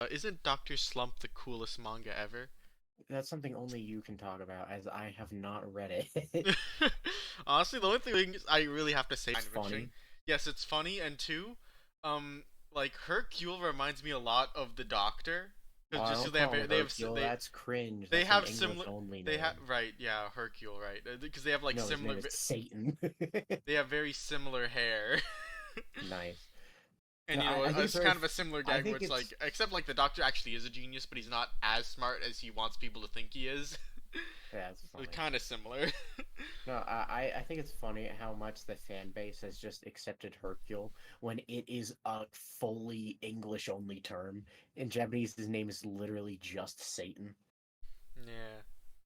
Isn't Doctor Slump the coolest manga ever? That's something only you can talk about, as I have not read it. Honestly, the only thing I really have to say It's kind of interesting. funny. Yes, it's funny, and two, um, like Hercule reminds me a lot of the Doctor, Oh, because I just 'cause don't call him they have Hercule. That's cringe. they That's an have English similar only they have name. right yeah Hercule right because they have like No, his similar name is Satan. they have very similar hair. Nice. And No, you know, I think it's it's very. kind of a similar I gag where think it's it's like, except like the Doctor actually is a genius, but he's not as smart as he wants people to think he is. yeah, it's So funny. kind of similar. No, I think it's funny how much the fan base has just accepted Hercule when it is a fully English only term. In Japanese, his name is literally just Satan. Yeah.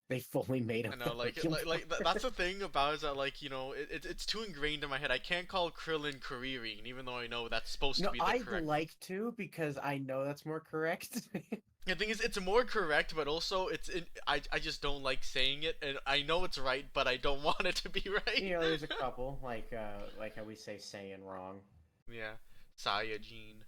They fully made I up the know, Hercule part. that's the thing about is that like it's too ingrained in my head. I can't call Krillin Kuririn, even though I know that's supposed to No, be the I'd correct. like to because I know that's more correct. The thing is, it's more correct, but also I just don't like saying it, and I know it's right, but I don't want it to be right. There's a couple like how we say saying wrong. Yeah, Saiyajin.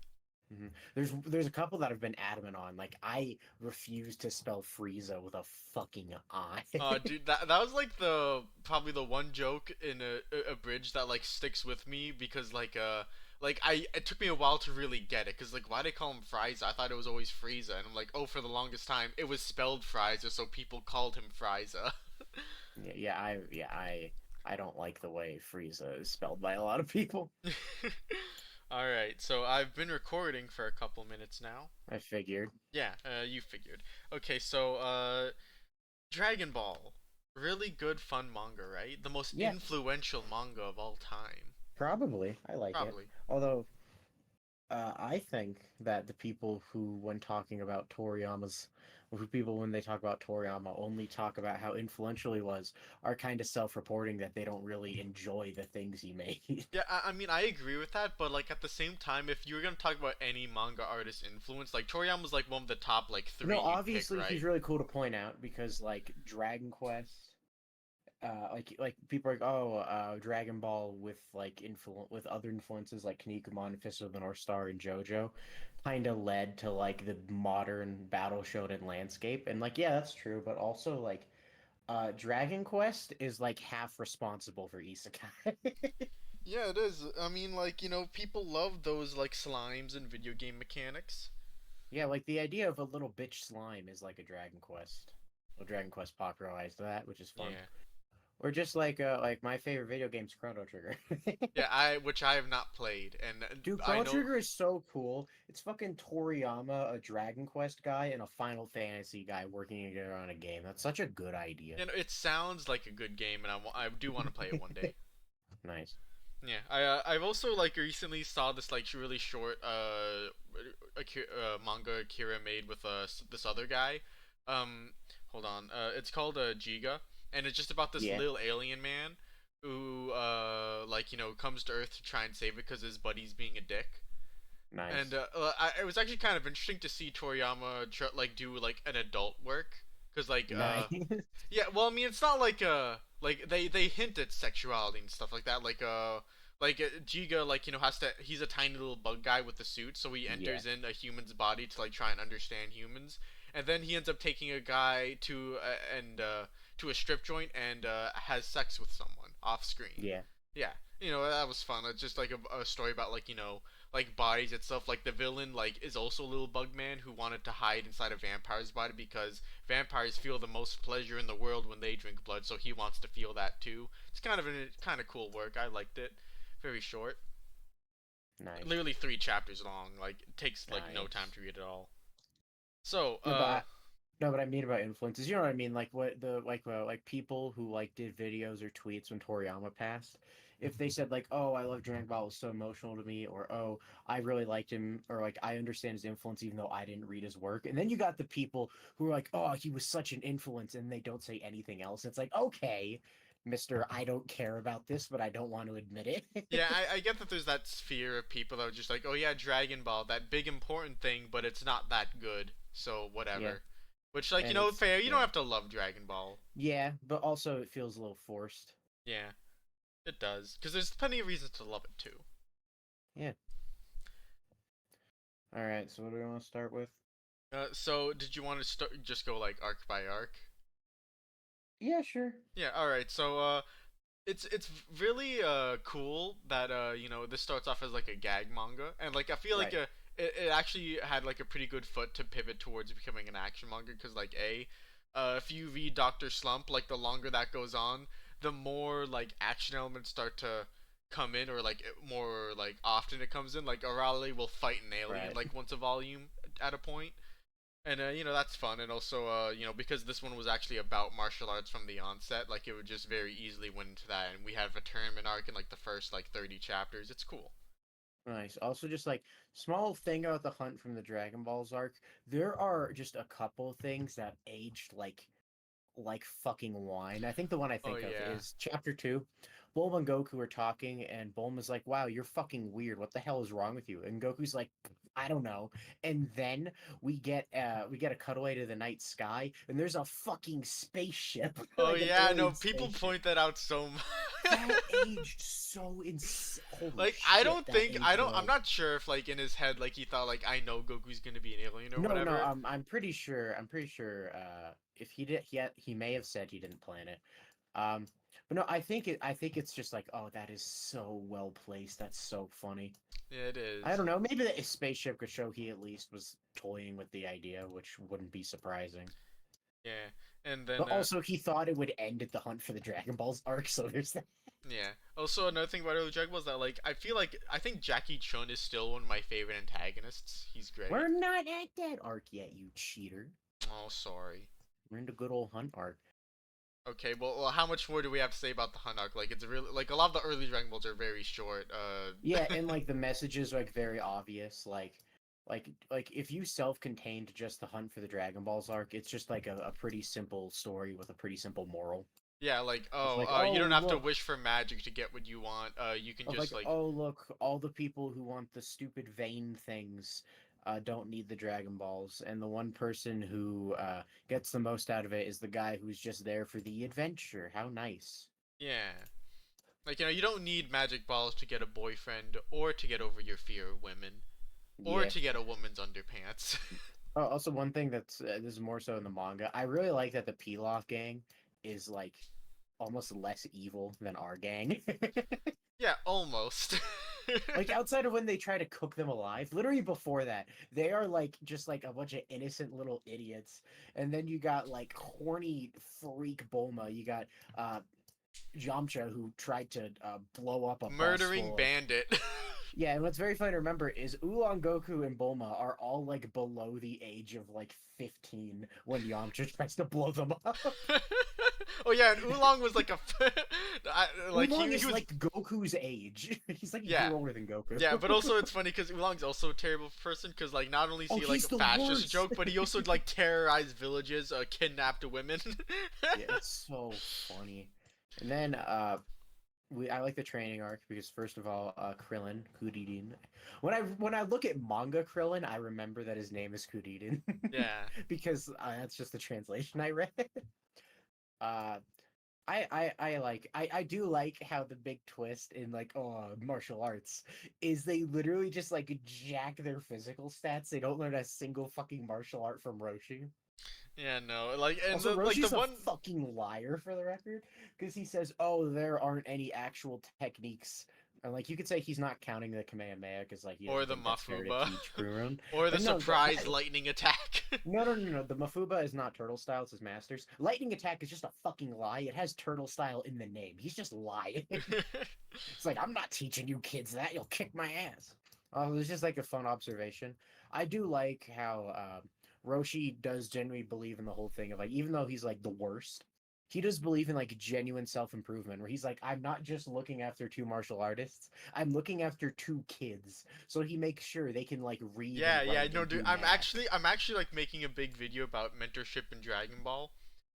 There's a couple that I've been adamant on. Like I refuse to spell Frieza with a fucking I. Dude, that was like the probably the one joke in a bridge that like sticks with me because like it took me a while to really get it because like why they call him Frieza? I thought it was always Frieza, and I'm like, oh, for the longest time it was spelled Frieza, so people called him Frieza. I don't like the way Frieza is spelled by a lot of people. All right, so I've been recording for a couple minutes now. I figured. Yeah, you figured. Okay, so Dragon Ball, really good fun manga, right? The most Yeah, influential manga of all time, probably. I like it. probably. Although I think that the people who, when talking about who people when they talk about Toriyama only talk about how influential he was, are kind of self-reporting that they don't really enjoy the things he made. Yeah, I mean, I agree with that, but like at the same time, if you were gonna talk about any manga artist influence, like Toriyama's like one of the top like three No, you'd pick, obviously right? he's really cool to point out because like Dragon Quest, like people are like, oh, Dragon Ball with with other influences like Kinnikuman, Fist of the North Star, and JoJo, kind of led to like the modern battle shonen landscape, and like yeah, that's true, but also like Dragon Quest is like half responsible for isekai. Yeah, it is. I mean, like, people love those like slimes and video game mechanics. Yeah, like the idea of a little bitch slime is like a Dragon Quest. Well, Dragon Quest popularized that, which is fun. Yeah. Or just like my favorite video game's Chrono Trigger. Yeah, which I have not played, and Dude, I Chrono know. Trigger is so cool. It's fucking Toriyama, a Dragon Quest guy, and a Final Fantasy guy working together on a game. That's such a good idea. It sounds like a good game, and I do want to play it one day. Nice. Yeah, I've also like recently saw this like really short manga Akira made with this other guy. Um, hold on. It's called Giga, and it's just about this Yeah, little alien man who like comes to Earth to try and save it because his buddy's being a dick. And nice. it was actually kind of interesting to see Toriyama like do like an adult work because Nice. yeah, well, I mean, it's not like they hint at sexuality and stuff like that. Giga like has to. He's a tiny little bug guy with the suit, so he Yeah, enters in a human's body to like try and understand humans, and then he ends up taking a guy to a strip joint and has sex with someone off screen. yeah. Yeah, that was fun. It's just like a story about like like bodies itself. Like the villain like is also a little bug man who wanted to hide inside a vampire's body because vampires feel the most pleasure in the world when they drink blood, so he wants to feel that too. It's kind of cool work. I liked it. Very short, Nice. literally 3 chapters long. Like it takes like no time Nice. to read it all. So No, but no, but I mean about influences. You know what I mean? Like what the like people who like did videos or tweets when Toriyama passed. If they said like, "Oh, I love Dragon Ball, it was so emotional to me," or "Oh, I really liked him," or like, "I understand his influence even though I didn't read his work," and then you got the people who are like, "Oh, he was such an influence," and they don't say anything else. It's like, okay, Mister, I don't care about this, but I don't want to admit yeah, it. I get that there's that sphere of people that are just like, oh yeah, Dragon Ball, that big important thing, but it's not that good, so Yeah, whatever. Which, like, and it's fair. You don't yeah, have to love Dragon Ball. yeah, but also it feels a little forced. Yeah, it does, because there's plenty of reasons to love it too. Yeah. All right. So what do we want to start with? So did you want to just go like arc by arc? Yeah, sure. Yeah, all right. So it's really cool that this starts off as like a gag manga, and like I feel like Right. it actually had like a pretty good foot to pivot towards becoming an action manga, because like if you read Doctor Slump, like the longer that goes on, the more like action elements start to come in, or like more like often it comes in. Like Arale will fight an alien Right. like once a volume at a point, and that's fun. And also because this one was actually about martial arts from the onset, like it would just very easily went into that, and we have a tournament arc in like the first like 30 chapters. It's cool. Nice. Also, just like small thing about the Hunt from the Dragon Balls arc, there are just a couple things that aged like fucking wine. I think the one I Oh think of yeah. is chapter two. Bulma and Goku are talking, and Bulma's like, "Wow, you're fucking weird. What the hell is wrong with you?" And Goku's like, "I don't know." And then we get a cutaway to the night sky, and there's a fucking spaceship, Oh like an yeah, no, alien people spaceship. point that out so That much. aged so Holy Like shit, that I aged don't I'm well. not sure if like in his head like he thought like I know Goku's gonna be an alien or No, no, whatever. I'm pretty sure. I'm pretty sure. If he did, he may have said he didn't plan it. Um, but no, I think it's just like, oh, that is so well placed. That's so funny. Yeah, it I is. don't know. Maybe the spaceship could show he at least was toying with the idea, which wouldn't be surprising. Yeah. And then But also, he thought it would end at the Hunt for the Dragon Balls arc, so there's that. yeah. Also, another thing about Early Dragon Ball is that like I think Jackie Chun is still one of my favorite antagonists. He's We're great. not at that arc yet, you cheater. Oh, sorry. We're in the good old Hunt arc. Okay, well, how much more do we have to say about the Hunt arc? Like, it's really like a lot of the early Dragon Balls are very short. Yeah, and like the message is like very obvious. Like if you self-contained just the Hunt for the Dragon Balls arc, it's just like a pretty simple story with a pretty simple moral. yeah, like It's like, you oh don't have to look, wish for magic to get what you want. You can of like, just like oh look, all the people who want the stupid vain things don't need the Dragon Balls, and the one person who gets the most out of it is the guy who's just there for the adventure. How nice. yeah, like you don't need magic balls to get a boyfriend or to get over your fear of women or Yeah. to get a woman's underpants. Oh, also, one thing that's this is more so in the manga. I really like that the Pilaf gang is like almost less evil than our gang. Yeah, almost. Like outside of when they try to cook them alive, literally before that, they are like just like a bunch of innocent little idiots. And then you got like horny freak Bulma. You got uh Yamcha who tried to blow up a bus Murdering full of bandit. yeah, and what's very funny to remember is Oolong Goku and Bulma are all like below the age of like 15 when Yamcha tries to blow them up. Oh yeah, and Oolong was like like Oolong he is was like Goku's age. He's like a yeah. year older than Goku. Yeah, but also it's funny because Oolong's also a terrible person because like not only is Oh, he like he's a the fascist worst. joke, but he also like terrorized villages, kidnapped women. Yeah, it's so funny. And then I like the training arc because first of all, Krillin, Kudidin. When I look at manga Krillin, I remember that his name is Kudidin Yeah. because that's just the translation I read. Uh I do like how the big twist in like martial arts is they literally just like jack their physical stats. They don't learn a single fucking martial art from Roshi. Yeah, no. Like and Also, the Roshi's a one fucking liar for the record because he says, "Oh, there aren't any actual techniques." And like you could say he's not counting the Kamehameha because like he or doesn't the think that's fair to Mafuba teach Kurun. or the But no, surprise lightning attack. no. The Mafuba is not Turtle Style; it's his master's. Lightning Attack is just a fucking lie. It has Turtle Style in the name. He's just lying. It's like I'm not teaching you kids that. You'll kick my ass. Oh, it's just like a fun observation. I do like how Roshi does genuinely believe in the whole thing of like, even though he's like the worst, he does believe in like genuine self improvement. Where he's like, I'm not just looking after two martial artists. I'm looking after two kids. So he makes sure they can like read Yeah, and yeah, write no, and dude. do math. I'm actually like making a big video about mentorship in Dragon Ball.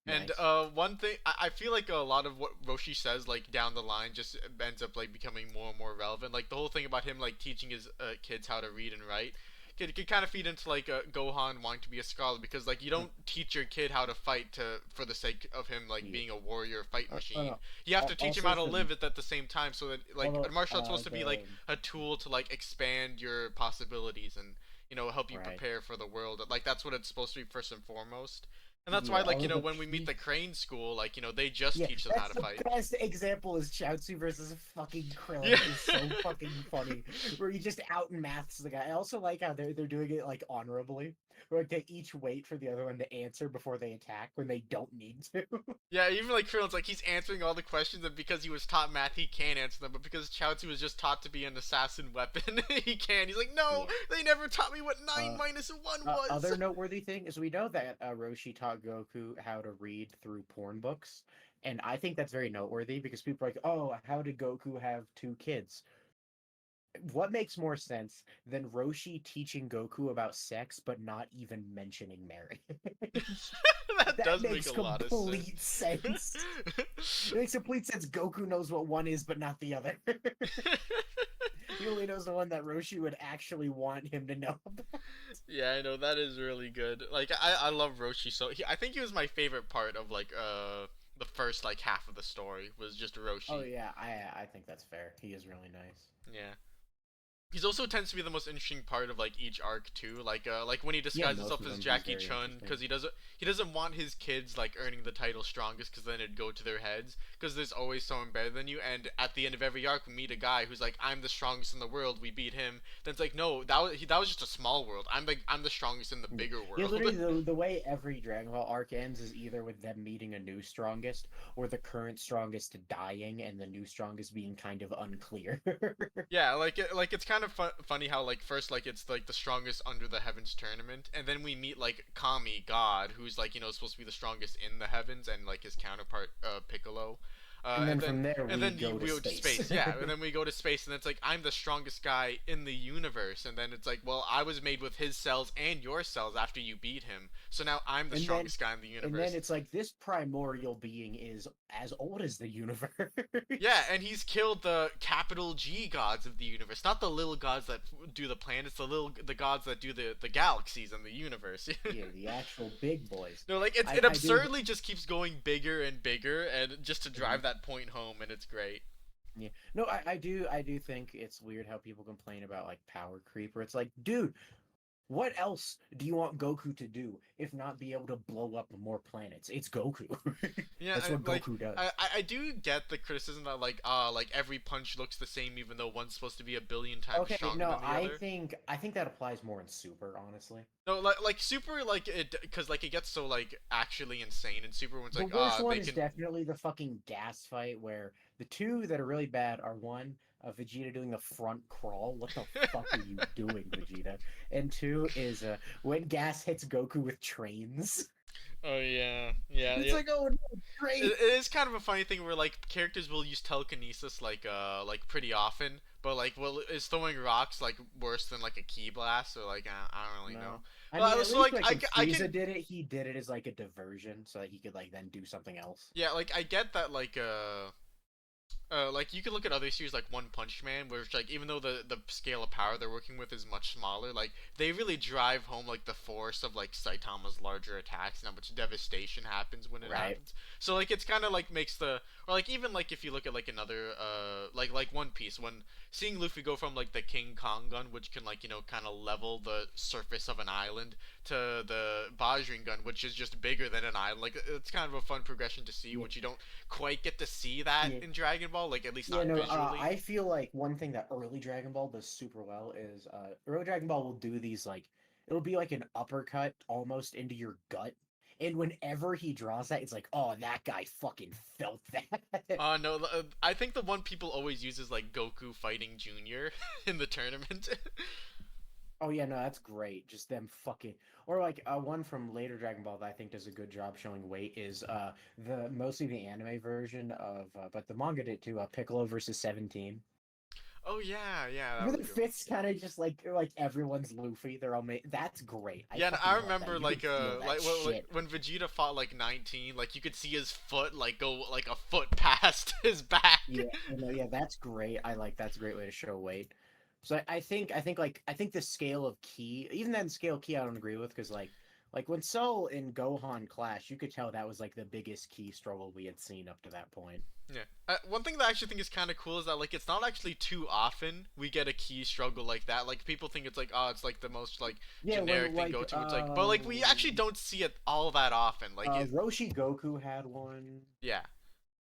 And Nice. one thing I feel like a lot of what Roshi says like down the line just ends up like becoming more and more relevant. Like the whole thing about him like teaching his kids how to read and write could kind of feed into like Gohan wanting to be a scholar, because like you don't teach your kid how to fight to for the sake of him like Yeah. being a warrior fight machine. No. You have to teach him Also, how to live it at the same time, so that like although martial arts supposed to be like the a tool to like expand your possibilities and help you Right. prepare for the world. Like that's what it's supposed to be first and foremost. And that's why, Yeah. like, Oh, the when we meet peak. the Crane School, like, they just Yeah, teach them how that's to the fight. best example is Chaozu versus fucking Yeah. Krillin is so fucking funny. Where he just out and maths the guy. I also like how they're doing it like honorably. Where like they each wait for the other one to answer before they attack when they don't need to. Yeah, even like Krillin's like he's answering all the questions, and because he was taught math, he can answer them. But because Chaozu was just taught to be an assassin weapon, he can. He's like, no, Yeah. they never taught me what nine Uh, minus one was. Other noteworthy thing is we know that Roshi taught Goku how to read through porn books, and I think that's very noteworthy because people are like, "Oh, how did Goku have two kids?" What makes more sense than Roshi teaching Goku about sex but not even mentioning marriage? That That does make makes a lot of sense. complete sense. It makes complete sense. Goku knows what one is, but not the other. He only knows the one that Roshi would actually want him to know about. Yeah, I know that is really good. Like I love Roshi I think he was my favorite part of like the first like half of the story was just Oh Roshi. yeah, I think that's fair. He is really nice. Yeah. He's also tends to be the most interesting part of like each arc too. Like when he Yeah, disguises most himself of as them he's Jackie very Chun interesting. because he doesn't want his kids like earning the title strongest because then it'd go to their heads because there's always someone better than you. And at the end of every arc, we meet a guy who's like, I'm the strongest in the world. We beat him. Then it's like, no, that was just a small world. I'm the strongest in the Yeah, bigger yeah, world. literally the way every Dragon Ball arc ends is either with them meeting a new strongest or the current strongest dying and the new strongest being kind of unclear. Yeah, like it's kind of funny how like first like it's like the strongest under the heavens tournament, and then we meet like Kami God, who's like supposed to be the strongest in the heavens, and like his counterpart Piccolo, And and then then from there and we then go to we go to space. space, yeah, and then we go to space, and it's like I'm the strongest guy in the universe, and then it's like well I was made with his cells and your cells after you beat him, so now I'm the and then strongest guy in the and then universe. it's like this primordial being is as old as the universe. Yeah, and he's killed the capital G gods of the universe, not the little gods that do the planets, the gods that do the galaxies and the universe. Yeah, the actual big boys. No, like it I do. absurdly just keeps going bigger and bigger, and just to Mhm. drive that point home, and it's great. Yeah. No, I do think it's weird how people complain about like power creep, where it's like, dude, what else do you want Goku to do if not be able to blow up more planets? It's Goku. Yeah, That's what Goku I, does. I do get the criticism that like every punch looks the same, even though one's supposed to be a billion times Okay, stronger no, than the other. I think that applies more in Super, honestly. No, like Super, like it, because like it gets so like actually insane, and Super one's The like worst they one is can. definitely the fucking gas fight where the two that are really bad are one, Vegeta doing the front crawl. What the fuck are you doing, Vegeta? And two is when gas hits Goku with trains. Oh yeah, yeah, It's yeah. like, oh no, train. It is kind of a funny thing where like characters will use telekinesis like pretty often, but like well is throwing rocks like worse than like a ki blast or like I don't really know. No. I mean, Well, at so least like like when I Frieza can did it, he did it as like a diversion so that he could like then do something else. yeah like I get that like you can look at other series like One Punch Man, where it's like even though the scale of power they're working with is much smaller, like they really drive home like the force of like Saitama's larger attacks and how much devastation happens when it Right. happens. So like it's kind of like makes the or like even like if you look at like another like One Piece when seeing Luffy go from like the King Kong gun, which can like kind of level the surface of an island, to the Bajrin gun, which is just bigger than an island. Like it's kind of a fun progression to see, Yeah. which you don't quite get to see that Yeah. in Dragon Ball, like at least Yeah, not no, visually. I feel like one thing that early Dragon Ball does super well is early Dragon Ball will do these like it'll be like an uppercut almost into your gut. And whenever he draws that, it's like, oh, that guy fucking felt that. No, I think the one people always use is like Goku fighting Junior in the tournament. Oh yeah, no, that's great. Just them fucking or like one from later Dragon Ball that I think does a good job showing weight is the mostly the anime version of but the manga did too, Piccolo versus 17. Oh yeah, yeah, that Where was the a good one. fists kind of just like everyone's Luffy, they're all made. That's great. I Yeah, and I fucking love that. remember You can feel that like shit. when Vegeta fought like 19, like you could see his foot like go like a foot past his back. Yeah, no, yeah, that's great. I like that's a great way to show weight. So I think the scale of key, even then scale key, I don't agree with because Like when Cell and Gohan clash, you could tell that was like the biggest key struggle we had seen up to that point. Yeah. One thing that I actually think is kind of cool is that like it's not actually too often we get a key struggle like that. Like people think it's like oh it's like the most like Yeah, generic when thing like go to. It's like but like we actually don't see it all that often. Like it, Roshi Goku had one. yeah.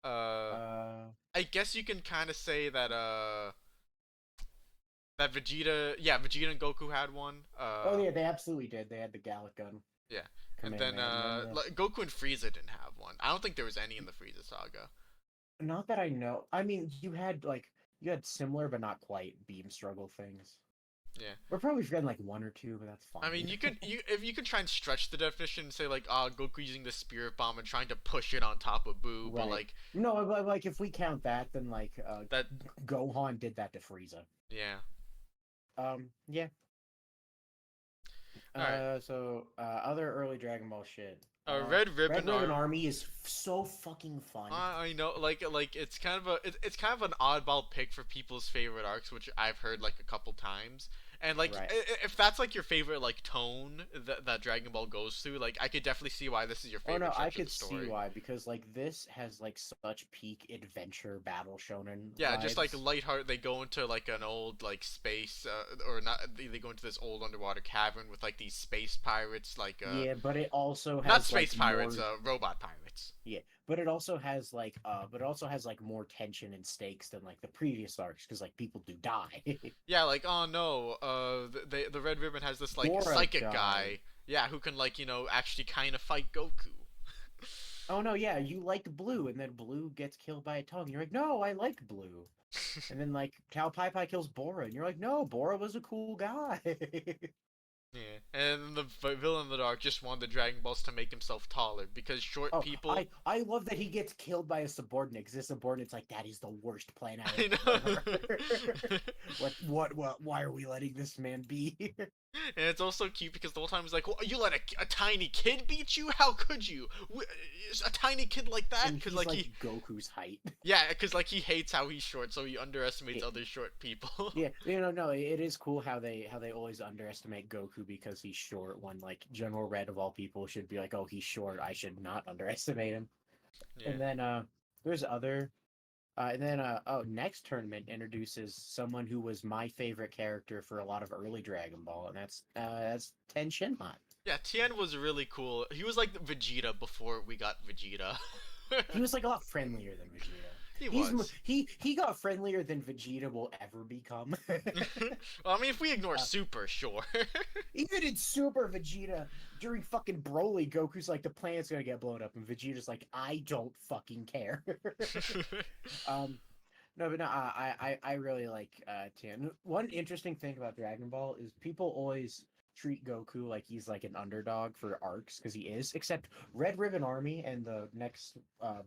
Uh, Uh I guess you can kind of say that that Vegeta yeah Vegeta and Goku had one. oh yeah, they absolutely did. They had the Gallic gun Yeah. And command then man. And then like, Goku and Frieza didn't have one. I don't think there was any in the Frieza saga. not that I know. I mean, you had similar but not quite beam struggle things. Yeah. We're probably forgetting like one or two, but that's I mean, fine. you if you could try and stretch the definition and say like, ah, Goku using the Spirit Bomb and trying to push it on top of Buu, but Right. like No, but like if we count that, then like that, Gohan did that to Frieza. yeah. Yeah. All right. Other early Dragon Ball shit. Red Red Ribbon Ribbon Army. Army is so fucking fun. I know, like it's kind of it's kind of an oddball pick for people's favorite arcs, which I've heard like a couple times. And like Right. if that's like your favorite like tone that Dragon Ball goes through, like I could definitely see why this is your Oh no, favorite I stretch of could the see story. why because like this has like such peak adventure battle shonen Yeah, just like vibes. lighthearted. They go into like an old like space, or not. They go into this old underwater cavern with like these space pirates, like Yeah, but it also not has space like pirates, more. robot pirates. Yeah, but it also has like more tension and stakes than like the previous arcs because like people do die. Yeah, like oh no, the Red Ribbon has this like Bora psychic died. guy, yeah, who can like actually kind of fight Goku. Oh no, yeah, you like Blue, and then Blue gets killed by a tongue. You're like, no, I like Blue. And then like Cal Pai Pai kills Bora, and you're like, no, Bora was a cool guy. Yeah, and the villain in the dark just wanted the Dragon Balls to make himself taller because short Oh, people. I love that he gets killed by a subordinate because his subordinate's like, that is the worst plan I I have ever know. heard. What, why are we letting this man be? And it's also cute because the whole time he's like, well, "You let a tiny kid beat you? How could you? Is a tiny kid like that?" And Because he's like like he, Goku's height. yeah, because like he hates how he's short, so he underestimates Yeah, other short people. yeah, no, it is cool how they always underestimate Goku because he's short. When like General Red of all people should be like, oh, he's short. I should not underestimate him. Yeah, And then there's other next tournament introduces someone who was my favorite character for a lot of early Dragon Ball, and that's Ten Shinhan. yeah. Tien was really cool. He was like Vegeta before we got Vegeta. He was like a lot friendlier than Vegeta. He was. He got friendlier than Vegeta will ever become. Well, I mean, if we ignore uh, Super, sure. Even in Super Vegeta, during fucking Broly, Goku's like the planet's gonna get blown up, and Vegeta's like, I don't fucking care. um, No, but no, I really like Tien. One interesting thing about Dragon Ball is people always treat Goku like he's like an underdog for arcs because he is. Except Red Ribbon Army and the next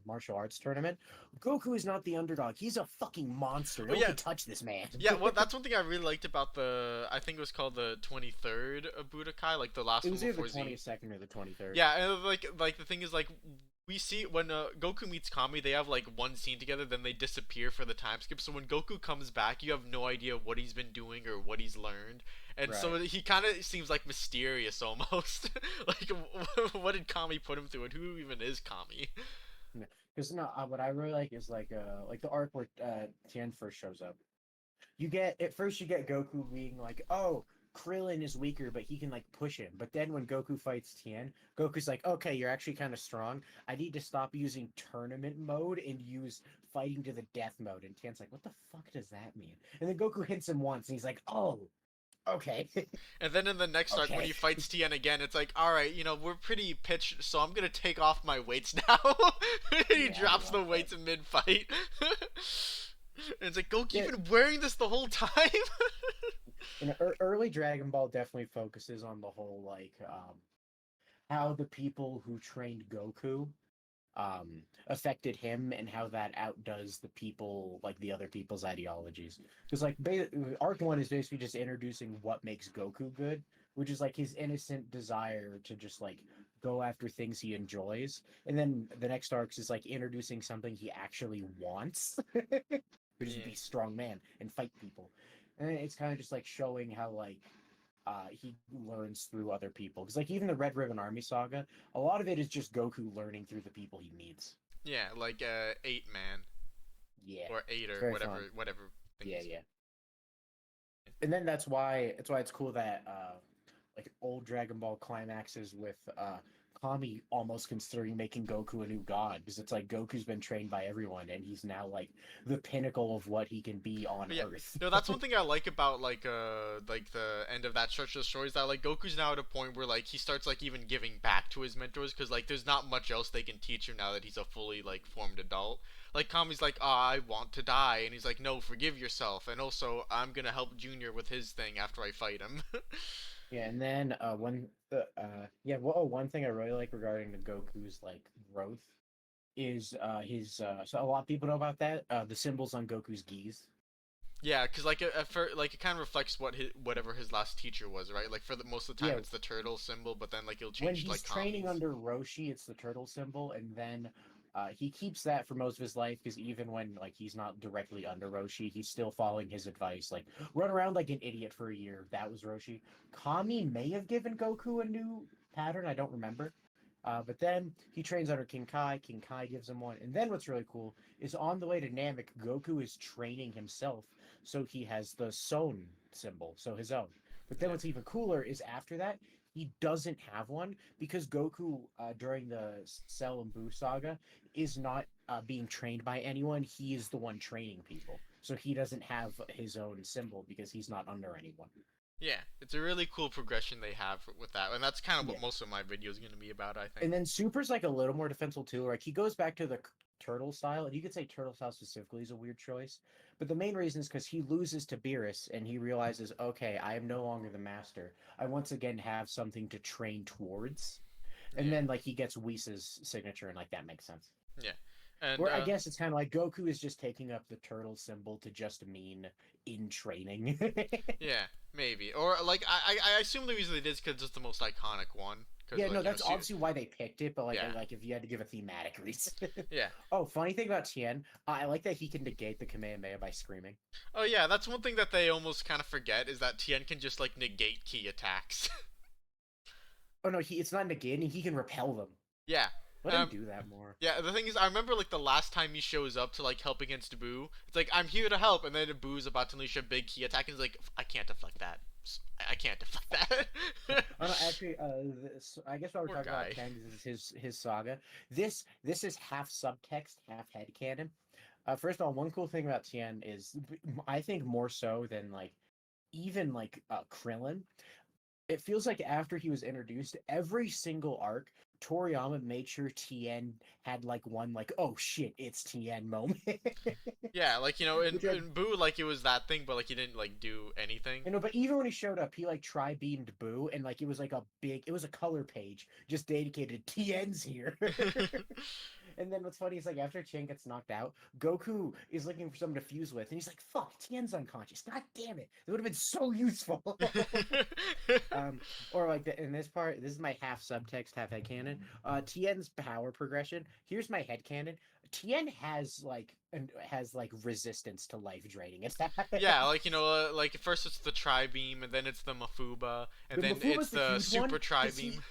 martial arts tournament, Goku is not the underdog. He's a fucking monster. Oh No one yeah, can touch this man. yeah. Well, that's one thing I really liked about the. I think it was called the 23rd of Budokai, like the last It one was either the before Z. 22nd or the 23rd. Yeah, and like the thing is like we see when Goku meets Kami, they have like one scene together, then they disappear for the time skip. So when Goku comes back, you have no idea what he's been doing or what he's learned, and Right. so he kind of seems like mysterious almost. Like what did Kami put him through, and who even is Kami? Because no, what I really like is like the arc where Tien first shows up. You get at first you get Goku being like, "Oh, Krillin is weaker, but he can like push him." But then when Goku fights Tien, Goku's like, "Okay, you're actually kind of strong. I need to stop using tournament mode and use fighting to the death mode." And Tien's like, "What the fuck does that mean?" And then Goku hits him once, and he's like, "Oh, okay, And then in the next arc, when okay, he fights Tien again, it's like, all right, we're pretty pitched, so I'm gonna take off my weights now. He yeah, I drops the love that." weights in mid-fight. And it's like, Goku, Yeah, you've been wearing this the whole time. and early Dragon Ball definitely focuses on the whole like how the people who trained Goku affected him and how that outdoes the people like the other people's ideologies because like arc one is basically just introducing what makes Goku good, which is like his innocent desire to just like go after things he enjoys, and then the next arc is like introducing something he actually wants, which is Yeah. be strong man and fight people. And it's kind of just like showing how like he learns through other people. Because like even the Red Ribbon Army Saga, a lot of it is just Goku learning through the people he meets. Yeah, like 8 man Yeah, or eight it's or very fun. whatever thing Yeah, he's. yeah. And then that's why it's cool that like old Dragon Ball climaxes with Kami almost considering making Goku a new god because it's like Goku's been trained by everyone and he's now like the pinnacle of what he can be on But yeah, Earth. no, that's one thing I like about like the end of that stretch of the story is that like Goku's now at a point where like he starts like even giving back to his mentors because like there's not much else they can teach him now that he's a fully like formed adult. Like Kami's like, I want to die, and he's like, no, forgive yourself, and also I'm gonna help Junior with his thing after I fight him. Yeah, and then one thing I really like regarding the Goku's like growth is his so a lot of people know about that the symbols on Goku's gis. Yeah, because like it kind of reflects what whatever his last teacher was, right? Like for the most of the time Yeah, it's the turtle symbol, but then like it'll when change to he's like training Kami's. under Roshi, it's the turtle symbol, and then he keeps that for most of his life because even when like he's not directly under Roshi, he's still following his advice. Like run around like an idiot for a year. That was Roshi. Kami may have given Goku a new pattern. I don't remember. But then he trains under King Kai. King Kai gives him one. And then what's really cool is on the way to Namek, Goku is training himself. So he has the Son symbol, so his own. But then Yeah. what's even cooler is after that, he doesn't have one because Goku, during the Cell and Buu saga, is not being trained by anyone. He is the one training people. So he doesn't have his own symbol because he's not under anyone. Yeah, it's a really cool progression they have with that, and that's kind of Yeah. what most of my video is going to be about, I And think. then Super's like a little more defensible too. Like he goes back to the turtle style, and you could say turtle style specifically is a weird choice. But the main reason is because he loses to Beerus, and he realizes, okay, I am no longer the master. I once again have something to train towards. And Yeah, then like he gets Whis' signature, and like that makes sense. yeah, and Where I guess it's kind of like Goku is just taking up the turtle symbol to just mean in training. yeah, maybe, or like I assume the reason they did is because it's the most iconic one, because Yeah, no, like that's obviously why they picked it, but yeah, like if you had to give a thematic reason. yeah. Oh, funny thing about Tien, I like that he can negate the Kamehameha by screaming. Oh yeah, that's one thing that they almost kind of forget is that Tien can just like negate key attacks. Oh no, he it's not negating, he can repel them. Yeah, Let him um, do that more. yeah. The thing is, I remember like the last time he shows up to like help against Boo, it's like I'm here to help, and then Boo's about to unleash a big key attack, and he's like, I can't deflect that. I can't deflect that. Oh no, actually, I guess while we're Poor talking about guy. Tien, this is his saga. This is half subtext, half headcanon. First of all, one cool thing about Tien is I think more so than like even like Krillin, it feels like after he was introduced, every single arc, Toriyama made sure Tien had like one like, oh shit, it's Tien moment. Yeah, like Which I in Boo, like it was that thing, but like he didn't like do anything. you know, but even when he showed up, he like tri beamed Boo, and like it was like it was a color page just dedicated Tien's here. And then what's funny is like after Tien gets knocked out, Goku is looking for someone to fuse with, and he's like, "Fuck, Tien's unconscious. God damn it! It would have been so useful." um, or like in this part, this is my half subtext, half headcanon. Tien's power progression. Here's my headcanon. Tien has like resistance to life draining Yeah, attacks. like like first it's the Tri Beam, and then it's the Mafuba, and The then it's Mafuba's the the huge one Super Tri because Beam.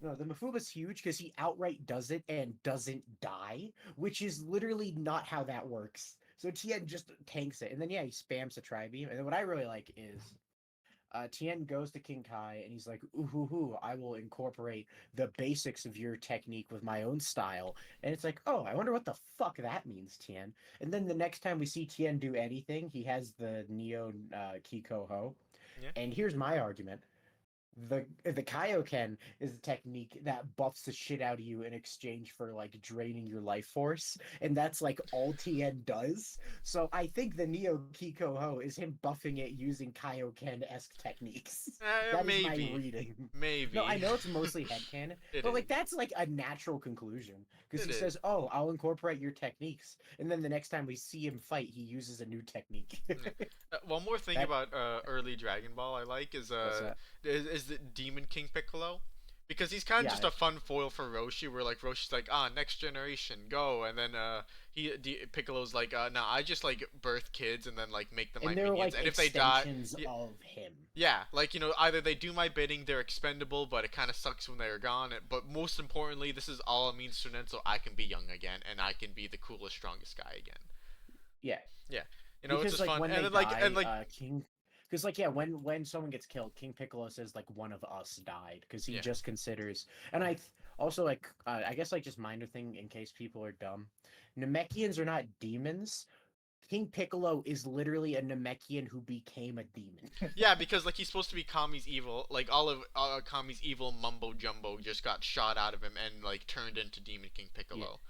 the Mafuba's huge because he outright does it and doesn't die, which is literally not how that works. So Tien just tanks it, and then yeah, he spams the tri beam. And then what I really like is Tien goes to King Kai and he's like, ooh, hoo, hoo, I will incorporate the basics of your technique with my own style. And it's like, oh, I wonder what the fuck that means, Tien. And then the next time we see Tien do anything, he has the Neo Kiko Ho. Yeah. And here's my argument the Kaioken is a technique that buffs the shit out of you in exchange for like draining your life force, and that's like all Tien does. So I think the Neo Kiko Ho is him buffing it using Kaioken esque techniques. That is my Maybe, reading. No, I maybe know it's mostly headcanon, it but like is. that's like a natural conclusion because It he is. says, "Oh, I'll incorporate your techniques," and then the next time we see him fight, he uses a new technique. Yeah. One more thing That about early Dragon Ball I like what's that? is the Demon King Piccolo. because he's kind of Yeah, just a fun foil for Roshi, where like Roshi's like, ah, next generation, go, and then Piccolo's like, nah, I just like birth kids and then like make them my and they're minions, like and if they die, extensions yeah, of him. yeah, like either they do my bidding, they're expendable, but it kind of sucks when they're gone. But most importantly, this is all a means to an end, so I can be young again, and I can be the coolest, strongest guy again. Yeah, Yeah, it's because just like fun, when and they then like and die, like King, because like yeah, when someone gets killed, King Piccolo says like one of us died because he yeah, just considers, and also like I guess like just minor thing in case people are dumb, Namekians are not demons. King Piccolo is literally a Namekian who became a demon. yeah, because like he's supposed to be Kami's evil, like all of Kami's evil mumbo jumbo just got shot out of him and like turned into Demon King Yeah. Piccolo.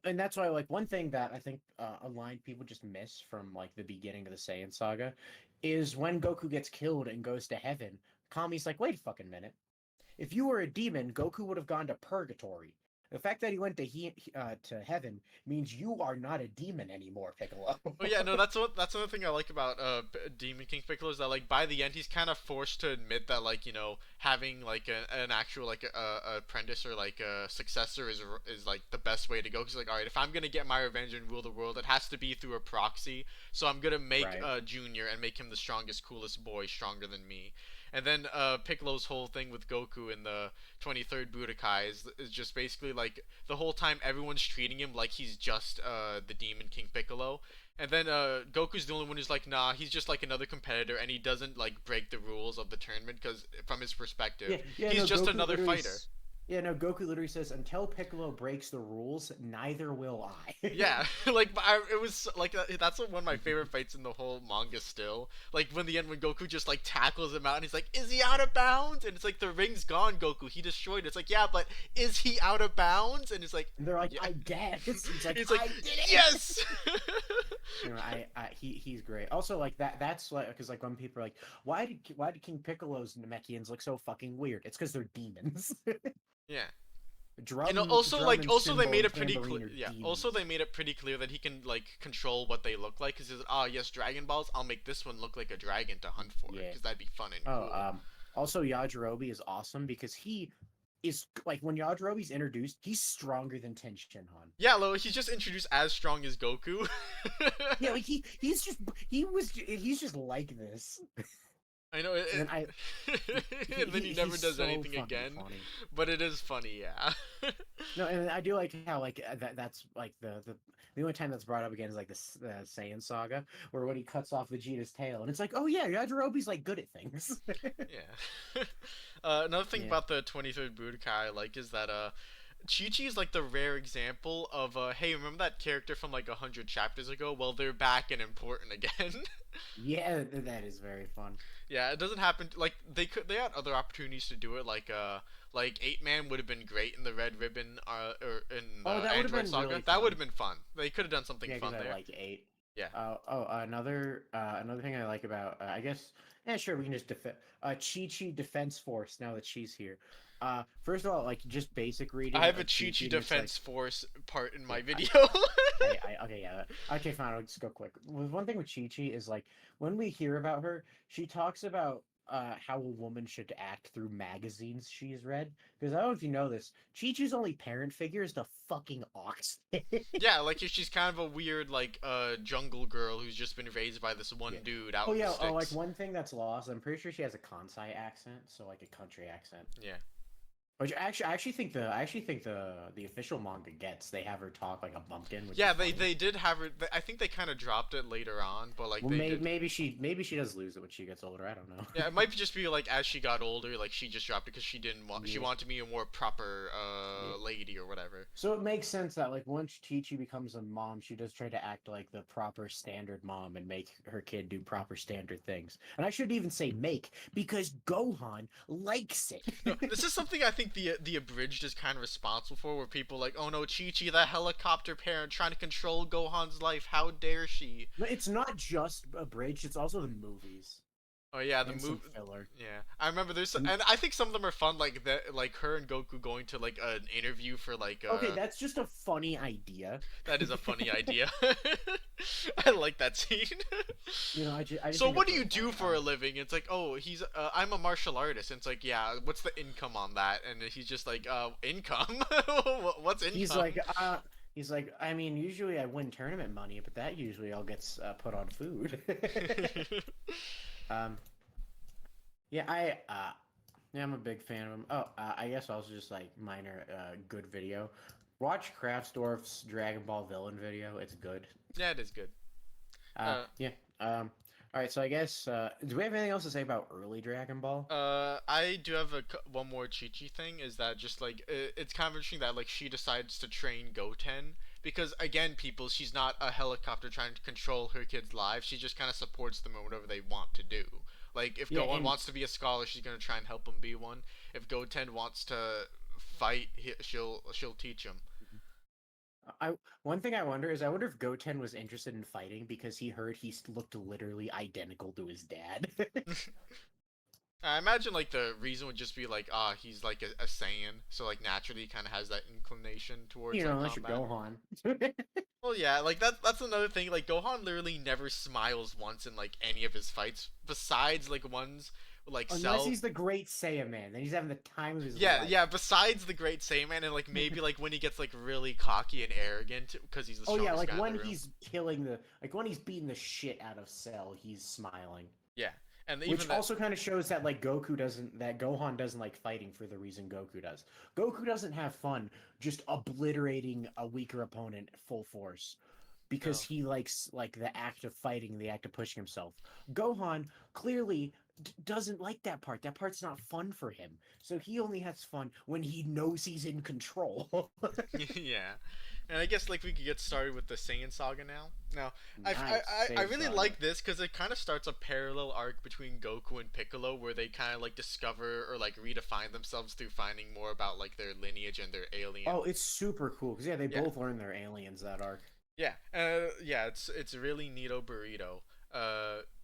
And that's why, like, one thing that I think a line people just miss from like the beginning of the Saiyan saga is when Goku gets killed and goes to heaven. Kami's like, "Wait a fucking minute! If you were a demon, Goku would have gone to purgatory. The fact that he went to heaven means you are not a demon anymore, Piccolo." Oh yeah, no, that's another thing I like about Demon King Piccolo is that like by the end he's kind of forced to admit that like having like an actual like a apprentice or like a successor is like the best way to go. Cause like all right, if I'm gonna get my revenge and rule the world, it has to be through a proxy. So I'm gonna make Right. Junior and make him the strongest, coolest boy, stronger than me. And then Piccolo's whole thing with Goku in the 23rd Budokai is just basically like the whole time everyone's treating him like he's just the Demon King Piccolo. And then Goku's the only one who's like, nah, he's just like another competitor, and he doesn't like break the rules of the tournament because, from his perspective, Yeah, yeah, he's no, just another fighter. Yeah, no, Goku literally says, "Until Piccolo breaks the rules, neither will I." Yeah, it was like that's one of my favorite fights in the whole manga. Still, like when the end when Goku just like tackles him out and he's like, "Is he out of bounds?" And it's like the ring's gone, Goku. He destroyed it. It's like, yeah, but is he out of bounds? And it's like, And they're like, yeah. "I guess." He's like, It's like, "I did it." yes. He's great. Also, like that's like because like when people are like, why did King Piccolo's Namekians look so fucking weird? It's because they're demons. Yeah. And Drum and also they cymbal made and it pretty tambourine clear. are Yeah. Also demons. they made it pretty clear that he can like control what they look like. Cause he's ah yes, Dragon Balls. I'll make this one look like a dragon to hunt for it. Yeah. Cause that'd be fun and Oh, cool. also Yajirobe is awesome because he is like when Yajirobe's introduced, he's stronger than Ten Shinhan. Yeah, Lo, he's just introduced as strong as Goku. Yeah, like he's just like this. I know And then and then he never he's does so anything fucking again. funny. But it is funny, yeah. No, and I do like how like that's like the only time that's brought up again is like the Saiyan Saga, where when he cuts off Vegeta's tail, and it's like, oh yeah, Yajirobe's like good at things. Yeah. Another thing Yeah, about the 23rd Budokai I like is that Chichi is like the rare example of hey, remember that character from like 100 chapters ago? Well, they're back and important again. yeah, that is very fun. Yeah, it doesn't happen. Like they had other opportunities to do it. Like 8 Man would have been great in the Red Ribbon, or in Oh, the that would have Android been Saga. really That would fun. have been fun. They could have done something Yeah, because fun I there. like eight. Yeah. Another thing I like about I guess yeah sure we can just Chi Defense Force now that she's here. First of all, like just basic I reading have a of Chi Chi Chi, Chi and it's like Defense Force part in yeah my video. okay, yeah. Okay, fine. I'll just go quick. One thing with Chi Chi is like when we hear about her, she talks about how a woman should act through magazines she's read. Because I don't know if you know this, Chi Chi's only parent figure is the fucking ox. Yeah, like if she's kind of a weird like jungle girl who's just been raised by this one Yeah. dude out Oh in the yeah. Oh, like sticks. one thing that's lost. I'm pretty sure she has a Kansai accent, so like a country accent. Yeah. Which I actually think the official manga gets. They have her talk like a bumpkin, which is Yeah, funny. they did have her. I think they kind of dropped it later on, but like Well, they did. maybe she does lose it when she gets older. I don't know. Yeah, it might just be like as she got older, like she just dropped it because she Yeah. wanted to be a more proper Yeah. lady or whatever. So it makes sense that like once Chi-Chi becomes a mom, she does try to act like the proper standard mom and make her kid do proper standard things. And I should even say make because Gohan likes No, it. this is something I think the abridged is kind of responsible for, where people like, oh no, Chi Chi, the helicopter parent trying to control Gohan's life, how dare she? But it's not just a bridge; it's also the movies. Oh yeah, the and move. some filler. Yeah, I remember there's, And and I think some of them are fun, like that, like her and Goku going to like an interview for like okay, that's just a funny idea. that is a funny idea. I like that scene. I just So think what it's do you really do funny. for a living? It's like, oh, he's I'm a martial artist. And it's like, yeah, what's the income on that? And he's just like, income? What's He's income? like, I mean, usually I win tournament money, but that usually all gets put on food. um, yeah, yeah, I'm a big fan of him. Oh, I guess also just like minor, good video. Watch Kraftsdorf's Dragon Ball villain video. It's good. Yeah, it is good. Uh, Yeah. All right. So I guess, do we have anything else to say about early Dragon Ball? I do have one more Chichi thing. Is that just like it's kind of interesting that like she decides to train Goten because again, people, she's not a helicopter trying to control her kids' lives. She just kind of supports them in whatever they want to do. Like if Yeah, Gohan and wants to be a scholar, she's gonna try and help him be one. If Goten wants to fight, she'll teach him. I one thing I wonder is I wonder if Goten was interested in fighting because he heard looked literally identical to his dad. I imagine like the reason would just be like he's like a Saiyan, so like naturally he kind of has that inclination towards like Unless you're combat. Gohan. Well, yeah, like that's another thing. Like Gohan literally never smiles once in like any of his fights, besides like ones like Unless Cell. he's the Great Saiyan man, then he's having the time of his Yeah, life. yeah. Besides the Great Saiyaman, and like maybe like when he gets like really cocky and arrogant because he's the Oh yeah, strongest like guy in the when room. he's killing the like when he's beating the shit out of Cell, he's smiling. Yeah, and even Which that. also kind of shows that like Gohan doesn't like fighting for the reason Goku does. Goku doesn't have fun just obliterating a weaker opponent full force because No. he likes like the act of fighting, the act of pushing himself. Gohan clearly doesn't like that part. That part's not fun for him. So he only has fun when he knows he's in control. Yeah, and I guess like we could get started with the Saiyan Saga now. Now, Nice. I Saiyan really Saga. like this because it kind of starts a parallel arc between Goku and Piccolo where they kind of like discover or like redefine themselves through finding more about like their lineage and their alien. Oh, it's super cool because yeah, they Yeah, both learn their aliens that arc. yeah. It's really neato burrito.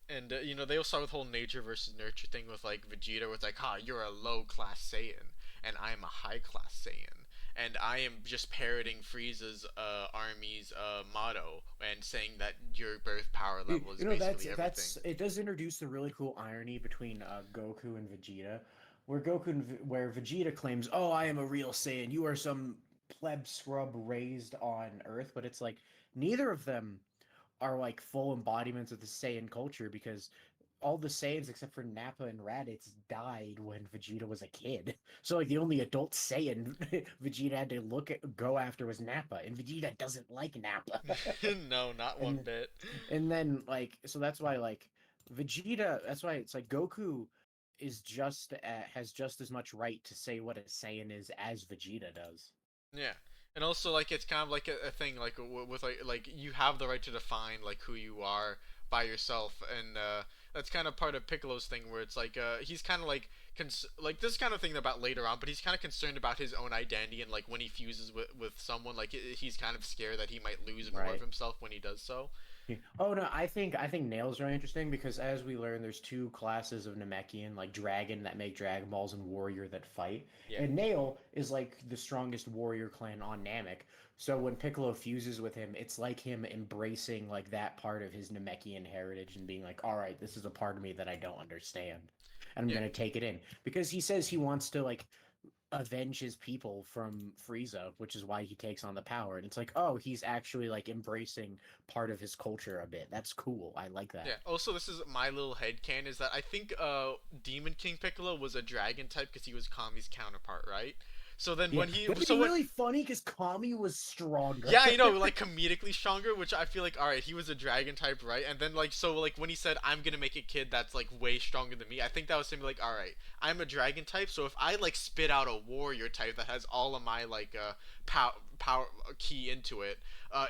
And you know they also start with whole nature versus nurture thing with like Vegeta, where it's like, "Ha, you're a low class Saiyan, and I'm a high class Saiyan." And I am just parroting Frieza's army's motto and saying that your birth power level is basically everything. That's it does introduce the really cool irony between Goku and Vegeta, where Vegeta claims, "Oh, I am a real Saiyan. You are some pleb scrub raised on Earth," but it's like neither of them are like full embodiments of the Saiyan culture because all the Saiyans except for Nappa and Raditz died when Vegeta was a kid. So like the only adult Saiyan Vegeta had to go after was Nappa, and Vegeta doesn't like Nappa. No, not one and bit. and then like so that's why like Vegeta. That's why it's like Goku is has just as much right to say what a Saiyan is as Vegeta does. Yeah, and also like it's kind of like a thing like with like you have the right to define like who you are by yourself, and that's kind of part of Piccolo's thing where it's like he's kind of like like this kind of thing about later on, but he's kind of concerned about his own identity and like when he fuses with someone like he's kind of scared that he might lose more of Right. himself when he does so. Yeah. Oh no, I think Nail's really interesting because as we learn, there's two classes of Namekian, like Dragon that make Dragon Balls and Warrior that fight. Yeah, And Nail is like the strongest warrior clan on Namek. So when Piccolo fuses with him, it's like him embracing like that part of his Namekian heritage and being like, all right, this is a part of me that I don't understand. And I'm yeah. gonna take it in. Because he says he wants to like avenge his people from Frieza, which is why he takes on the power. And it's like, oh, he's actually like embracing part of his culture a bit. That's cool. I like Yeah. that. Also, this is my little headcanon is that I think Demon King Piccolo was a dragon type because he was Kami's counterpart, right? So then Yeah, when he that'd be so when really funny because Kami was stronger. yeah, you know, like comedically stronger, which I feel like all right, he was a dragon type, right? And then like so like when he said I'm gonna make a kid that's like way stronger than me, I think that was him like all right, I'm a dragon type, so if I like spit out a warrior type that has all of my like power key into it,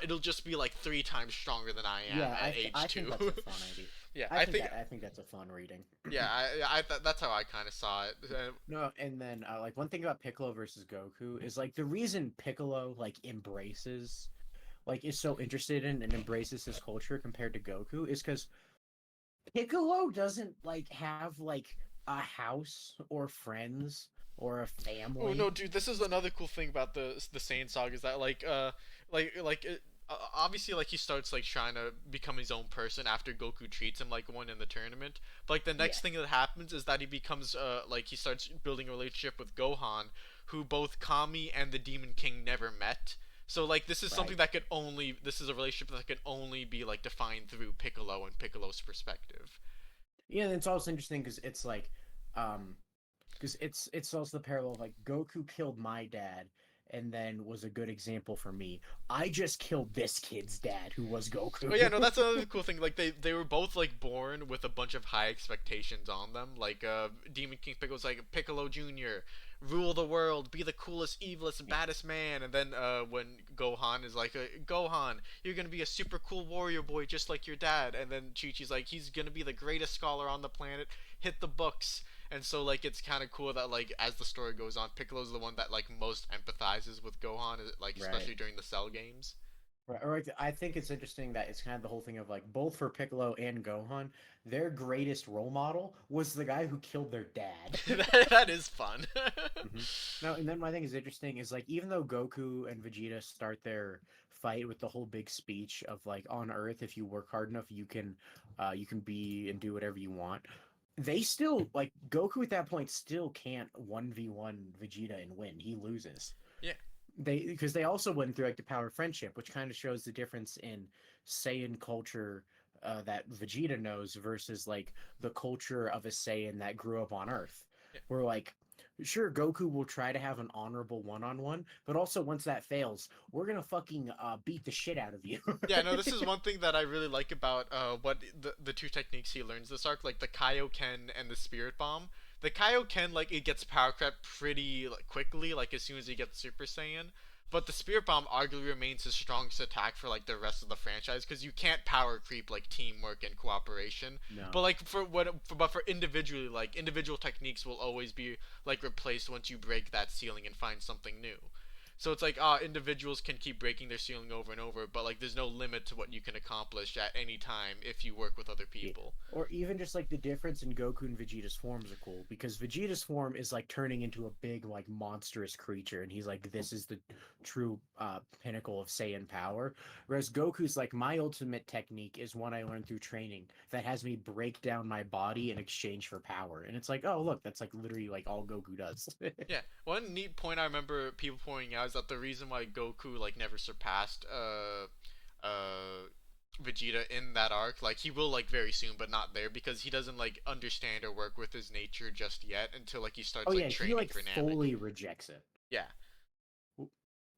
it'll just be like 3 times stronger than I am Yeah, at age I think two. that's a fun idea. Yeah, I think I think that's a fun reading. yeah, that's how I kind of saw it. No, and then like one thing about Piccolo versus Goku is like the reason Piccolo like embraces like is so interested in and embraces his culture compared to Goku is because Piccolo doesn't like have like a house or friends or a Oh no, family. dude, this is another cool thing about the Saiyan Saga is that obviously like he starts like trying to become his own person after Goku treats him like one in the tournament. But like the Yeah, next thing that happens is that he becomes like he starts building a relationship with Gohan, who both Kami and the Demon King never met. So like this is something right. that could only this is a relationship that can only be like defined through Piccolo and Piccolo's perspective. Yeah, and it's also interesting because it's like, um, because it's also the parallel of like Goku killed my dad and then was a good example for me. I just killed this kid's dad who was Oh yeah, Goku. no, that's another cool thing. Like they were both like born with a bunch of high expectations on them. Like Demon King Piccolo's like Piccolo Jr. rule the world, be the coolest, evilest, baddest man. And then when Gohan is like Gohan, you're gonna be a super cool warrior boy just like your dad. And then Chi-Chi's like he's gonna be the greatest scholar on the planet. Hit the books. And so like it's kind of cool that like as the story goes on, Piccolo's the one that like most empathizes with Gohan, like Right. especially during the Cell games. Right. Or like, I think it's interesting that it's kind of the whole thing of like both for Piccolo and Gohan, their greatest role model was the guy who killed their dad. That is fun. Hmm. No, and then my thing is interesting is like even though Goku and Vegeta start their fight with the whole big speech of like on Earth, if you work hard enough, you can be and do whatever you want. They still like Goku at that point still can't 1v1 Vegeta and win. He loses. Yeah. They because they also went through like the power of friendship, which kind of shows the difference in Saiyan culture that Vegeta knows versus like the culture of a Saiyan that grew up on Earth. Yeah. Where like, sure, Goku will try to have an honorable one-on-one, but also once that fails, we're gonna fucking beat the shit out of you. Yeah, no, this is one thing that I really like about what the two techniques he learns this arc, like the Kaioken and the Spirit Bomb. The Kaioken, like, it gets power crept pretty like, quickly, like, as soon as he gets Super Saiyan. But the Spirit Bomb arguably remains his strongest attack for, like, the rest of the franchise, because you can't power creep, like, teamwork and cooperation. But, No. like, but for individually, like, individual techniques will always be, like, replaced once you break that ceiling and find something new. So it's like individuals can keep breaking their ceiling over and over, but like there's no limit to what you can accomplish at any time if you work with other Yeah. people. Or even just like the difference in Goku and Vegeta's forms are cool because Vegeta's form is like turning into a big like monstrous creature and he's like this is the true pinnacle of Saiyan power. Whereas Goku's like my ultimate technique is one I learned through training that has me break down my body in exchange for power. And it's like, oh look, that's like literally like all Goku does. Yeah, one neat point I remember people pointing out is that the reason why Goku like never surpassed Vegeta in that arc, like he will like very soon, but not there because he doesn't like understand or work with his nature just yet until like he Oh starts like yeah, he training like for Namek. fully rejects it. Yeah,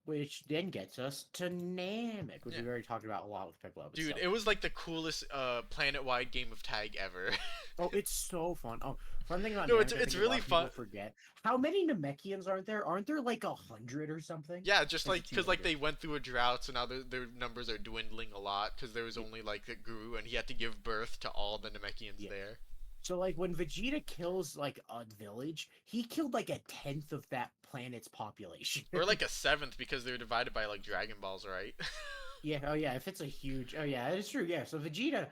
Which then gets us to Namek, which yeah. we've already talked about a lot with Piccolo, but Dude, still. it was like the coolest planet-wide game of tag ever. Oh, it's so fun. Oh, fun thing about No, Namek, I it's think a really lot of fun. people forget. How many Namekians aren't there? Aren't there like 100 or something? Yeah, just As a like because like teenager. they went through a drought, so now their numbers are dwindling a lot because there was Y- only like the Guru, and he had to give birth to all the Namekians Yeah. there, So like when Vegeta kills like a village, he killed like a tenth of that planet's population. or like a seventh because they were divided by like Dragon Balls, right? Yeah, oh yeah, if it's a huge oh yeah, it's true. Yeah. So Vegeta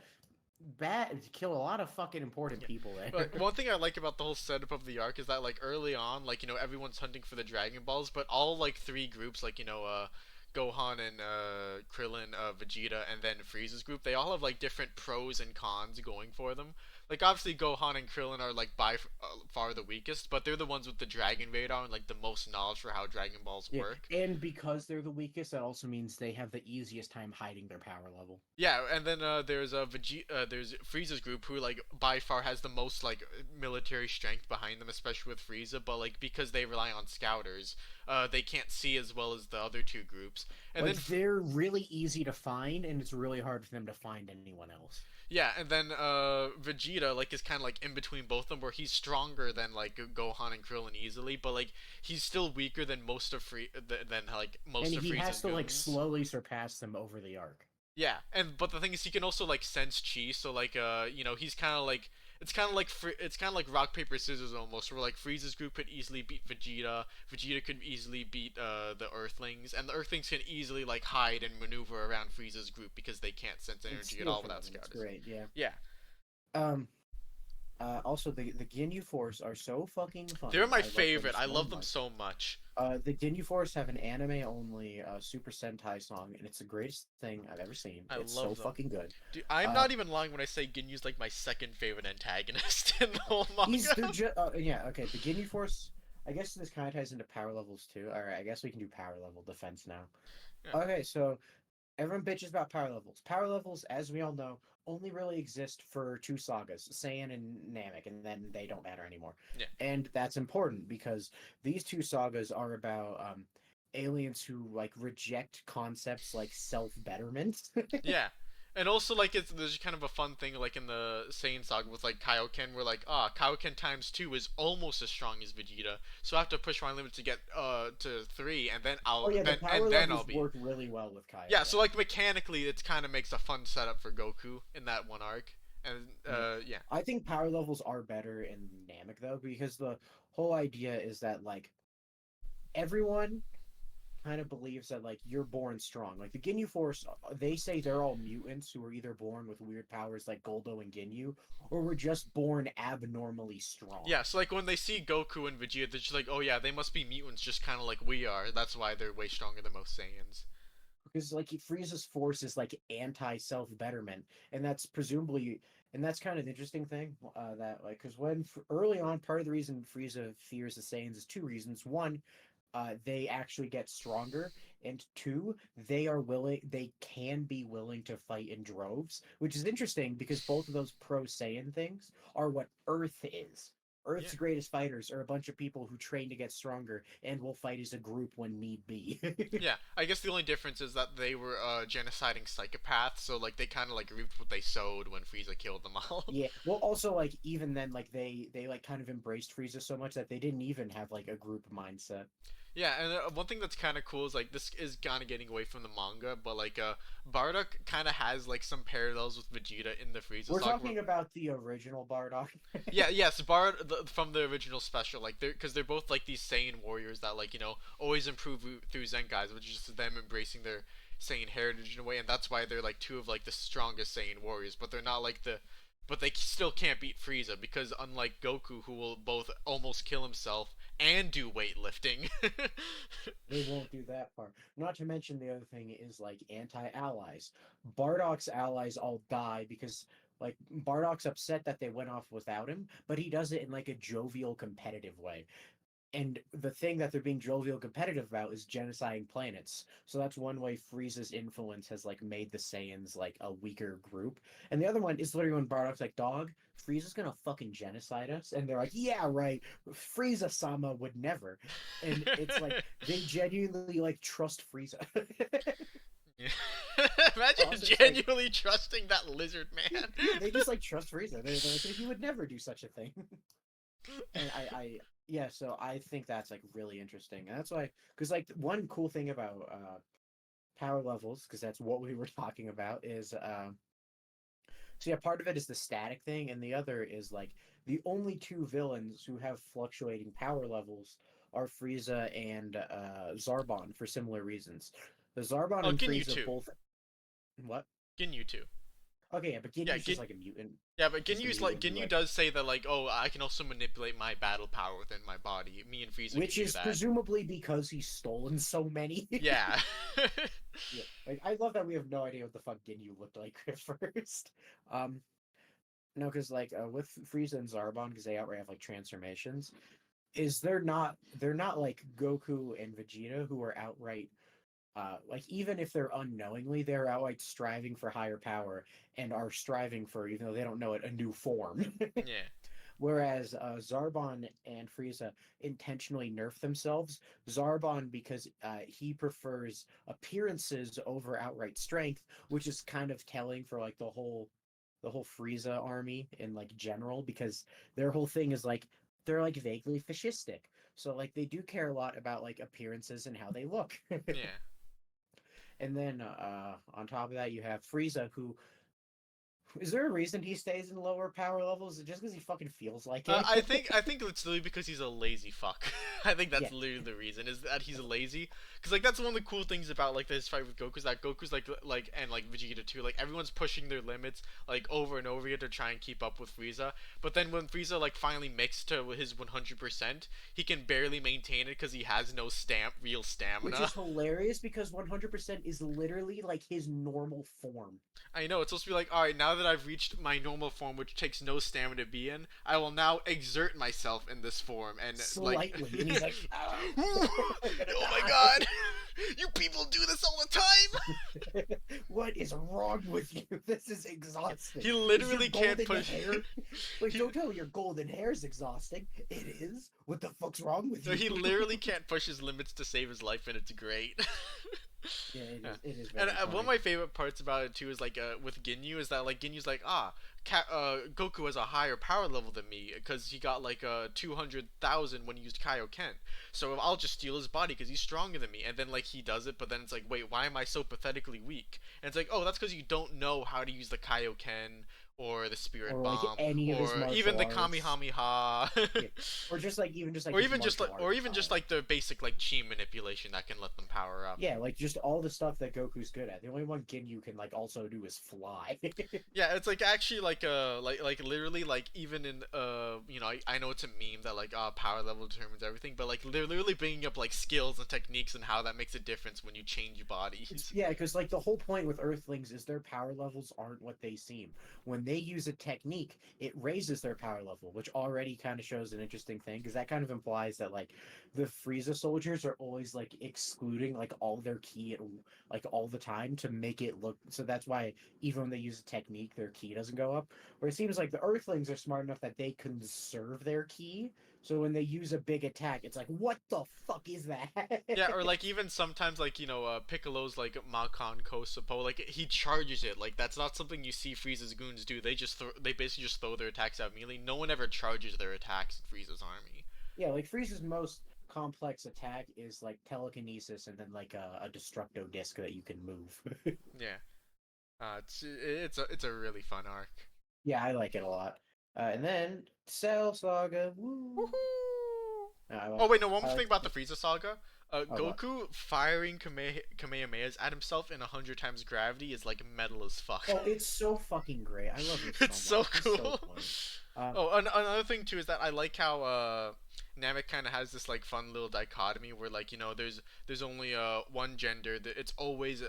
bad kill a lot of fucking important Yeah. people there. But one thing I like about the whole setup of the arc is that like early on, like everyone's hunting for the Dragon Balls, but all like three groups, like Gohan and Krillin, Vegeta, and then Frieza's group, they all have like different pros and cons going for them. Like obviously Gohan and Krillin are like by far the weakest, but they're the ones with the Dragon Radar and like the most knowledge for how Dragon Balls Yeah, work. and because they're the weakest, that also means they have the easiest time hiding their power level. Yeah, and then there's there's Frieza's group who like by far has the most like military strength behind them, especially with Frieza. But like because they rely on scouters, they can't see as well as the other two groups. And then Like they're really easy to find, and it's really hard for them to find anyone else. yeah, and then Vegeta like is kind of like in between both of them, where he's stronger than like Gohan and Krillin easily, but like he's still weaker than And most of he Frieza's has to like goons. slowly surpass them over the arc. Yeah, and but the thing is, he can also like sense chi. So like, he's kind of like it's kind of like rock paper scissors almost. Where like Frieza's group could easily beat Vegeta. Vegeta could easily beat the Earthlings, and the Earthlings can easily like hide and maneuver around Frieza's group because they can't sense And energy at steal all from without them. It's scouters. great, yeah. Yeah, Um. Also, the Ginyu Force are so fucking They're funny. my I love them favorite. I so love them much. so much. The Ginyu Force have an anime only Super Sentai song, and it's the greatest thing I've ever seen. I It's so love them. fucking good. Dude, I'm Uh, not even lying when I say Ginyu's like my second favorite antagonist in the whole they're manga. just yeah, okay. The Ginyu Force. I guess this kind of ties into power levels too. All right, I guess we can do power level defense now. Yeah. Okay, so everyone bitches about power levels. Power levels, as we all know, only really exist for two sagas, Saiyan and Namek, and then they don't matter anymore. Yeah. And that's important because these two sagas are about aliens who like reject concepts like self betterment. Yeah. And also, like, there's kind of a fun thing, like in the Saiyan Saga with like Kaioken, where like, Kaioken times two is almost as strong as Vegeta, so I have to push my limit to get to three, and then Oh yeah, the power I'll levels be. work really well with Yeah, so Kaioken. like mechanically, it kind of makes a fun setup for Goku in that one arc, and Yeah. yeah, I think power levels are better in Namek though, because the whole idea is that like everyone kind of believes that like you're born strong. Like the Ginyu Force, they say they're all mutants who are either born with weird powers like Goldo and Ginyu, or were just born abnormally strong. yeah. So like when they see Goku and Vegeta, they're just like, oh yeah, they must be mutants, just kind of like we are. That's why they're way stronger than most Saiyans. Because like Frieza's force is like anti self betterment, and that's presumably, and that's kind of the interesting thing that like because when early on, part of the reason Frieza fears the Saiyans is two reasons. One, they actually get stronger, and two, they can be willing to fight in droves, which is interesting because both of those pro Saiyan things are what Earth is. Yeah. Earth's greatest fighters are a bunch of people who train to get stronger and will fight as a group when need be. Yeah, I guess the only difference is that they were genociding psychopaths, so like they kind of like reaped what they sowed when Frieza killed them all. Yeah. Well, also like even then, like they like kind of embraced Frieza so much that they didn't even have like a group mindset. Yeah, and one thing that's kind of cool is like this is kind of getting away from the manga, but like Bardock kind of has like some parallels with Vegeta in the Frieza We're saga. Where, talking about the original Bardock. yeah, yes, from the original special, like they're both like these Saiyan warriors that like always improve through Zenkais, which is just them embracing their Saiyan heritage in a way, and that's why they're like two of like the strongest Saiyan warriors, but they're not like the but they still can't beat Frieza because unlike Goku, who will both almost kill himself and do weightlifting. They won't do that part. Not to mention the other thing is like anti-allies. Bardock's allies all die because like Bardock's upset that they went off without him, but he does it in like a jovial, competitive way. And the thing that they're being jovial competitive about is genociding planets. So that's one way Frieza's influence has like made the Saiyans like a weaker group. And the other one is literally when Bardock's like, "Dog, Frieza's gonna fucking genocide us," and they're like, "Yeah, right. Frieza-sama would never." And it's like they genuinely like trust Frieza. Imagine Also, it's like, genuinely trusting that lizard man. yeah, they just like trust Frieza. They're like, he would never do such a thing. And yeah, so I think that's like really interesting, and that's why because like one cool thing about power levels, because that's what we were talking about, is so yeah, part of it is the static thing, and the other is like the only two villains who have fluctuating power levels are Frieza and Zarbon for similar reasons. The Zarbon Oh, and Ginyu Frieza too. both what? Ginyu too. Okay, yeah, but Yeah, Ginyu's just like a mutant. yeah, but Just a mutant. Ginyu Like does say that like, oh, I can also manipulate my battle power within my body. Me and Frieza can which do is that. presumably because he's stolen so many. Yeah. Yeah, like I love that we have no idea what the fuck Ginyu looked like at first. Um, no, because like with Frieza and Zarbon, because they outright have like transformations, is they're not like Goku and Vegeta who are outright like even if they're unknowingly they're outright striving for higher power and are striving for even though they don't know it a new form. Yeah. Whereas Zarbon and Frieza intentionally nerf themselves. Zarbon because he prefers appearances over outright strength, which is kind of telling for like the whole Frieza army in like general because their whole thing is like they're like vaguely fascistic. So like they do care a lot about like appearances and how they look. Yeah. And then on top of that you have Frieza who Is there a reason he stays in lower power levels? Is it just because he fucking feels like it? I think it's literally because he's a lazy fuck. I think Yeah, that's literally the reason is that he's lazy. Because like that's one of the cool things about like this fight with Goku is that Goku's like and like Vegeta too. Like everyone's pushing their limits like over and over again to try and keep up with Frieza. But then when Frieza like finally makes to his 100%, he can barely maintain it because he has no real which stamina. is hilarious because 100% is literally like his normal form. I know, it's supposed to be like, alright, now that I've reached my normal form, which takes no stamina to be in, I will now exert myself in this form. And, like, Slightly, and he's like, "Oh, I'm gonna oh my die." god! You people do this all the time! What is wrong with you? This is exhausting. He Is your literally can't golden push. hair? Wait, he, don't tell me your golden hair is exhausting. It is. What the fuck's wrong with so you? he literally can't push his limits to save his life, and it's great. Yeah, it Yeah. is. It is And very one of funny. my favorite parts about it too is like with Ginyu is that like Ginyu's like Goku has a higher power level than me because he got like 200,000 when he used Kaioken. So I'll just steal his body because he's stronger than me. And then like he does it, but then it's like, wait, why am I so pathetically weak? And it's like, oh, that's because you don't know how to use the Kaioken or the Spirit Or like Bomb any of his or even martial the arts. Kamehameha. Yeah. Or just like even just like his martial Or arts even just style. like the basic like chi manipulation that can let them power up. Yeah, like just all the stuff that Goku's good at. The only one Ginyu can like also do is fly. Yeah, it's like actually like literally like even in I know it's a meme that like power level determines everything, but like they're literally bringing up like skills and techniques and how that makes a difference when you change bodies. Yeah, because like the whole point with Earthlings is their power levels aren't what they seem. When they use a technique, it raises their power level, which already kind of shows an interesting thing because that kind of implies that like the Frieza soldiers are always like excluding like all their ki at, like all the time to make it look. So that's why even when they use a technique, their ki doesn't go up. Where it seems like the Earthlings are smart enough that they conserve their ki. So when they use a big attack, it's like, what the fuck is that? Yeah, or like even sometimes like Piccolo's like Makan Kosopo like he charges it like that's not something you see Frieza's goons do. They basically just throw their attacks out immediately. No one ever charges their attacks in Frieza's army. Yeah, like Frieza's most complex attack is like telekinesis and then like a destructo disc that you can move. Yeah, it's a really fun arc. Yeah, I like it a lot. And then Cell Saga. Woo. Woohoo! I, Oh wait, no. One I more like. thing about the Frieza saga. Oh, what? Goku firing Kamehamehas at himself in 100 times gravity is like metal as fuck. Oh, it's so fucking great. I love him so It's so much. He's so cool. funny. Um, Oh, another thing too is that I like how Namek kind of has this like fun little dichotomy where like there's only one gender. It's always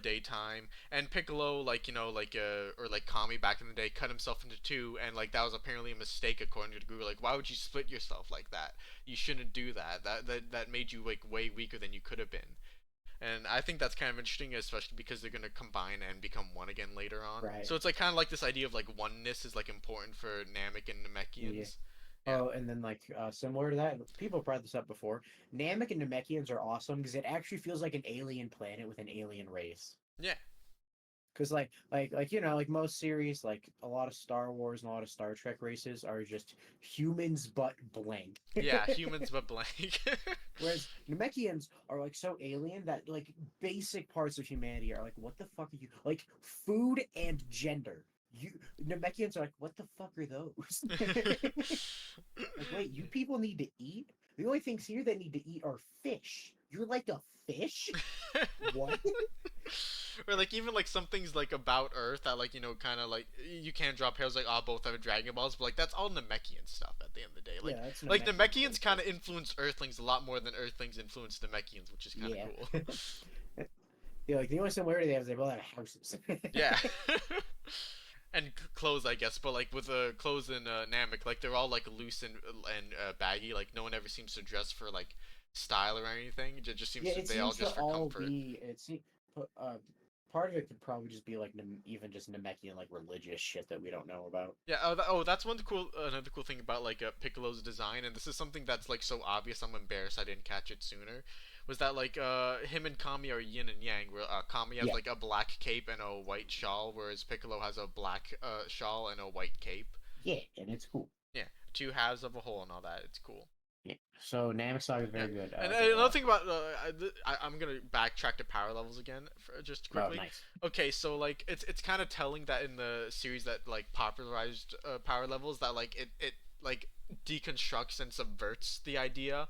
daytime. And Piccolo like or like Kami back in the day cut himself into two, and like that was apparently a mistake according to the guru. Like why would you split yourself like that? You shouldn't do that. That made you like way weaker than you could have been. And I think that's kind of interesting, especially because they're gonna combine and become one again later on. right. So it's like kind of like this idea of like oneness is like important for Namek and Yeah. Namekians. Yeah, Oh, and then like similar to that, people have brought this up before. Namek and Namekians are awesome because it actually feels like an alien planet with an alien race. yeah, Because like like most series, like a lot of Star Wars and a lot of Star Trek races are just humans but blank. yeah. Humans but blank. Whereas Namekians are like so alien that like basic parts of humanity are like, what the fuck are you like food and gender. You Namekians are like, what the fuck are those? Like, wait, you people need to eat? The only things here that need to eat are fish. You're like a fish? What? Or like even like some things like about Earth that like kind of like you can't draw pairs like both have Dragon Balls, but like that's all Namekian stuff at the end of the day. Yeah, that's Like Namekian Namekians kind bullshit. of influence Earthlings a lot more than Earthlings influence Namekians, which is kind of Yeah. cool. Yeah, like the only similarity they have is they both have houses. Yeah. And clothes, I guess, but like with the clothes in Namek, like they're all like loose and baggy. Like no one ever seems to dress for like style or anything. It just seems Yeah, to it they all seems to just for all comfort. be part of it could probably just be like even just Namekian like religious shit that we don't know about. Yeah. That's another cool thing about like Piccolo's design, and this is something that's like so obvious. I'm embarrassed I didn't catch it sooner. Was that like him and Kami are yin and yang, where Kami has Yeah, like a black cape and a white shawl, whereas Piccolo has a black shawl and a white cape. yeah, and it's cool. Yeah, two halves of a whole and all that. It's cool. Yeah. So Namek Saga is Yeah, very good. and There's a another lot. thing about I'm gonna backtrack to power levels again just Oh, quickly. nice. Okay, so like it's kind of telling that in the series that like popularized power levels that like it like deconstructs and subverts the idea,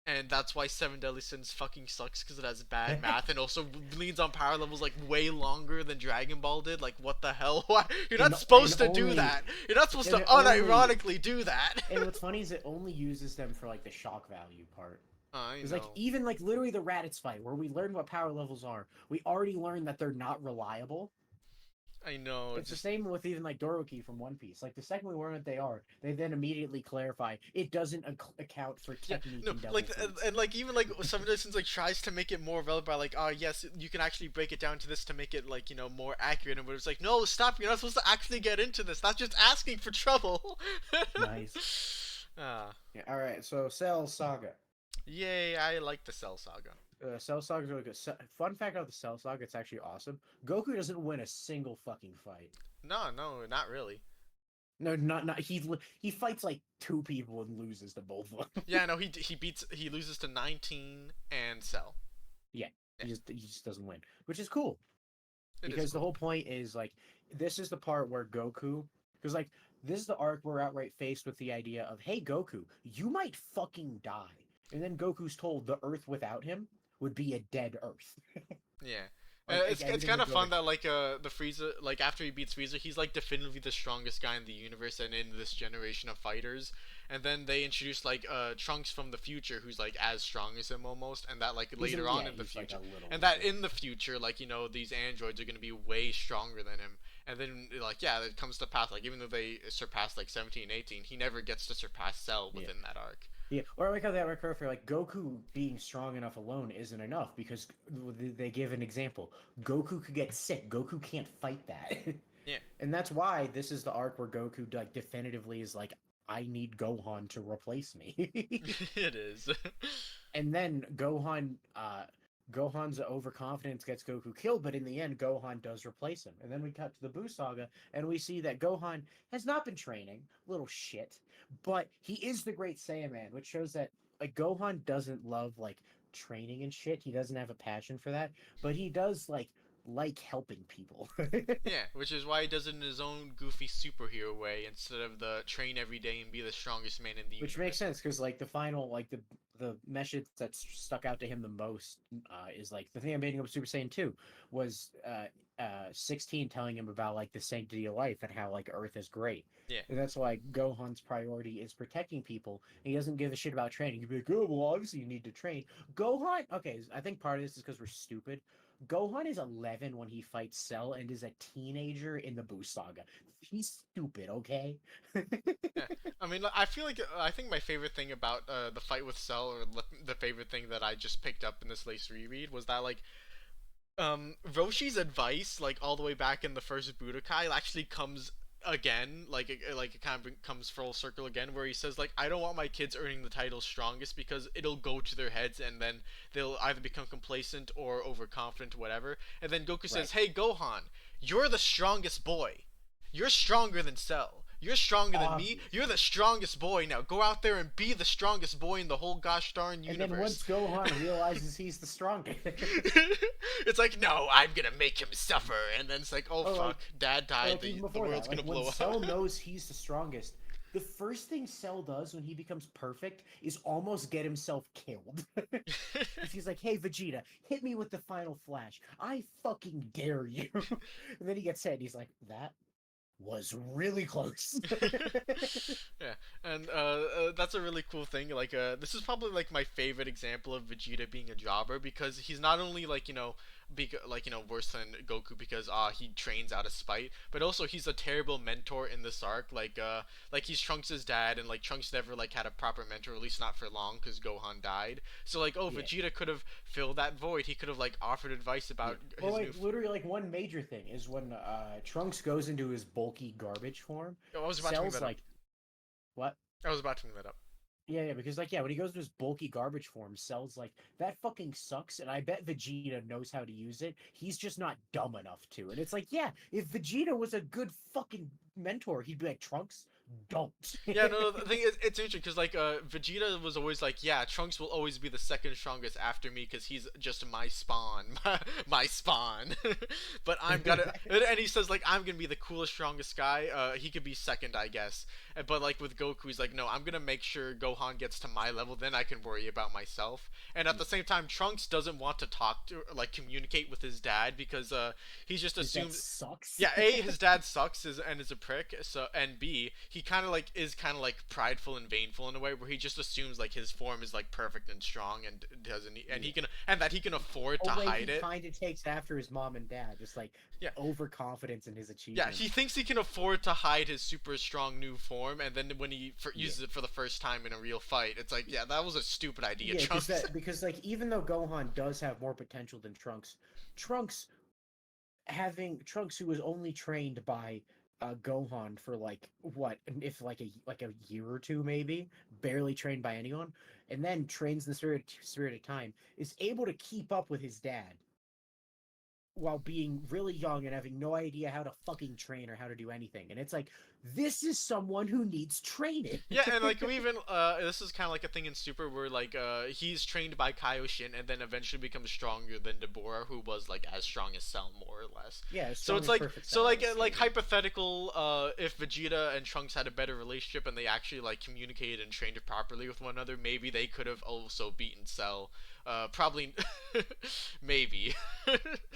and that's why Seven Deadly Sins fucking sucks because it has bad math and also leans on power levels like way longer than Dragon Ball did. Like what the hell? Why? You're not And supposed to do only that. You're not supposed and to it only unironically do that. and what's funny is it only uses them for like the shock value part. I It's like know. even like literally the Raditz fight where we learned what power levels are. We already learned that they're not reliable. I know. It's the Just same with even like Doroki from One Piece. Like the second we learn what they are, they then immediately clarify it doesn't account for yeah, technique no, and double like foods. and like even like some of this like tries to make it more relevant by like, oh yes, you can actually break it down to this to make it like more accurate. And but it's like, no, stop! You're not supposed to actually get into this. That's just asking for trouble. Nice. Ah, Yeah, all right, so Cell Saga. yay! I like the Cell Saga. Cell Saga is really good. Fun fact about the Cell Saga, it's actually awesome. Goku doesn't win a single fucking fight. No, no, not really. No, not he fights like two people and loses to both of them. Yeah, no, he loses to 19 and Cell. Yeah, Yeah, he just doesn't win, which is cool it is because the cool. whole point is like this is the part where Goku, because like this is the arc we're outright faced with the idea of, hey Goku, you might fucking die, and then Goku's told the Earth without him would be a dead Earth. Yeah. Like It's everything kind would of go to fun that like the Frieza, like after he beats Frieza, he's like definitively the strongest guy in the universe and in this generation of fighters. And then they introduce like Trunks from the future who's like as strong as him almost, and that like later on in the he's like future, a little and that weaker. in the future like these androids are going to be way stronger than him. And then like yeah, it comes to pass like even though they surpassed like 17, 18, he never gets to surpass Cell Yeah. within that arc. Yeah, or I like how that recur for like Goku being strong enough alone isn't enough because they give an example. Goku could get sick. Goku can't fight that, Yeah. and that's why this is the arc where Goku like definitively is like, I need Gohan to replace me. It is. And then Gohan's overconfidence gets Goku killed, but in the end, Gohan does replace him. And then we cut to the Buu Saga, and we see that Gohan has not been training, little shit, but he is the Great Saiyan Man, which shows that like Gohan doesn't love like training and shit. He doesn't have a passion for that, but he does like helping people. Yeah, which is why he does it in his own goofy superhero way instead of the train every day and be the strongest man in the Which makes universe. sense because like the final like the message that stuck out to him the most is like the thing that made him go Super Saiyan 2 was 16 telling him about like the sanctity of life and how like Earth is great. Yeah. And that's why Gohan's priority is protecting people. And he doesn't give a shit about training. He'd be like, oh, well, obviously you need to train. Gohan, okay, I think part of this is because we're stupid. Gohan is 11 when he fights Cell and is a teenager in the Buu Saga. He's stupid, okay? Yeah. I mean, I feel like I think my favorite thing about the fight with Cell, or the favorite thing that I just picked up in this latest reread, was that like Roshi's advice, like all the way back in the first Budokai, actually comes again, like it kind of comes full circle again, where he says like, I don't want my kids earning the title strongest because it'll go to their heads and then they'll either become complacent or overconfident, whatever. And then Goku Right. says, hey Gohan, you're the strongest boy. You're stronger than Cell. You're stronger than me. You're the Obviously. strongest boy. Now go out there and be the strongest boy in the whole gosh darn And then universe. once Gohan realizes he's the strongest, It's like, no, I'm gonna make him suffer. And then it's like, oh or fuck, dad died. like even The before world's that, like gonna when blow Cell up. knows he's the strongest, the first thing Cell does when he becomes perfect is almost get himself killed. He's like, "Hey Vegeta, hit me with the final flash. I fucking dare you." And then he gets hit. And he's like, "That was really close." Yeah, and that's a really cool thing. Like, this is probably like my favorite example of Vegeta being a jobber because he's not only like worse than Goku because he trains out of spite, but also he's a terrible mentor in this arc. Like he's Trunks' dad, and like Trunks never like had a proper mentor, at least not for long, because Gohan died. So like, oh, Yeah, Vegeta could have filled that void. He could have like offered advice yeah. about Well, his like new. literally, like one major thing is when Trunks goes into his bulky garbage form. Oh, I was about to bring Cell's that up. like, "What?" I was about to bring that up. Yeah, because like when he goes to his bulky garbage form, Cell's like, that fucking sucks, and I bet Vegeta knows how to use it. He's just not dumb enough to. And it's like, yeah, if Vegeta was a good fucking mentor, he'd be like, Trunks, don't. Yeah, no, the thing is, it's interesting because like Vegeta was always like, yeah, Trunks will always be the second strongest after me because he's just my spawn, my spawn. But I'm gonna, and he says like I'm gonna be the coolest, strongest guy. He could be second, I guess. But like with Goku, he's like, no, I'm gonna make sure Gohan gets to my level, then I can worry about myself. And at the same time, Trunks doesn't want to talk to, like, communicate with his dad because he just His dad assumes sucks. yeah, A, his dad sucks and is a prick, so and B, he kind of like is kind of like prideful and vainful in a way where he just assumes like his form is like perfect and strong and doesn't and Yeah. he can and that he can afford A to way hide he it. kind of takes after his mom and dad, just like Yeah. overconfidence in his Yeah, he achievements. thinks he can afford to hide his super strong new form, and then when he Yeah. uses it for the first time in a real fight, it's like, yeah, that was a stupid idea, Yeah, because Trunks. that because like even though Gohan does have more potential than Trunks, Trunks Trunks who was only trained by Gohan for like what if like a year or two maybe, barely trained by anyone, and then trains the spirit of time, is able to keep up with his dad while being really young and having no idea how to fucking train or how to do anything. And it's like, this is someone who needs training. Yeah, and like we even this is kind of like a thing in Super where like he's trained by Kaioshin and then eventually becomes stronger than Deborah, who was like as strong as Cell more or less. Yeah, as So strong it's as like Perfect Cell is. like hypothetical if Vegeta and Trunks had a better relationship and they actually like communicated and trained properly with one another, maybe they could have also beaten Cell. Probably maybe.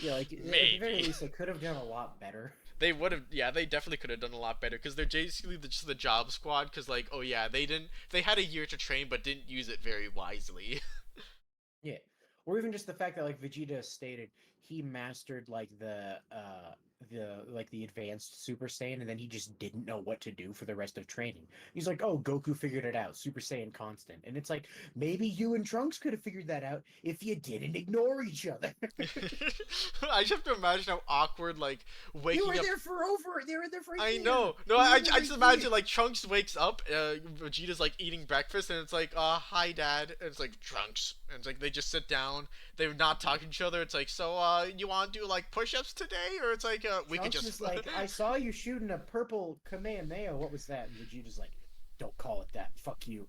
Yeah, like at the very Maybe. least, they could have done a lot better. They would have, yeah, they definitely could have done a lot better because they're basically just the job squad. Because like, oh yeah, they had a year to train but didn't use it very wisely. Yeah. Or even just the fact that like Vegeta stated he mastered like the advanced Super Saiyan and then he just didn't know what to do for the rest of training. He's like, "Oh, Goku figured it out, Super Saiyan constant." And it's like, maybe you and Trunks could have figured that out if you didn't ignore each other. I just have to imagine how awkward like waking up. They were there for a I year. know. No, They were I there a just year. imagine like Trunks wakes up, Vegeta's like eating breakfast, and it's like, hi, Dad. And it's like Trunks, and it's like they just sit down. They're not talking to each other. It's like, so, you want to do like push-ups today, or it's like, we could Trunks just. is like, I saw you shooting a purple Kamehameha. What was that? And Vegeta's like, don't call it that. Fuck you.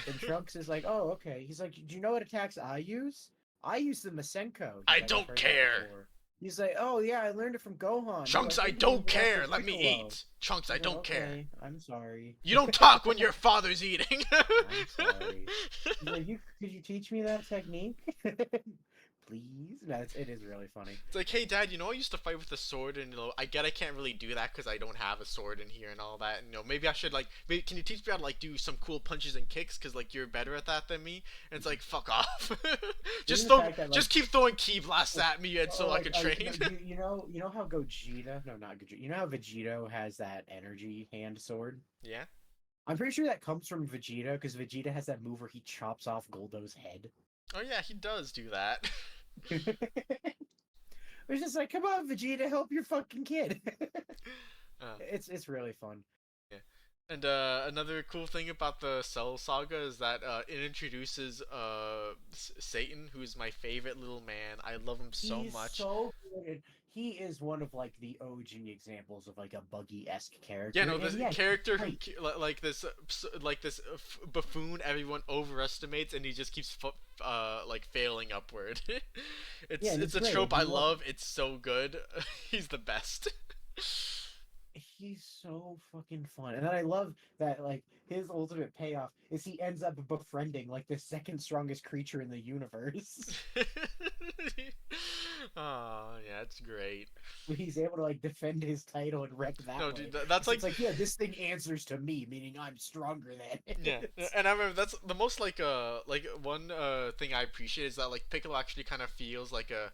And Trunks is like, oh, okay. He's like, do you know what attacks I use? I use the Masenko. He's I like, I've don't heard that care. before. He's like, oh yeah, I learned it from Gohan, who I Trunks, I think learned don't it off care. of Let me Piccolo. eat. Trunks, I He's like, don't care. okay, I'm sorry. You don't talk when your father's eating. I'm sorry. He's like, could you teach me that technique? Please? No, it is really funny. It's like, hey, Dad, I used to fight with a sword, and I get I can't really do that because I don't have a sword in here and all that. And maybe I should like, maybe can you teach me how to like do some cool punches and kicks because like you're better at that than me? And it's like, fuck off. Even just the throw, fact that like, just keep throwing ki blasts at me, and oh, so I can train. you know how Gogeta, no, not Gogeta, you know how Vegito has that energy hand sword? Yeah. I'm pretty sure that comes from Vegeta because Vegeta has that move where he chops off Goldo's head. Oh yeah, he does do that. It's just like, come on, Vegeta, help your fucking kid. uh, It's really fun. yeah. And another cool thing about the Cell Saga is that it introduces Satan, who's my favorite little man. I love him so He's much. so good. He is one of like the OG examples of like a Buggy-esque Yeah, character, no, and the yeah, he's character who great. like this buffoon everyone overestimates, and he just keeps like failing upward. Yeah, and it's it's a great. And trope he I lo- love. It's so good. He's the best. he's so fucking fun. And then I love that like his ultimate payoff is he ends up befriending like the second strongest creature in the universe. Oh yeah, it's great. He's able to like defend his title and wreck that No, way. dude, that's So it's like like, yeah, this thing answers to me, meaning I'm stronger than yeah, it. and I remember that's the most like one thing I appreciate is that like Piccolo actually kind of feels like a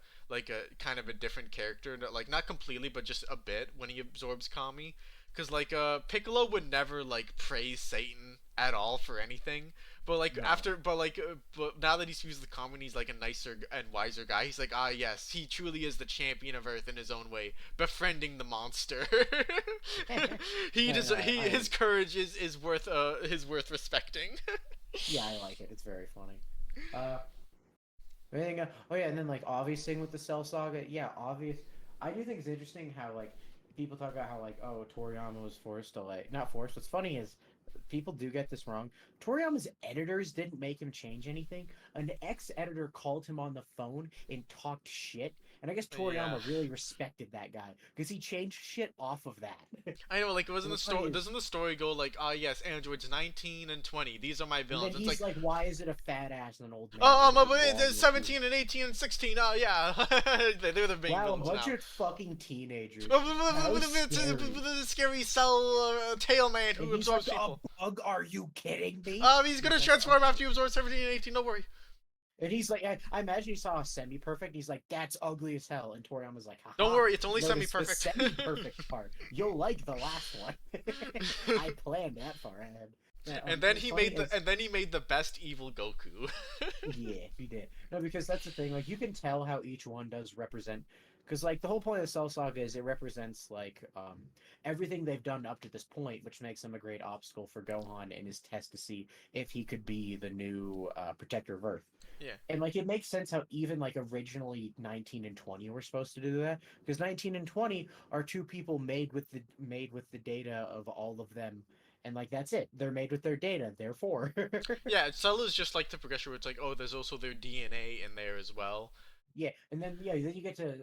kind of a different character, like not completely but just a bit when he absorbs Kami, because like Piccolo would never like praise Satan at all for anything, but like No. after but now that he's used the Kami and he's like a nicer and wiser guy, he's like, ah yes, he truly is the champion of Earth in his own way, befriending the monster. He And does he I his courage is worth respecting. yeah, I like it. It's very funny. Uh Anything, oh yeah, and then like obvious thing with the Cell Saga, yeah, obvious. I do think it's interesting how like people talk about how like, oh, Toriyama was forced to like, not forced. What's funny is people do get this wrong. Toriyama's editors didn't make him change anything. An ex-editor called him on the phone and talked shit, and I guess Yeah. Toriyama really respected that guy because he changed shit off of that. I know, like, it And wasn't the what's funny story. is, Doesn't the story go like, ah, yes, androids 19 and 20. These are my and then villains. It's like, he's like, "Why is it a fat ass and an old man? oh, Look at this there's wall you're seeing." 17 and 18 and 16. Oh, yeah, they're the main Wow, a villains bunch now. of fucking teenagers. How scary. The scary cell tail man And who he's like, absorbs "A people. bug? Are you kidding me?" He's He's gonna like, transform after you absorb 17 and 18. Don't worry. and he's like, I imagine he saw a semi-perfect. He's like, "That's ugly as hell." And Toriyama's like, Don't "Haha, worry, it's only notice the semi-perfect. semi-perfect part. You'll like the last one." I planned that far ahead. Yeah, And then what's he funny made the is, and then he made the best evil Goku. yeah, he did. No, because that's the thing. Like, you can tell how each one does represent. Because like the whole point of the Cell Saga is it represents like everything they've done up to this point, which makes him a great obstacle for Gohan in his test to see if he could be the new Protector of Earth. Yeah. And like it makes sense how even like originally 19 and 20 were supposed to do that, because 19 and 20 are two people made with the data of all of them, and like that's it, they're made with their data, therefore. Yeah, Cell is just like the progression where it's like, oh, there's also their DNA in there as well. Yeah, and then then you get to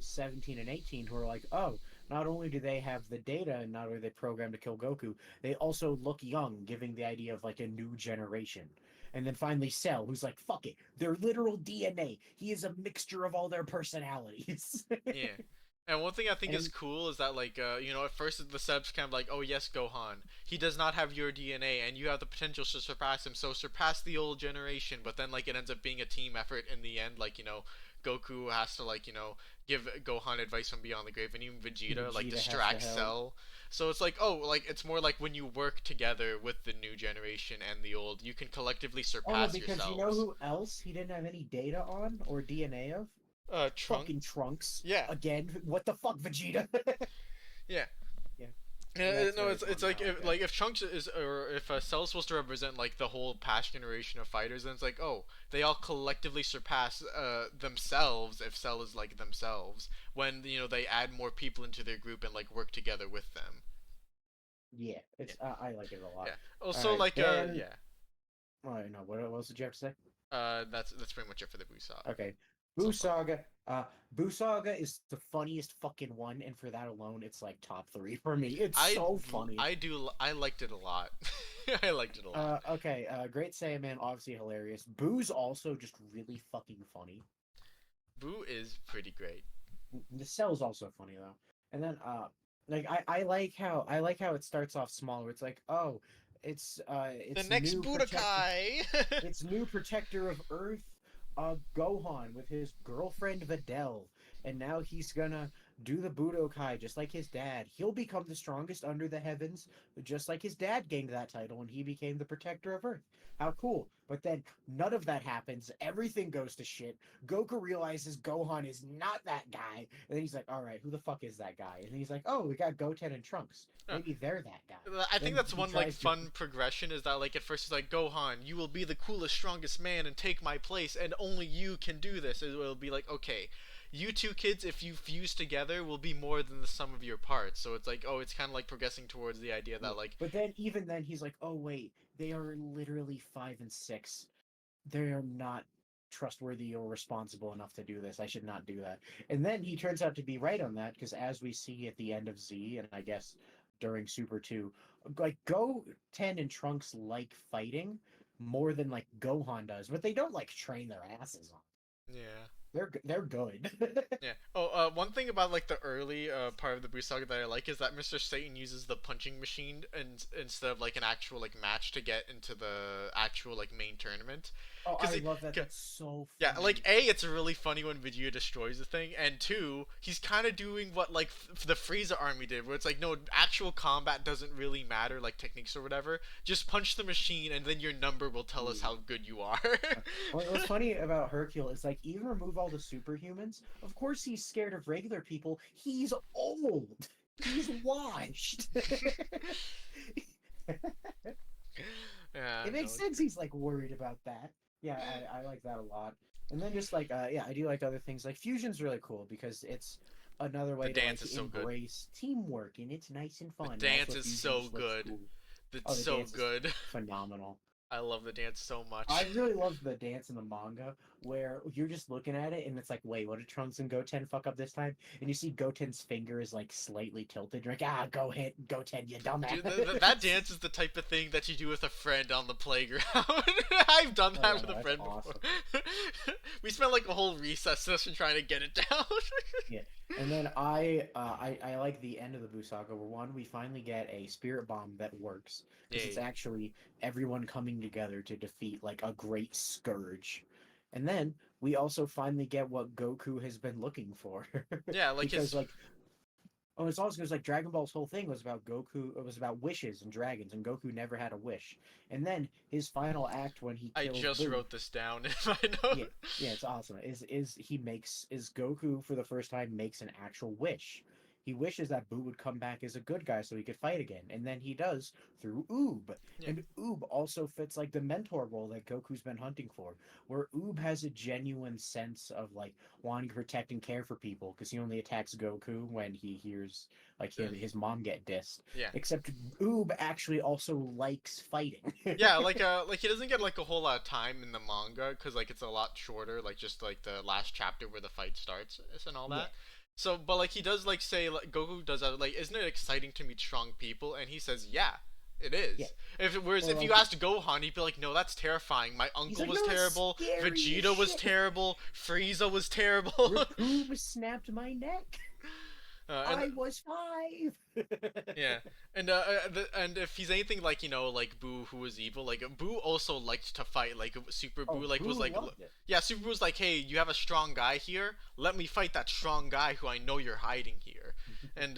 17 and 18 who are like, oh, not only do they have the data and not only are they programmed to kill Goku, they also look young, giving the idea of like a new generation. And then finally Cell, who's like, fuck it, their literal DNA. He is a mixture of all their personalities. Yeah. And one thing I think is And cool is that, like, at first the sub's kind of like, oh yes, Gohan, he does not have your DNA, and you have the potential to surpass him. So surpass the old generation. But then, like, it ends up being a team effort in the end. Like, Goku has to, like, give Gohan advice from beyond the grave, and even Vegeta like Vegeta has to distracts help. Cell. So it's like, oh, like it's more like when you work together with the new generation and the old, you can collectively Oh no, surpass because you know yourselves. who else he didn't have any data on or DNA of? Trunk. Fucking Trunks. Yeah. Again, what the fuck, Vegeta? Yeah. Yeah. That's No, very it's funny. like I like that. if Trunks is or if Cell's supposed to represent like the whole past generation of fighters, then it's like, oh, they all collectively surpass themselves if Cell is like themselves when they add more people into their group and like work together with them. Yeah, Yeah, it's I like it a lot. yeah. All Also, right, like then. yeah. Oh no, what else did you have to say? That's pretty much it for the Buu Saga Okay, so Buu far. Saga. Buu Saga is the funniest fucking one, and for that alone, it's like top three for me. It's so funny. I liked it a lot. I liked it a lot. Okay. Great Saiyaman, obviously hilarious. Boo's also just really fucking funny. Buu is pretty great. The Cell's also funny though. And then like I like how it starts off smaller. It's like, oh, The it's next new protector Budokai. it's new protector of Earth, Gohan with his girlfriend Videl, and now he's gonna do the Budokai just like his dad. He'll become the strongest under the heavens, just like his dad gained that title when he became the protector of Earth. How cool! But then none of that happens. Everything goes to shit. Goku realizes Gohan is not that guy, and then he's like, "All right, who the fuck is that guy?" And then he's like, "Oh, we got Goten and Trunks. Maybe they're that guy." I think Then that's he one like tries to fun progression is that like at first it's like Gohan, you will be the coolest, strongest man and take my place, and only you can do this. It will be like, okay, you two kids, if you fuse together, will be more than the sum of your parts. So it's like, oh, it's kind of like progressing towards the idea Yeah. that like, But then even then he's like, "Oh wait, they are literally 5 and 6. They are not trustworthy or responsible enough to do this. I should not do that." And then he turns out to be right on that because as we see at the end of Z and I guess during Super 2, like Goten and Trunks like fighting more than like Gohan does, but they don't like train their asses on. yeah. They're good. Yeah. Oh, one thing about like the early part of the Buu Saga that I like is that Mr. Satan uses the punching machine and instead of like an actual like match to get into the actual like main tournament. Oh, Because I love that. That's so yeah, like funny. A, it's really funny when Vegeta destroys the thing, and two, he's kind of doing what like the Frieza army did, where it's like no actual combat doesn't really matter, like techniques or whatever. Just punch the machine, and then your number will tell us how good you are. What's funny about Hercule is like even remove all the superhumans. Of course, he's scared of regular people. He's old. He's washed. Yeah, It makes no. sense. He's like worried about that. Yeah, I like that a lot. And then just like yeah, I do like other things. Like fusion's really cool because it's another The way to dance like is so good. embrace teamwork, and it's nice and The fun. And also, dance it is usually so just looks good. cool. It's Oh, the so dance is good. phenomenal. I love the dance so I much. really love the dance in the manga where you're just looking at it and it's like, wait, what did Trunks and Goten fuck up this time? And you see Goten's finger is like slightly tilted. You're like, ah, go hit Goten, you Dude, that dumbass. dance is the type of thing that you do with a friend on the playground. I've done Oh that yeah, with no, a that's friend before. awesome. We spent like a whole recess session trying to get it down. Yeah, and then I like the end of the Buu Saga where one we finally get a spirit bomb that works because it's Yay. actually everyone coming together to defeat like a great scourge, and then we also finally get what Goku has been looking for Yeah, like because his. like oh, it's also because like Dragon Ball's whole thing was about Goku. It was about wishes and dragons, and Goku never had a wish. And then his final act when he I kills just Buu, wrote this down in my yeah, note. yeah, it's awesome. Is Goku for the first time makes an actual wish. He wishes that Buu would come back as a good guy so he could fight again, and then he does through Oob. Yeah. And Oob also fits like the mentor role that Goku's been hunting for, where Oob has a genuine sense of like wanting to protect and care for people because he only attacks Goku when he hears like his mom get dissed. Yeah. Except Oob actually also likes fighting. Yeah, like he doesn't get like a whole lot of time in the manga because like it's a lot shorter, like just like the last chapter where the fight starts and all Yeah, that. So, but like he does like say like Goku does that like isn't it exciting to meet strong people? And he says, yeah, it yeah. is. Whereas Or if you like asked Gohan, he'd be like, no, that's terrifying. My he's uncle like, was no, it's terrible. scary as Vegeta was shit. terrible. Frieza was terrible. Raccoon snapped my neck. And I was 5. yeah, and if he's anything like like Boo, who was evil, like Boo also liked to fight. Like Super Boo, Oh, like was Boo like, loved it. yeah, Super Boo was like, hey, you have a strong guy here. Let me fight that strong guy who I know you're hiding here. And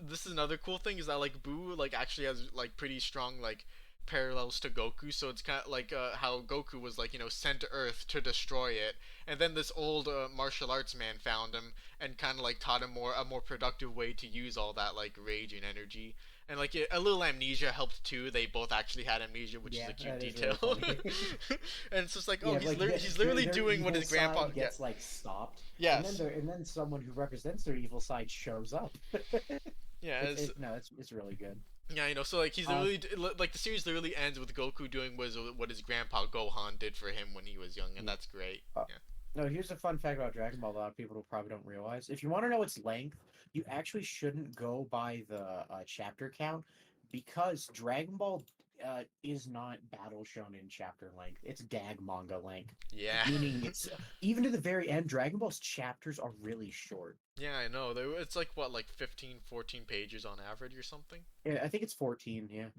this is another cool thing is that like Boo like actually has like pretty strong like parallels to Goku. So it's kind of like how Goku was like sent to Earth to destroy it, and then this old martial arts man found him and kind of like taught him a more productive way to use all that like rage and energy. And like a little amnesia helped too. They both actually had amnesia, which is Yeah, a cute that is detail. really funny. And it's just like, oh, Yeah, like he's literally their doing what evil his grandpa. side Yeah. gets like stopped, Yes. and then someone who represents their evil side shows up. Yeah. It's really good. Yeah, So like he's Uh, literally like the series literally ends with Goku doing what his grandpa Gohan did for him when he was young, and yeah. that's great. Uh, Yeah. no, here's a fun fact about Dragon Ball that a lot of people probably don't realize. If you want to know its length, you actually shouldn't go by the chapter count because Dragon Ball is not Battle Shonen chapter length. It's gag manga length, Yeah. meaning it's even to the very end. Dragon Ball's chapters are really short. Yeah, I know. It's like what, like 15, 14 pages on average or something. Yeah, I think it's 14. Yeah.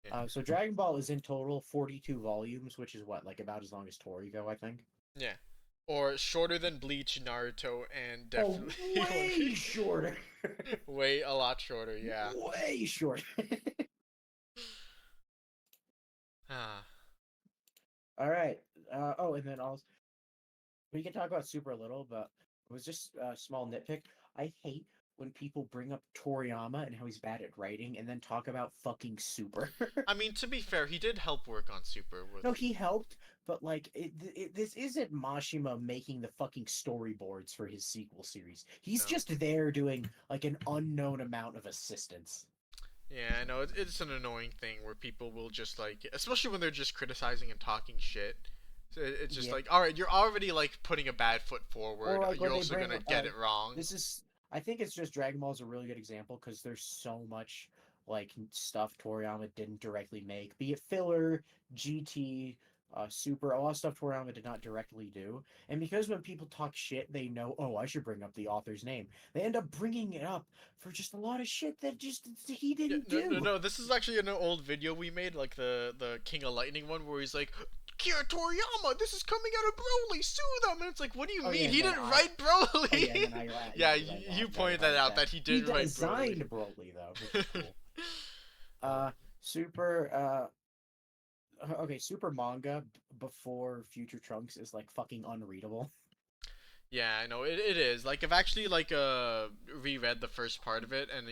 Yeah. So Dragon Ball is in total 42 volumes, which is what like about as long as Toriko, I think. Yeah. Or shorter than Bleach, Naruto, and Oh, definitely One way Piece. shorter. Way a lot shorter, yeah. Way shorter. Ah. All right. Oh, and then also we can talk about Super a little, but it was just a small nitpick. I hate when people bring up Toriyama and how he's bad at writing, and then talk about fucking Super. I mean, to be fair, he did help work on Super with. No, he helped, but like this isn't Mashima making the fucking storyboards for his sequel series. He's No. just there doing like an unknown amount of assistance. Yeah, I know. It's an annoying thing where people will just like, especially when they're just criticizing and talking shit. So it's just Yeah. like, all right, you're already like putting a bad foot forward. Or like You're when they also bring gonna get it wrong. this is I think it's just Dragon Ball is a really good example because there's so much like stuff Toriyama didn't directly make, be it filler, GT, Super, a lot of stuff Toriyama did not directly do. And because when people talk shit, they know, oh, I should bring up the author's name. They end up bringing it up for just a lot of shit that just he Yeah, didn't no, no, do. no. This is actually an old video we made, like the King of Lightning one, where he's like, Kira Toriyama, this is coming out of Broly, sue them. And it's like, what do you Oh yeah, mean? and He then didn't write oh Broly. yeah, and then I Yeah, yeah, you now you're pointed right that about out that he He didn't write Broly. designed Broly though, which is cool. Super okay, Super manga before Future Trunks is like fucking unreadable. Yeah, I know it is. Like I've actually like reread the first part of it, and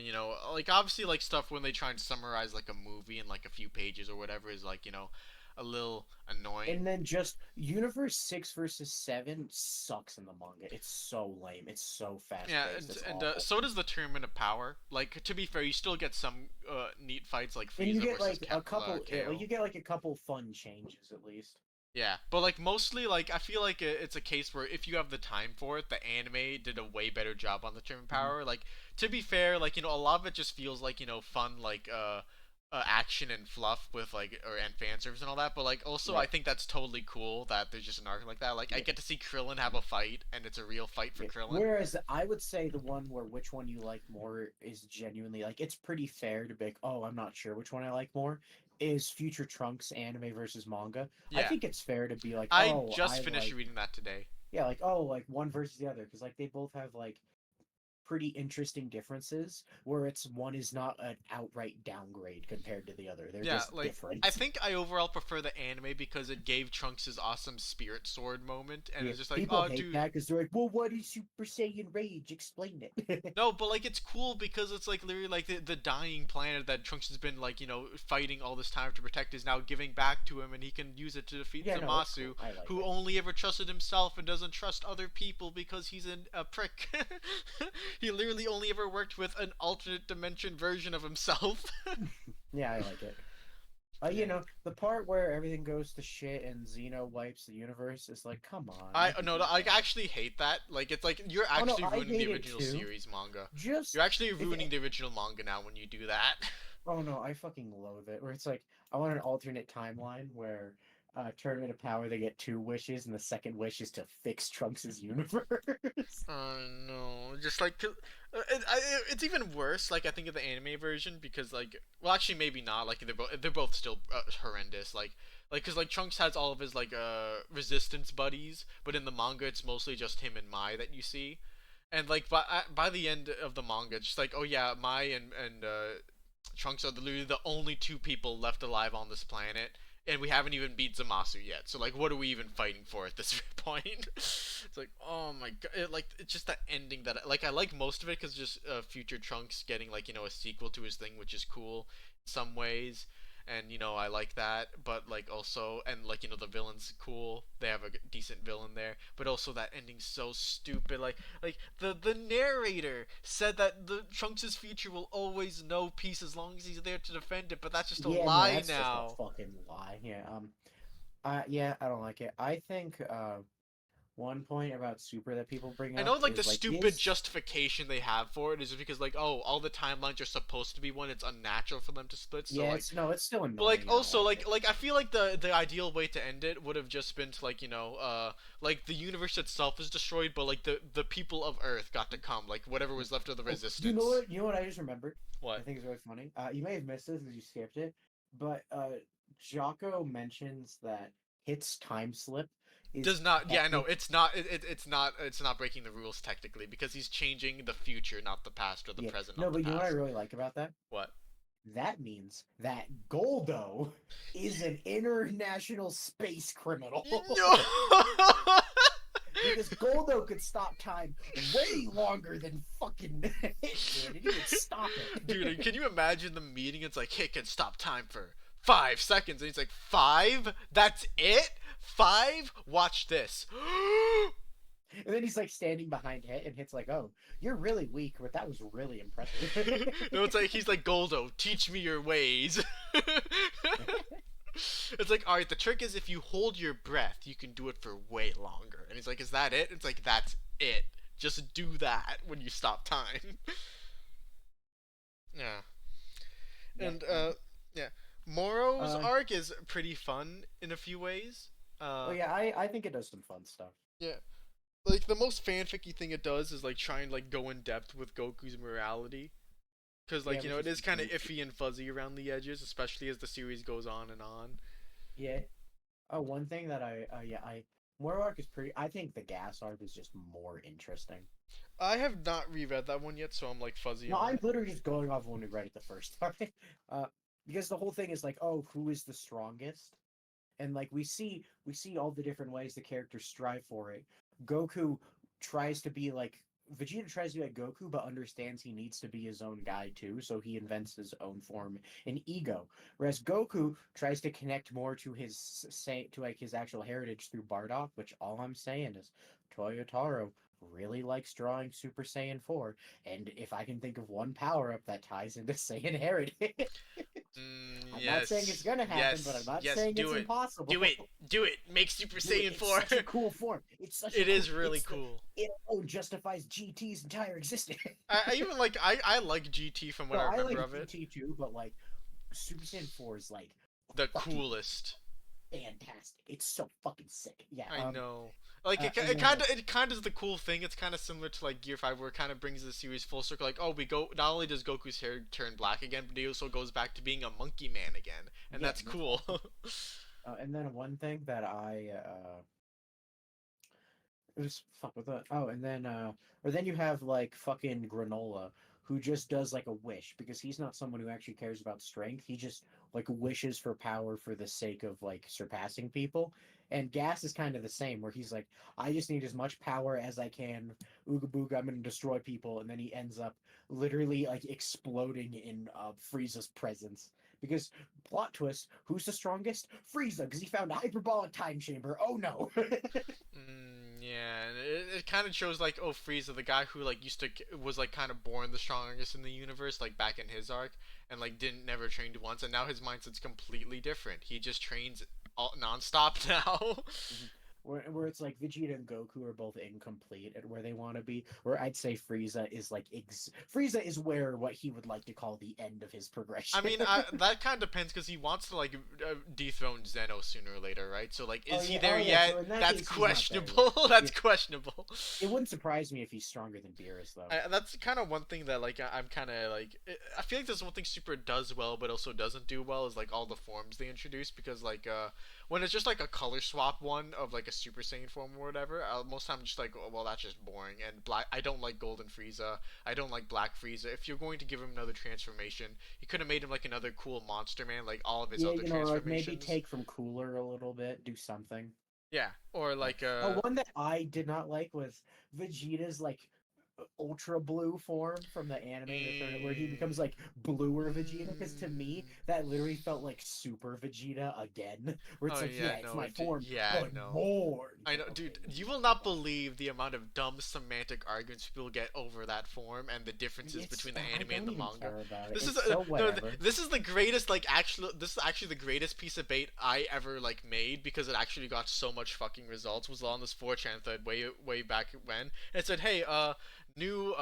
like obviously like stuff when they try and summarize like a movie in like a few pages or whatever is like a little annoying. And then just Universe 6 versus 7 sucks in the manga. It's so lame. It's so fast Yeah, paced. and It's and awful. so does the Tournament of Power. Like to be fair, you still get some neat fights like And you Frieza get versus like a couple like KO. you get like a couple fun changes at least. Yeah, but like mostly, like I feel like it's a case where if you have the time for it, the anime did a way better job on the Tournament Mhm. Power. Like to be fair, like a lot of it just feels like fun like action and fluff with like and fan service and all that. But like also, I Right. think that's totally cool that there's just an arc like that. Like I Yeah. get to see Krillin have a fight, and it's a real fight for Yeah. Krillin. Whereas I would say the one where which one you like more is genuinely like it's pretty fair to be like, oh, I'm not sure which one I like more, is Future Trunks anime versus manga. I Yeah, think it's fair to be like, I oh, just I finished like reading that today. yeah, like oh, like one versus the other because like they both have like pretty interesting differences where it's one is not an outright downgrade compared to the other. They're Yeah, just like I different. think I overall prefer the anime because it gave Trunks his awesome spirit sword moment, and Yeah, it's just like, people oh, hate dude. that because they're like, well, what is Super Saiyan Rage? Explain it. No, but like it's cool because it's like literally like the dying planet that Trunks has been like fighting all this time to protect is now giving back to him, and he can use it to defeat Yeah, no, it's Zamasu, cool. I like who it. only ever trusted himself and doesn't trust other people because he's a prick. He literally only ever worked with an alternate dimension version of himself. Yeah, I like it. You Yeah. know, the part where everything goes to shit and Xeno wipes the universe is like, come on, I why'd you no, do I that? actually hate that. Like it's like you're Oh no, actually I ruining the hate it original too. series manga. Just You're actually if ruining the original manga now when you do that. oh no, I fucking loathe it. Where it's like I want an alternate timeline where Tournament of Power they get two wishes and the second wish is to fix Trunks' universe. No, just like it's even worse. Like I think of the anime version because well actually maybe not. Like they're both still horrendous. Like because like Trunks has all of his like resistance buddies, but in the manga it's mostly just him and Mai that you see. And like by the end of the manga, it's just like oh yeah, Mai and Trunks are literally the only two people left alive on this planet, and we haven't even beat Zamasu yet. So like, what are we even fighting for at this point? It's like, oh my god, it's just that ending that like I like most of it because just future Trunks getting like a sequel to his thing, which is cool in some ways, and I like that. But like also, and like the villain's cool. They have a decent villain there, but also that ending's so stupid. Like the narrator said that the Trunks' future will always know peace as long as he's there to defend it, but that's just a Yeah, no, lie that's just a now. fucking lie. Yeah, yeah, I don't like it. I think one point about Super that people bring I know up like the is like stupid his justification they have for it is because like all the timelines are supposed to be one. It's unnatural for them to split. So yeah, like, it's no, it's still but like annoying. I don't also like it. like I feel like the ideal way to end it would have just been to like like the universe itself is destroyed, but like the people of Earth got to come like whatever was left of the Oh, you know resistance. what? You know what I just remembered? I What? think it's really funny. You may have missed this because you skipped it, but Jocko mentions that Hit's time slip is Does not. Yeah, no, technic. it's not breaking the rules technically because he's changing the future, not the past, or the Yeah, present, no, not the but you know what I past. really like about that? What? That means that Goldo is an international space criminal. No. Because Goldo could stop time way longer than fucking Hit could, and he would stop it. Dude, can you imagine the meeting? It's like, hey, can stop time for 5 seconds, and he's like, 5? That's it? 5? Watch this. And then he's like standing behind Hit, and Hit's like, "Oh, you're really weak, but that was really impressive." No, it's like he's like Goldo, teach me your ways. It's like, all right, the trick is if you hold your breath, you can do it for way longer. And he's like, is that it? It's like, that's it. Just do that when you stop time. Yeah. Yeah. And yeah. Moro's Uh. arc is pretty fun in a few ways. Oh Uh yeah, I think it does some fun stuff. yeah. Like the most fanficky thing it does is like try and like go in depth with Goku's morality. Cause Yeah, like which it is is kind of goofy. iffy and fuzzy around the edges, especially as the series goes on and on. Yeah. Oh, one thing that yeah, Moro arc is pretty. I think the Gas arc is just more interesting. I have not reread that one yet, so I'm like fuzzy No, on I'm it. literally just going off when we read it the first time. uh, because the whole thing is like, oh, who is the strongest? And like we see all the different ways the characters strive for it. Goku tries to be like Vegeta tries to be like Goku, but understands he needs to be his own guy too, so he invents his own form in Ego. Whereas Goku tries to connect more to his to like his actual heritage through Bardock, which all I'm saying is Toyotaro really likes drawing Super Saiyan 4, and if I can think of one power up that ties into Saiyan heritage, I'm not saying it's Yes, gonna happen, but I'm yes, not yes. saying it's Do it, do impossible. it, do it. Make Super Do it. Saiyan It's 4. such a cool form. It's such a It cool. is really It's the cool. it alone justifies GT's entire existence. I even like I like GT from what No, I I remember like of it. GT too, but like Super Saiyan 4 is like The fucking coolest. fantastic. It's so fucking sick. Yeah. I know. Like And it then kind of is the cool thing. It's kind of similar to like Gear 5 where it kind of brings the series full circle. Like, oh, we go not only does Goku's hair turn black again, but he also goes back to being a monkey man again, and yeah, that's that's cool. awesome. And then one thing that I it was fuck with that. Oh, and then or then you have like fucking Granola who just does like a wish because he's not someone who actually cares about strength. He just like wishes for power for the sake of like surpassing people. And Gas is kind of the same where he's like, I just need as much power as I can. Ooga booga, I'm gonna destroy people, and then he ends up literally like exploding in Frieza's presence. Because plot twist, who's the strongest? Frieza, because he found a hyperbolic time chamber. Oh no. Yeah, and it kind of shows like oh Frieza, the guy who like used to was like kind of born the strongest in the universe, like back in his arc, and like didn't never trained once, and now his mindset's completely different. He just trains all nonstop now. Where it's like Vegeta and Goku are both incomplete at where they want to be. Where I'd say Frieza is like Frieza is where what he would like to call the end of his I progression. mean, that kind of depends because he wants to like dethrone Zeno sooner or later, right? So like, Oh is he yeah, there oh yeah. yet? So in that That's case, he's not there yet. questionable. That's Yeah, questionable. it wouldn't surprise me if he's stronger than Beerus though. That's kind of one thing that like I'm kind of like I feel like there's one thing Super does well but also doesn't do well is like all the forms they introduce because like when it's just like a color swap one of like a Super Saiyan form or whatever most time I'm just like oh, well that's just boring and black I don't like Golden Frieza I don't like Black Frieza if you're going to give him another transformation you could have made him like another cool monster man like all of his Yeah, other you know, or like maybe transformations take from Cooler a little bit, do something. yeah or Yeah. like Oh, one that I did not like was Vegeta's like ultra blue form from the anime, the third, where he becomes like bluer Vegeta. Because to me, mm, that literally felt like Super Vegeta again, where it's oh like, yeah yeah, it's no my it did form, yeah but no more. And it's I know, like, okay, dude. this You is will too not much. believe the amount of dumb semantic arguments people get over that form and the differences It's between the I anime and don't the even manga. care about it. This is It's so no, whatever. this is the greatest like actual. This is actually the greatest piece of bait I ever like made because it actually got so much fucking results. Was on this 4chan thread way back when. And it said, hey, new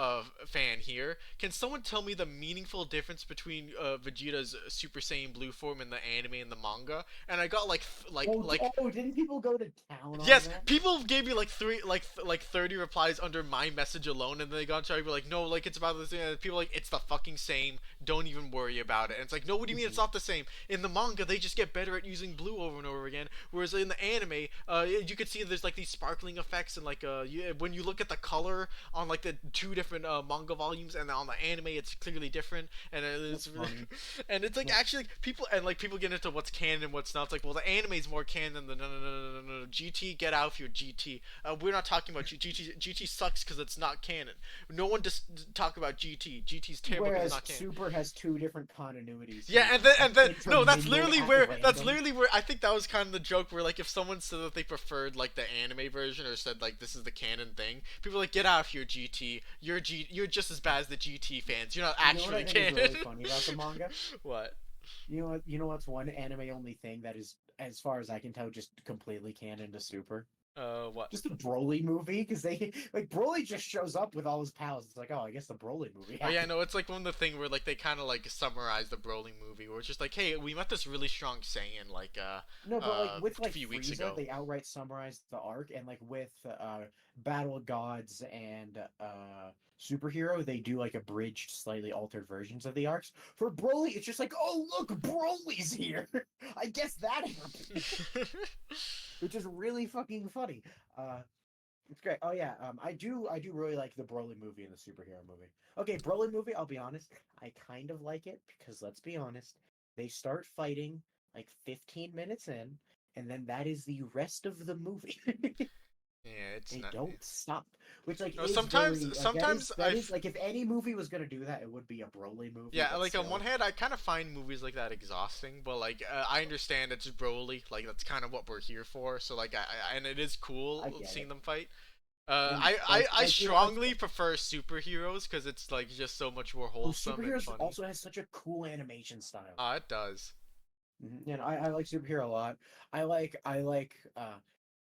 fan here. Can someone tell me the meaningful difference between Vegeta's Super Saiyan Blue form in the anime and the manga? And I got like Oh, didn't people go to town on yes, that? people gave me like 30 replies under my message alone, and then they got to be like, no, like it's about this. And people like it's the fucking same. Don't even worry about it. And it's like, no, what do you mean it's not the same? In the manga, they just get better at using blue over and over again, whereas in the anime, you could see there's like these sparkling effects and like when you look at the color on like the two different manga volumes, and on the anime, it's clearly different, and That's it's really, funny. and it's like actually people and like people get into what's canon and what's not. It's like, well, the anime's more canon than no. GT, get out of here, GT. We're not talking about GT. GT sucks because it's not canon. No one just talk about GT. GT's terrible because it's Whereas not canon. Super has two different continuities, so Yeah, and then no, intermingle at that's random. literally where I think that was kind of the joke where like if someone said that they preferred like the anime version or said like this is the canon thing, people are like get out of here GT. You're just as bad as the GT fans. You're not You know what I actually think is canon. really funny about the manga? What? You know what? You know what's one anime only thing that is, as far as I can tell, just completely canon to Super. What? Just the Broly movie, because they like Broly just shows up with all his pals. It's like, oh, I guess the Broly movie Oh yeah, happened. no, it's like one of the thing where like they kind of like summarize the Broly movie, where it's just like, hey, we met this really strong Saiyan like No, but like with a like few weeks Frieza, ago. they outright summarized the arc, and like with Battle Gods and Superhero, they do like abridged, slightly altered versions of the arcs. For Broly, it's just like, oh look, Broly's here. I guess that happened, which is really fucking funny. Uh, it's great. Oh yeah, I do really like the Broly movie and the superhero movie. Okay, Broly movie. I'll be honest, I kind of like it because let's be honest, they start fighting like 15 minutes in, and then that is the rest of the movie. Yeah, it's They not. don't stop. which like No, is very like sometimes that is like if any movie was gonna do that, it would be a Broly movie, yeah, but like on one still. hand, I kind of find movies like that exhausting, but like I understand it's Broly, like that's kind of what we're here for. So like, and it is I cool get seeing it. them fight. And like I I feel strongly prefer superheroes because it's like just so much more oh, wholesome and superheroes funny. also has such a cool animation style. It does. And I like superhero a lot. I like I like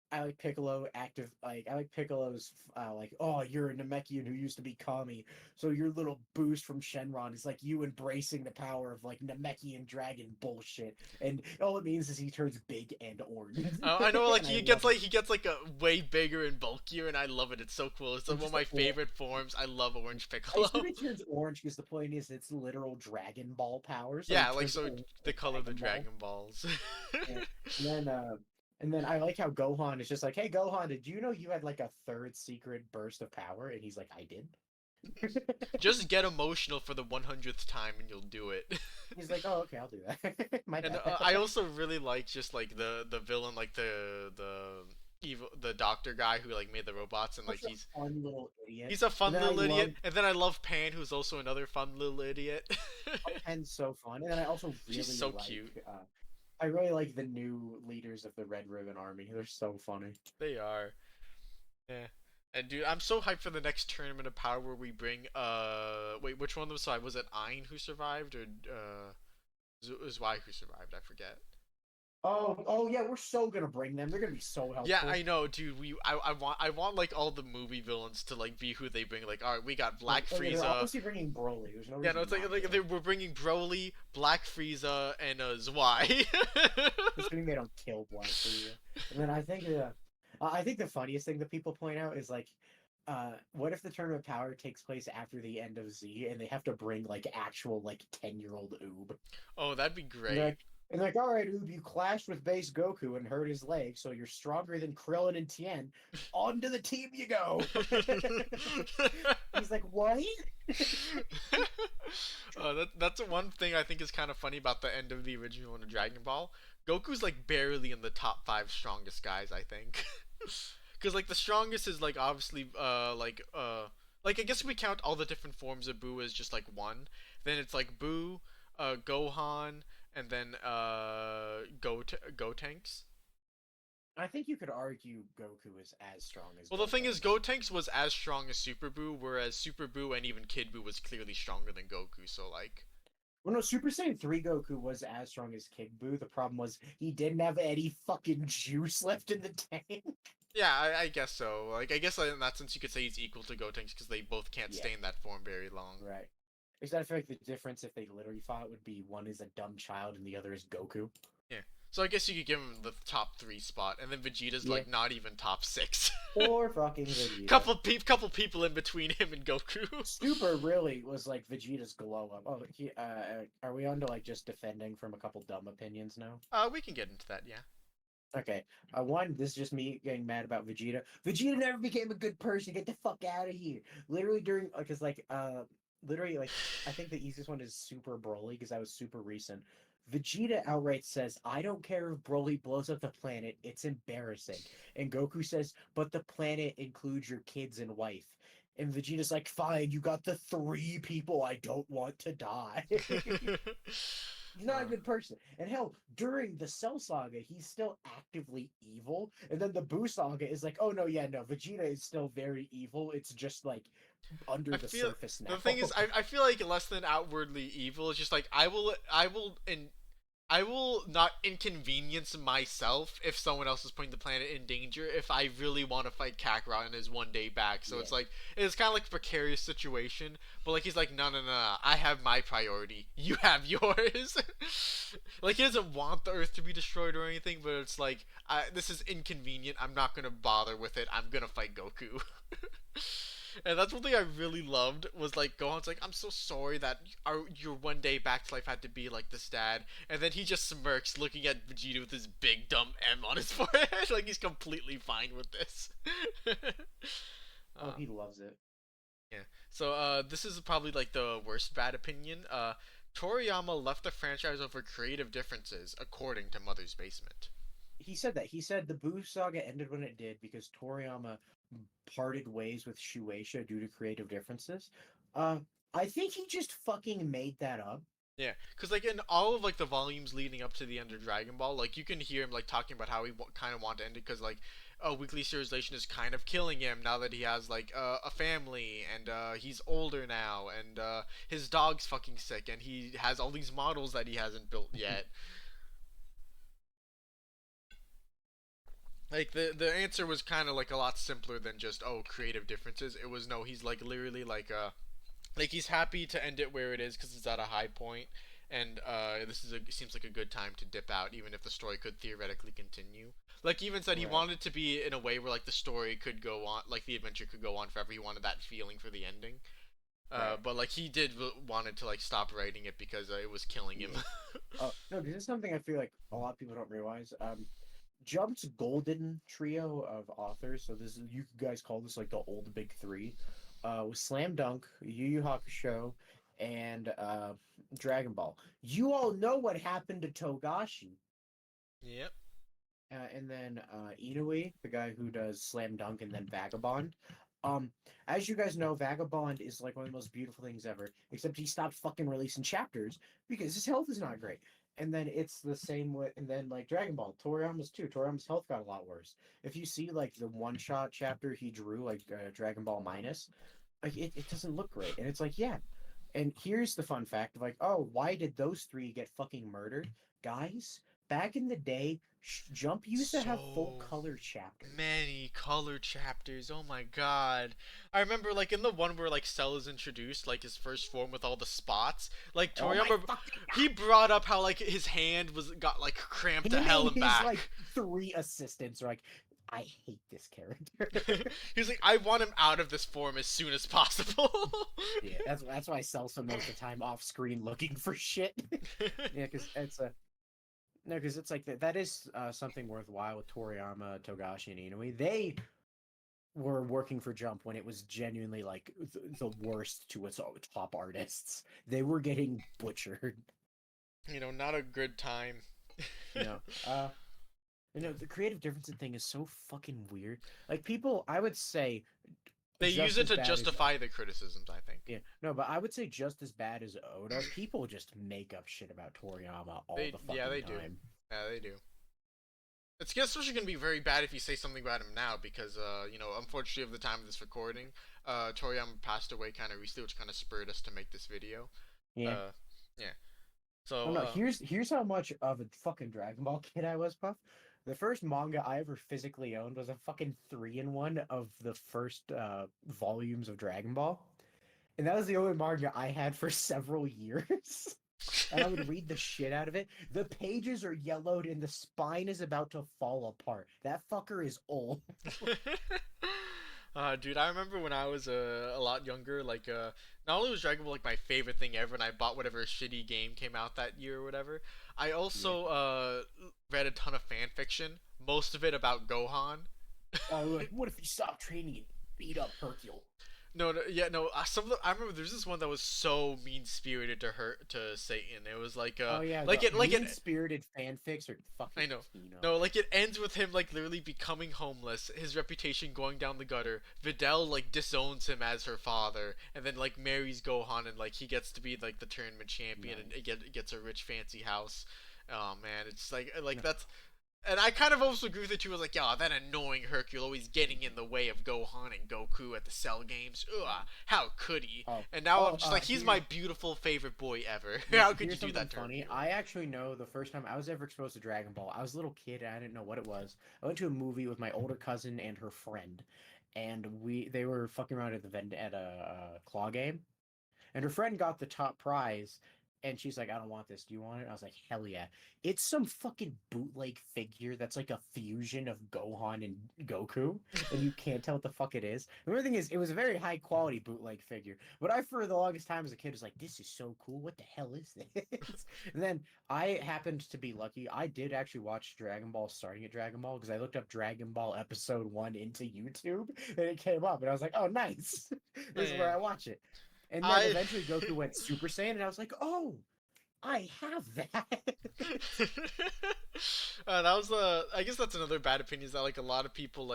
I like Piccolo active like I like Piccolo's like oh you're a Namekian who used to be Kami so your little boost from Shenron is like you embracing the power of like Namekian dragon bullshit and all it means is he turns big and orange I know, like and I love it. he gets like a way bigger and bulkier, and I love it. It's so cool. It's like And one of just my favorite forms. I love Orange I Piccolo. assume he turns orange because the point is it's literal Dragon Ball power so he Yeah, like turns so orange the like color of the Dragon Ball. Dragon Balls. And, and then I like how Gohan is just like, "Hey Gohan, did you know you had like a third secret burst of power?" And he's like, "I did." Just get emotional for the 100th time, and you'll do it. He's like, "Oh, okay, I'll do that." My And bad. I also really like just like the villain, like the evil the doctor guy who like made the robots, and like Such a fun little idiot. he's a And fun then I little idiot. love And then I love Pan, who's also another fun little idiot. Pen's so fun. And then I also She's really so like cute. I really like the new leaders of the Red Ribbon Army. They're so funny. They are. Yeah. And dude, I'm so hyped for the next tournament of power where we bring wait, which one of them survived? Was it Ein who survived or Zwei who survived? I forget. Oh yeah, we're so gonna bring them. They're gonna be so Yeah, helpful. I know, dude. I want like all the movie villains to like be who they bring. Like, all right, we got Black Okay, they're Frieza. obviously bringing Broly. There's no Yeah, no, reason it's like not to. we're bringing Broly, Black Frieza, and Zwei. Assuming they don't kill Black Frieza. And then I think the funniest thing that people point out is like, what if the Tournament of Power takes place after the end of Z and they have to bring like actual like 10-year-old Oob? Oh, that'd be And they're great. like, all right, Oob, you clashed with base Goku and hurt his leg, so you're stronger than Krillin and Tien. On to the team you go. He's like, what? That's one thing I think is kind of funny about the end of the original one of Dragon Ball. Goku's like barely in the top five strongest guys, I think. Because like the strongest is like obviously like I guess we count all the different forms of Buu as just like one. Then it's like Buu, Gohan, and then Gotenks. I think you could argue Goku is as strong as Well, the thing is, Gotenks. Gotenks was as strong as Super Buu, whereas Super Buu and even Kid Buu was clearly stronger than Goku. So like, Well, no, Super Saiyan 3 Goku was as strong as Kid Buu. The problem was he didn't have any fucking juice left in the tank. yeah, I guess so. Like, I guess in that sense, you could say he's equal to Gotenks because they both can't Yeah, stay in that form very long. right. Except I feel like the difference if they literally fought would be one is a dumb child and the other is Goku. Yeah. So I guess you could give him the top three spot, and then Vegeta's Yeah. like not even top six. Or fucking Vegeta. Couple people in between him and Goku. Super really was like Vegeta's glow up. Oh, are we on to like just defending from a couple dumb opinions now? We can get into that, yeah. Okay. One, this is just me getting mad about Vegeta. Vegeta never became a good person. Get the fuck out of here. Literally during, because literally like, I think the easiest one is Super Broly because that was super recent. Vegeta outright says, "I don't care if Broly blows up the planet. It's embarrassing." And Goku says, "But the planet includes your kids and wife." And Vegeta's like, "Fine, you got the three people I don't want to die." He's not a good person. And hell, during the Cell Saga, he's still actively evil. And then the Buu Saga is like, oh no, yeah, no, Vegeta is still very evil. It's just like under I the feel surface the now. thing is, I feel like less than outwardly evil. It's just like I will not inconvenience myself if someone else is putting the planet in danger if I really want to fight Kakarot in his 1 day back. So Yeah. it's like it's kind of like a precarious situation, but like he's like no, I have my priority. You have yours. Like he doesn't want the Earth to be destroyed or anything, but it's like this is inconvenient. I'm not gonna bother with it. I'm gonna fight Goku. And that's one thing I really loved was like Gohan's like, I'm so sorry that your 1 day back to life had to be like this, Dad. And then he just smirks, looking at Vegeta with his big dumb M on his forehead, like he's completely fine with this. Oh, uh, he loves it. yeah. So this is probably like the worst bad opinion. Toriyama left the franchise over creative differences, according to Mother's Basement. he said that. He said the Buu Saga ended when it did because Toriyama parted ways with Shueisha due to creative differences. Uh, I think he just fucking made that up. Yeah, because like in all of like the volumes leading up to the end of Dragon Ball, like you can hear him like talking about how he kind of want to end it because like a weekly serialization is kind of killing him now that he has like a family and he's older now and his dog's fucking sick and he has all these models that he hasn't built yet. Like the answer was kind of like a lot simpler than just oh creative differences. It was no, he's like literally like he's happy to end it where it is because it's at a high point, and this is seems like a good time to dip out, even if the story could theoretically continue. Like he even said he Right. wanted to be in a way where like the story could go on, like the adventure could go on forever. He wanted that feeling for the ending. Right. But like he did wanted to like stop writing it because it was killing him. Yeah. Oh no, this is something I feel like a lot of people don't realize. Jump's golden trio of authors. So this is you guys call this like the old big three. Was Slam Dunk, Yu Yu Hakusho, and Dragon Ball. You all know what happened to Togashi. Yep. And then Inoue, the guy who does Slam Dunk and then Vagabond. Um, as you guys know, Vagabond is like one of the most beautiful things ever. Except he stopped fucking releasing chapters because his health is not great. And then it's the same with, and then like Dragon Ball, Toriyama's too. Toriyama's health got a lot worse. If you see like the one shot chapter he drew, like Dragon Ball Minus, like it doesn't look great. And it's like, yeah. And here's the fun fact of like, oh, why did those three get fucking murdered? Guys, back in the day, Jump used to have full So color chapters. many color chapters. Oh my god. I remember like in the one where like Cell is introduced, like his first form with all the spots. Like Oh my Toriyama fucking he god! brought up how like his hand was got like cramped to Him hell and and his back. like three assistants are like, I hate this character. He was like, I want him out of this form as soon as possible. Yeah, that's why Cell spent most of the time off screen looking for shit. Yeah, because it's a no, because it's like that is something worthwhile with Toriyama, Togashi, and Inoue. They were working for Jump when it was genuinely like the worst to its top artists. They were getting butchered. You know, not a good time. You know, the creative difference thing is so fucking weird. Like people, I would say, They use just it as to bad as justify the criticisms, I think. yeah, no, but I would say just as bad as Oda. People just make up shit about Toriyama all They the yeah, fucking they do. time. Yeah, they do. It's especially going to be very bad if you say something about him now because, you know, unfortunately, of the time of this recording, Toriyama passed away kind of recently, which kind of spurred us to make this video. Yeah. Uh, yeah. Oh So, no, here's how much of a fucking Dragon Ball kid I was, Puff. The first manga I ever physically owned was a fucking 3-in-1 of the first volumes of Dragon Ball. And that was the only manga I had for several years. And I would read the shit out of it. The pages are yellowed and the spine is about to fall apart. That fucker is old. dude, I remember when I was a lot younger, like, not only was Dragon Ball like my favorite thing ever, and I bought whatever shitty game came out that year or whatever, I Yeah. also read a ton of fan fiction, most of it about Gohan. Oh, like, what if you stop training and beat up Hercule? No, no, yeah, no. Some of the, I remember there's this one that was so mean spirited to her to Satan. It was Oh yeah, like the it. mean-spirited fanfics are I fucking know. Kino. No, like it ends with him like literally becoming homeless, his reputation going down the gutter. Videl like disowns him as her father, and then like marries Gohan, and like he gets to be like the tournament champion, and Nice. it gets a rich fancy house. Oh man, it's like No, that's and I kind of also agree with it too. Was like, yeah, that annoying Hercule always getting in the way of Gohan and Goku at the Cell games. Ugh, how could he? oh, And now I'm just like, he's my here's beautiful favorite boy ever. no, How could you here's do something that to funny. Hercule? I actually know the first time I was ever exposed to Dragon Ball. I was a little kid and I didn't know what it was. I went to a movie with my older cousin and her friend, and they were fucking around at the vend at a claw game, and her friend got the top prize. And she's like, I don't want this. Do you want it? I was like, hell yeah. It's some fucking bootleg figure that's like a fusion of Gohan and Goku. And you can't tell what the fuck it is. The other thing is, it was a very high quality bootleg figure. But I, for the longest time as a kid, was like, this is so cool. What the hell is this? And then I happened to be lucky. I did actually watch Dragon Ball starting at Dragon Ball because I looked up Dragon Ball Episode 1 into YouTube and it came up. And I was like, oh, nice. This is where Man, I watch it. And then I eventually Goku went Super Saiyan, and I was like, oh, I have that. That was I guess that's another bad opinion is that like a lot of people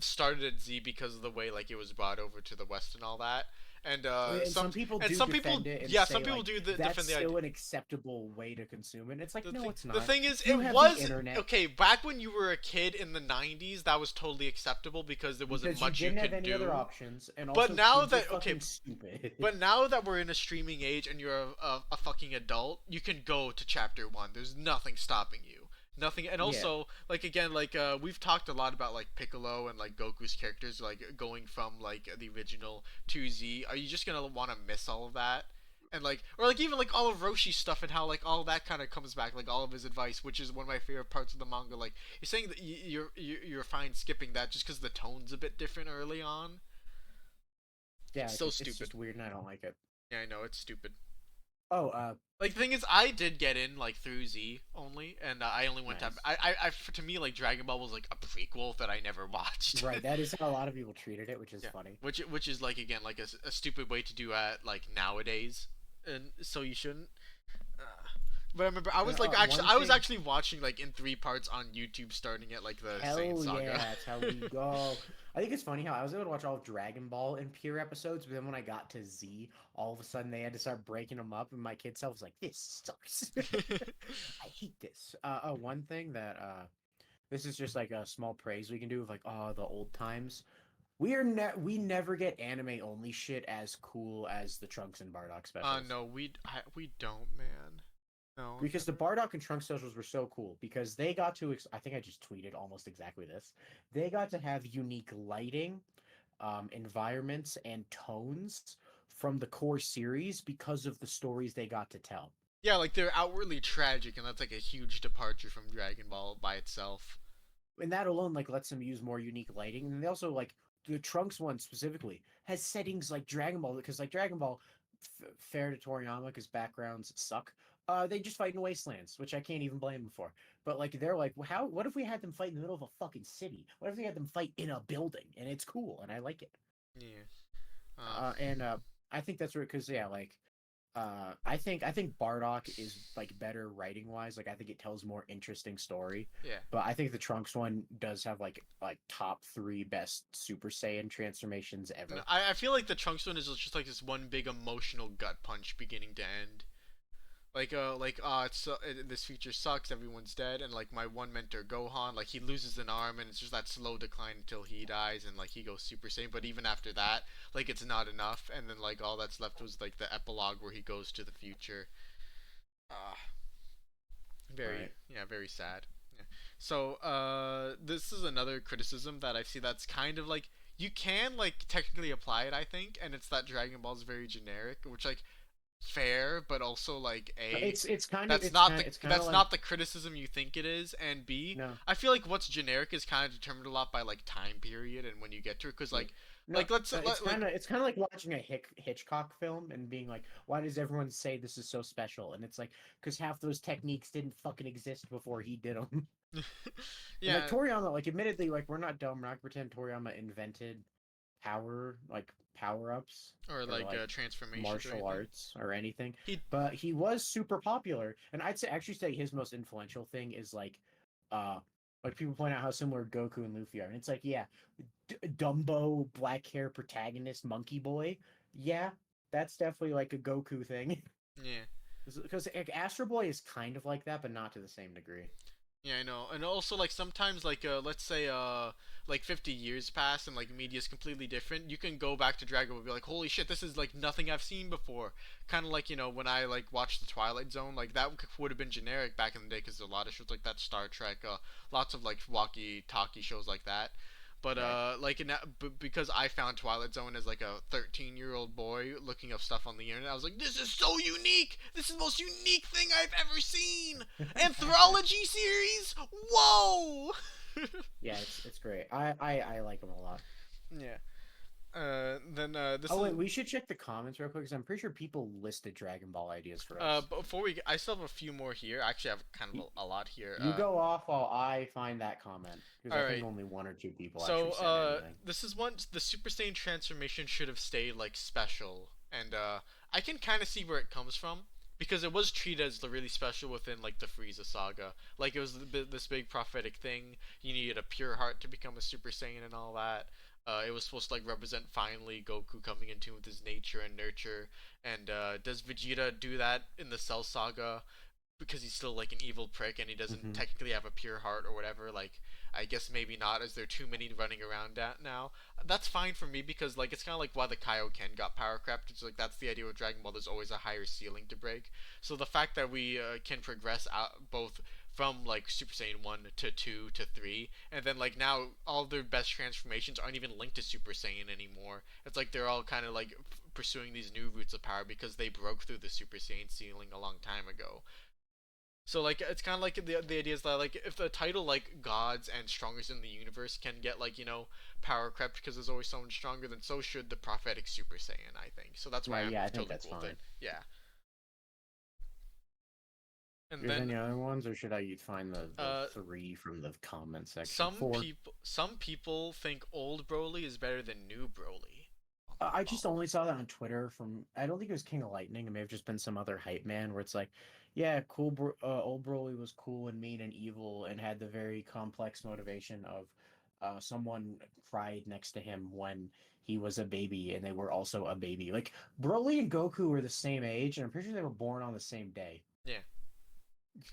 started at Z because of the way like it was brought over to the West and all that. And And some people do some people defend it and yeah some say people like do that's defend the idea. still an acceptable way to consume it. It's like no, it's The not. thing is, You it have the was internet okay back when you were a kid in the '90s. That was totally acceptable because there wasn't because you much you didn't have could any other do. options, and But also now kids are that okay, fucking stupid. but now that we're in a streaming age and you're a fucking adult, you can go to chapter one. There's nothing stopping you. Nothing, and Yeah. also like again like we've talked a lot about like Piccolo and like Goku's characters like going from like the original to Z. Are you just gonna want to miss all of that? And like, or like even like all of Roshi's stuff and how like all that kind of comes back, like all of his advice, which is one of my favorite parts of the manga. Like you're saying that you're fine skipping that just because the tone's a bit different early on. Yeah, It's so it's stupid. just weird, and I don't like it. Yeah, I know it's stupid. Oh, Like the thing is, I did get in like through Z only, and I only went to nice. to me like Dragon Ball was like a prequel that I never watched. Right, that is how a lot of people treated it, which is Yeah, funny. which is like again like a stupid way to do at like nowadays, and so you shouldn't. Uh, but I remember One I was thing, actually watching like in three parts on YouTube starting at like the Saiyan hell yeah, Saga. that's how we go. I think it's funny how I was able to watch all of Dragon Ball in pure episodes, but then when I got to Z, all of a sudden they had to start breaking them up, and my kid self was like, "This sucks. I hate this." One thing that this is just like a small praise we can do of like, oh, the old times. We never get anime only shit as cool as the Trunks and Bardock specials. No, we don't, man. No. Because the Bardock and Trunks socials were so cool because they got to I think I just tweeted almost exactly this. They got to have unique lighting, environments, and tones from the core series because of the stories they got to tell. Yeah, like they're outwardly tragic, and that's like a huge departure from Dragon Ball by itself. And that alone like lets them use more unique lighting. And they also like the Trunks one specifically has settings like Dragon Ball because like Dragon Ball, fair to Toriyama because backgrounds suck. They just fight in wastelands, which I can't even blame them for. But like they're like, well, how? What if we had them fight in the middle of a fucking city? What if we had them fight in a building? And it's cool, and I like it. Yeah. And I think that's right because yeah, like I think Bardock is like better writing wise. Like I think it tells more interesting story. Yeah. But I think the Trunks one does have like top three best Super Saiyan transformations No, ever. I feel like the Trunks one is just like this one big emotional gut punch beginning to end. It's this future sucks. Everyone's dead, and like my one mentor Gohan, like he loses an arm, and it's just that slow decline until he dies, and like he goes Super Saiyan. But even after that, like it's not enough, and then like all that's left was like the epilogue where he goes to the future. Uh, Right. very sad. Yeah. So this is another criticism that I see that's kind of like you can like technically apply it, I think, and it's that Dragon Ball is very generic, which like fair, but also like a It's kind of that's like not the criticism you think it is, and b no I feel like what's generic is kind of determined a lot by like time period and when you get to it, because yeah. No, it's kind of like watching a Hitchcock film and being like, why does everyone say this is so special? And it's like because half those techniques didn't fucking exist before he did them. And like yeah, Toriyama, like admittedly, like we're not dumb. We're not gonna pretend Toriyama invented power ups or or like like transformations or martial anything. arts or anything. He But he was super popular, and I'd say actually say his most influential thing is uh like people point out how similar Goku and Luffy are, and it's like yeah, Dumbo black hair protagonist monkey boy, yeah, that's definitely like a Goku thing. yeah. Because like, Astro Boy is kind of like that, but not to the same degree. Yeah, I know. And also like sometimes let's say like 50 years pass and like media is completely different. You can go back to Dragon Ball and be like, "Holy shit, this is like nothing I've seen before." Kind of like, when I like watched The Twilight Zone, like that would have been generic back in the day cuz a lot of shows like that, Star Trek, lots of like walkie-talkie shows like that. But Right. because I found Twilight Zone as like a 13-year-old boy looking up stuff on the internet, I was like, "This is so unique! This is the most unique thing I've ever seen!" Anthology series? Whoa! Yeah, it's great. I like him a lot. Yeah. Then this Oh is wait, we should check the comments real quick because I'm pretty sure people listed Dragon Ball ideas for us. before I still have a few more here. I actually have kind You, of a lot here. you go off while I find that comment because All I think right. only one or two people So actually said anything. this is one. The Super Saiyan transformation should have stayed like special, and I can kind of see where it comes from. because it was treated as really special within like the Frieza saga. Like it was this big prophetic thing. You needed a pure heart to become a Super Saiyan and all that. It was supposed to like represent finally Goku coming in tune with his nature and nurture. And does Vegeta do that in the Cell Saga? Because he's still like an evil prick and he doesn't Hmm. technically have a pure heart or whatever. Like I guess maybe not, as there are too many running around at now. That's fine for me because like it's kind of like why the Kaioken got power crept. It's like that's the idea with Dragon Ball. There's always a higher ceiling to break. So the fact that we can progress out both from like Super Saiyan 1 to 2 to 3 and then like now all their best transformations aren't even linked to Super Saiyan anymore. It's like they're all kind of like pursuing these new routes of power because they broke through the Super Saiyan ceiling a long time ago. So like it's kind of like the idea is that like if the title like gods and strongest in the universe can get like power crept because there's always someone stronger, then so should the prophetic Super Saiyan. I think so. That's why Right, I'm yeah, I think totally that's cool with it. fine. Yeah, and There's then any other ones, or should I find the uh three from the comment section? Four. some people think old Broly is better than new Broly. I Oh, just only saw that on Twitter from, I don't think it was King of Lightning. It may have just been some other hype man where it's like, yeah, old Broly was cool and mean and evil and had the very complex motivation of someone cried next to him when he was a baby and they were also a baby. Like Broly and Goku were the same age and I'm pretty sure they were born on the same day. yeah.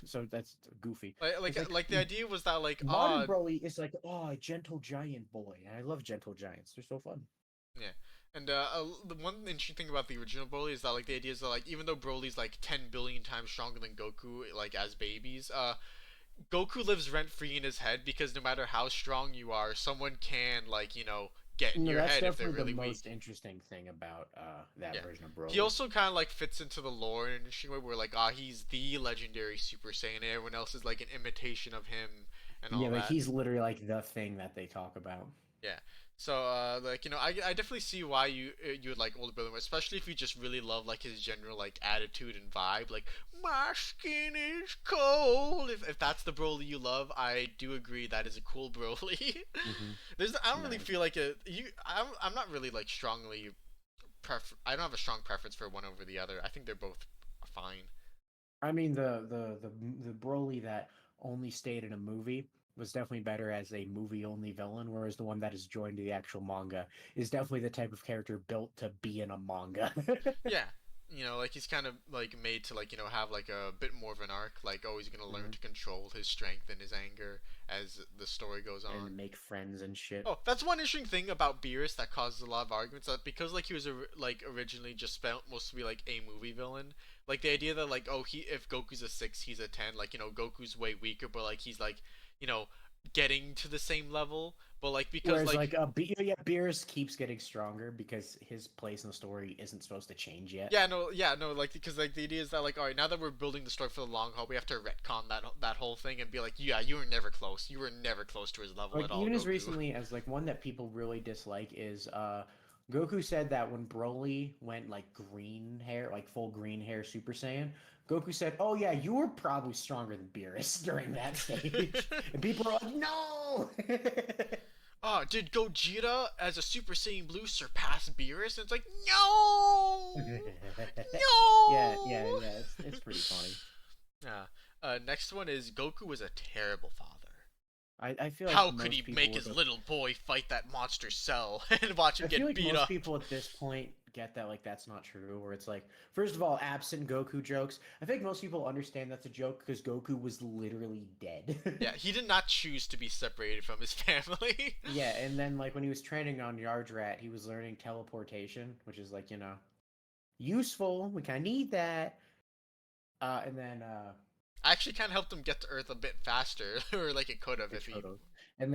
So that's goofy. Like, It's like the idea was that like modern Broly is like, oh, a gentle giant boy. And I love gentle giants. They're so fun. yeah. And the one interesting thing about the original Broly is that like the idea is that like even though Broly's like 10 billion times stronger than Goku like as babies, Goku lives rent free in his head because no matter how strong you are, someone can like get in No, your that's head if they're definitely the really most weak. interesting thing about that Yeah. version of He Broly. also kind of like fits into the lore in an interesting way where like he's the legendary Super Saiyan and everyone else is like an imitation of him and Yeah, all like that. he's literally like the thing that they talk about. Yeah. So like I definitely see why you would like older brother, especially if you just really love like his general like attitude and vibe. Like my skin is cold. If that's the Broly you love, I do agree that is a cool Broly. Hmm. I don't really Right. feel like a you. I'm not really like strongly I don't have a strong preference for one over the other. I think they're both fine. I mean, the Broly that only stayed in a movie was definitely better as a movie only villain, whereas the one that is joined to the actual manga is definitely the type of character built to be in a manga. Yeah. Like he's kind of like made to like have like a bit more of an arc. Like, oh, he's gonna learn Mhm. to control his strength and his anger as the story goes on. And make friends and shit. Oh, that's one interesting thing about Beerus that causes a lot of arguments. That because like he was like originally just spent most to be like a movie villain. Like the idea that like he if Goku's a 6, he's a 10. Like Goku's way weaker, but like he's like you know getting to the same level. But like because Whereas like yeah, Beerus keeps getting stronger because his place in the story isn't supposed to change yet. yeah, no, like because like the idea is that like all right, now that we're building the story for the long haul, we have to retcon that whole thing and be like, yeah, you were never close. You were never close to his level Like at all, even as Goku. recently as like one that people really dislike is Goku said that when Broly went like green hair, like full green hair Super Saiyan, Goku said, "Oh yeah, you were probably stronger than Beerus during that stage," and people are like, "No." Oh, did Gogeta as a Super Saiyan Blue surpass Beerus? And it's like, no, Yeah, no. it's pretty funny. Yeah. Next one is Goku was a terrible father. I feel like How could most he people make with his a little boy fight that monster Cell and watch him I feel get like beat most up? people at this point get that like that's not true. Where it's like, first of all, absent Goku jokes. I think most people understand that's a joke because Goku was literally dead. Yeah, he did not choose to be separated from his family. Yeah, and then like when he was training on Yardrat, he was learning teleportation, which is like useful. We kind of need that. And then I actually kind of helped him get to Earth a bit faster, or like it could have it if he. could have. And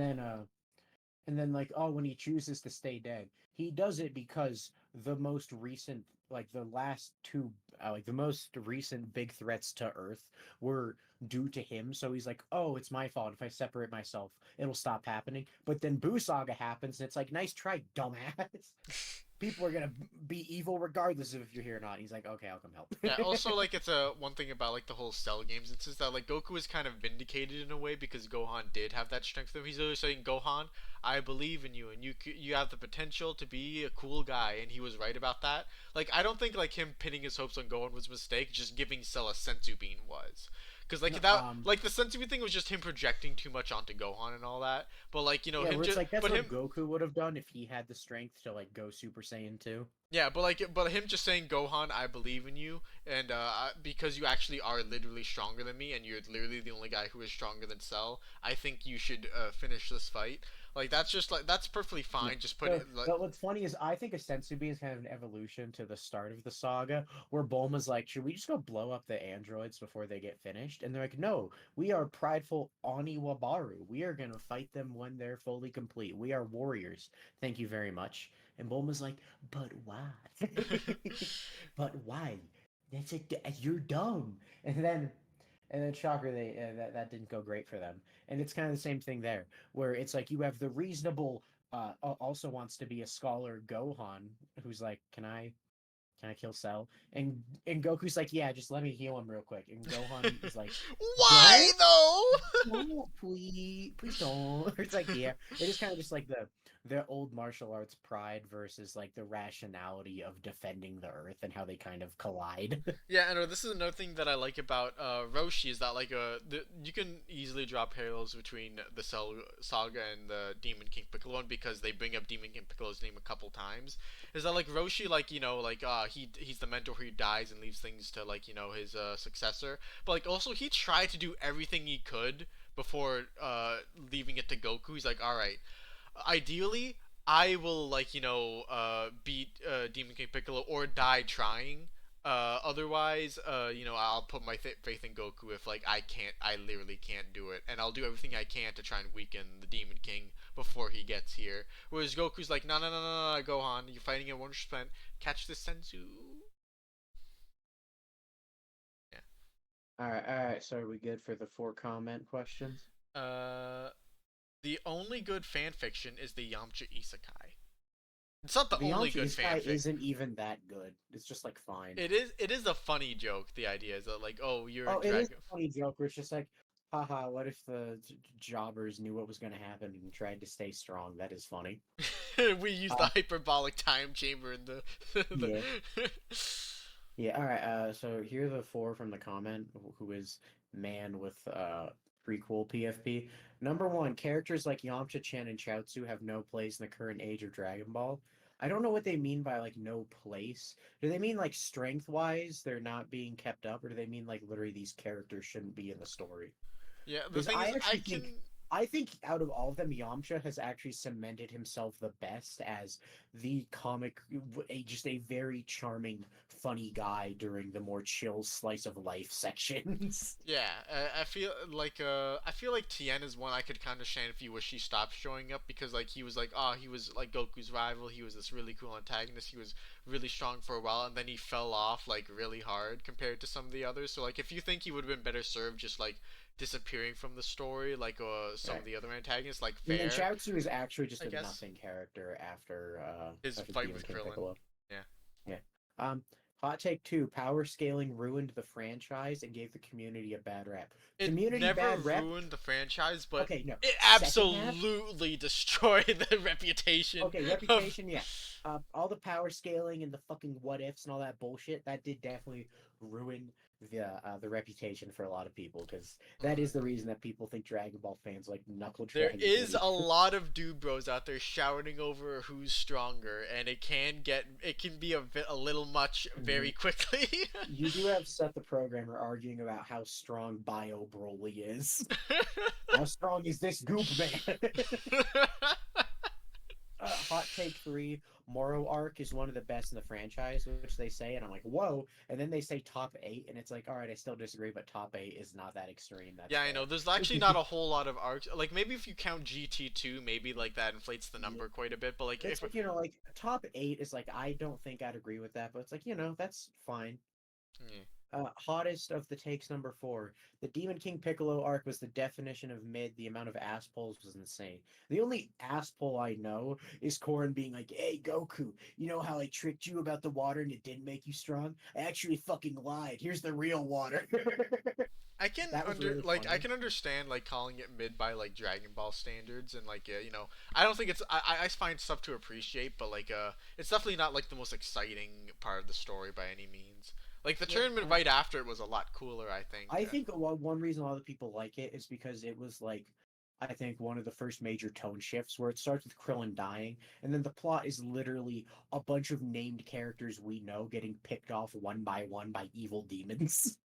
then like oh when he chooses to stay dead he does it because the most recent like the last two like the most recent big threats to earth were due to him so he's like oh it's my fault if I separate myself it'll stop happening but then Buu Saga happens and it's like nice try dumbass. people are gonna be evil regardless of if you're here or not. And he's like, okay, I'll come help. Yeah, also like it's a one thing about like the whole Cell games. It's just that like Goku is kind of vindicated in a way because Gohan did have that strength to him. He's always saying, "Gohan, I believe in you, and you have the potential to be a cool guy," and he was right about that. Like I don't think like him pinning his hopes on Gohan was a mistake. Just giving Cell a senzu bean was. Because like No, that, like the senzu bean thing was just him projecting too much onto Gohan and all that. But like yeah, him where it's just, like that's but what him, Goku would have done if he had the strength to like go Super Saiyan 2. yeah, but him just saying Gohan, I believe in you, and because you actually are literally stronger than me, and you're literally the only guy who is stronger than Cell. I think you should finish this fight. Like that's just like that's perfectly Yeah. fine. Just put So, it like but what's funny is I think a Sensubi is kind of an evolution to the start of the saga, where Bulma's like, "Should we just go blow up the androids before they get finished?" And they're like, "No, we are prideful Oniwabaru. We are gonna fight them when they're fully complete. We are warriors. Thank you very much." And Bulma's like, "But why? But why? That's it. You're dumb." And then shocker, that didn't go great for them. And it's kind of the same thing there, where it's like you have the reasonable also wants to be a scholar Gohan, who's like, can I kill Cell? And Goku's like, yeah, just let me heal him real quick. And Gohan is like, why don't, though? don't, please don't. It's like, yeah, it is kind of just like the old martial arts pride versus like the rationality of defending the Earth and how they kind of collide. Yeah, and this is another thing that I like about Roshi is that like you can easily draw parallels between the Cell Saga and the Demon King Piccolo one because they bring up Demon King Piccolo's name a couple times. Is that like Roshi like like he's the mentor who dies and leaves things to like his successor, but like also he tried to do everything he could before leaving it to Goku. He's like, all right, ideally I will like beat Demon King Piccolo or die trying. Otherwise, I'll put my faith in Goku if like I literally can't do it, and I'll do everything I can to try and weaken the Demon King before he gets here. Whereas Goku's like, no, no, no, no, no, Gohan, you're fighting at 1%. Catch this sensu. All right. So are we good for the 4 comment questions? Yeah. The only good fan fiction is the Yamcha Isekai. It's not the The only Yamcha good Isekai fanfic. isn't even that good. It's just like fine. It is. It is a funny joke. The idea is that like, oh, you're Oh, in it is Dragon. a funny joke where it's just like, haha, what if the jobbers knew what was going to happen and tried to stay strong? That is funny. We use the Uh, hyperbolic time chamber in the. yeah. the Yeah, all right. So here are the 4 from the comment, who is man with prequel PFP. Number 1, characters like Yamcha, Chen, and Chaozu have no place in the current age of Dragon Ball. I don't know what they mean by like no place. Do they mean like strength wise they're not being kept up, or do they mean like literally these characters shouldn't be in the story? yeah, the Because thing I is, I actually can. think out of all of them, Yamcha has actually cemented himself the best as the comic, just a very charming, funny guy during the more chill slice of life sections. Yeah, I feel like Tien is one I could kind of understand if you wish he stopped showing up because like he was like Goku's rival. He was this really cool antagonist. He was really strong for a while, and then he fell off like really hard compared to some of the others. So like if you think he would have been better served just like disappearing from the story like some Right. of the other antagonists, like And then fair, Chaozu is actually just I a guess. nothing character His after fight Demon with King Krillin. Piccolo. Yeah. Yeah. Um, Hot take 2: power scaling ruined the franchise and gave the community a bad rap. It Community never bad rap. ruined the franchise, but Okay, no. it Second half. absolutely destroyed the reputation Okay, of. reputation, yeah. All the power scaling and the fucking what ifs and all that bullshit that did definitely ruin the reputation for a lot of people because that is the reason that people think Dragon Ball fans like Knuckle There Dragon is Glee. a lot of dude bros out there shouting over who's stronger, and it can be a little much very Mhm. quickly. You do have Seth the Programmer arguing about how strong Bio Broly is. How strong is this goop man? Hot take 3: Moro arc is one of the best in the franchise, which they say, and I'm like, whoa. And then they say top 8, and it's like, all right, I still disagree, but top 8 is not that extreme. That's Yeah, I know. fair. There's actually not a whole lot of arcs. Like maybe if you count GT2, maybe like that inflates the Yeah. number quite a bit. But like It's if like, like top 8 is like, I don't think I'd agree with that, but it's like, that's fine. yeah. Hottest of the takes number 4. The Demon King Piccolo arc was the definition of mid. The amount of ass pulls was insane. The only ass pull I know is Korin being like, "Hey Goku, you know how I tricked you about the water and it didn't make you strong? I actually fucking lied. Here's the real water." That was really I funny. can understand like calling it mid by like Dragon Ball standards and like you know I don't think it's I find stuff to appreciate but like it's definitely not like the most exciting part of the story by any means. Like the Yeah, tournament right after it was a lot cooler, I think. I think one reason a lot of people like it is because it was like, I think one of the first major tone shifts where it starts with Krillin dying, and then the plot is literally a bunch of named characters we know getting picked off one by evil demons.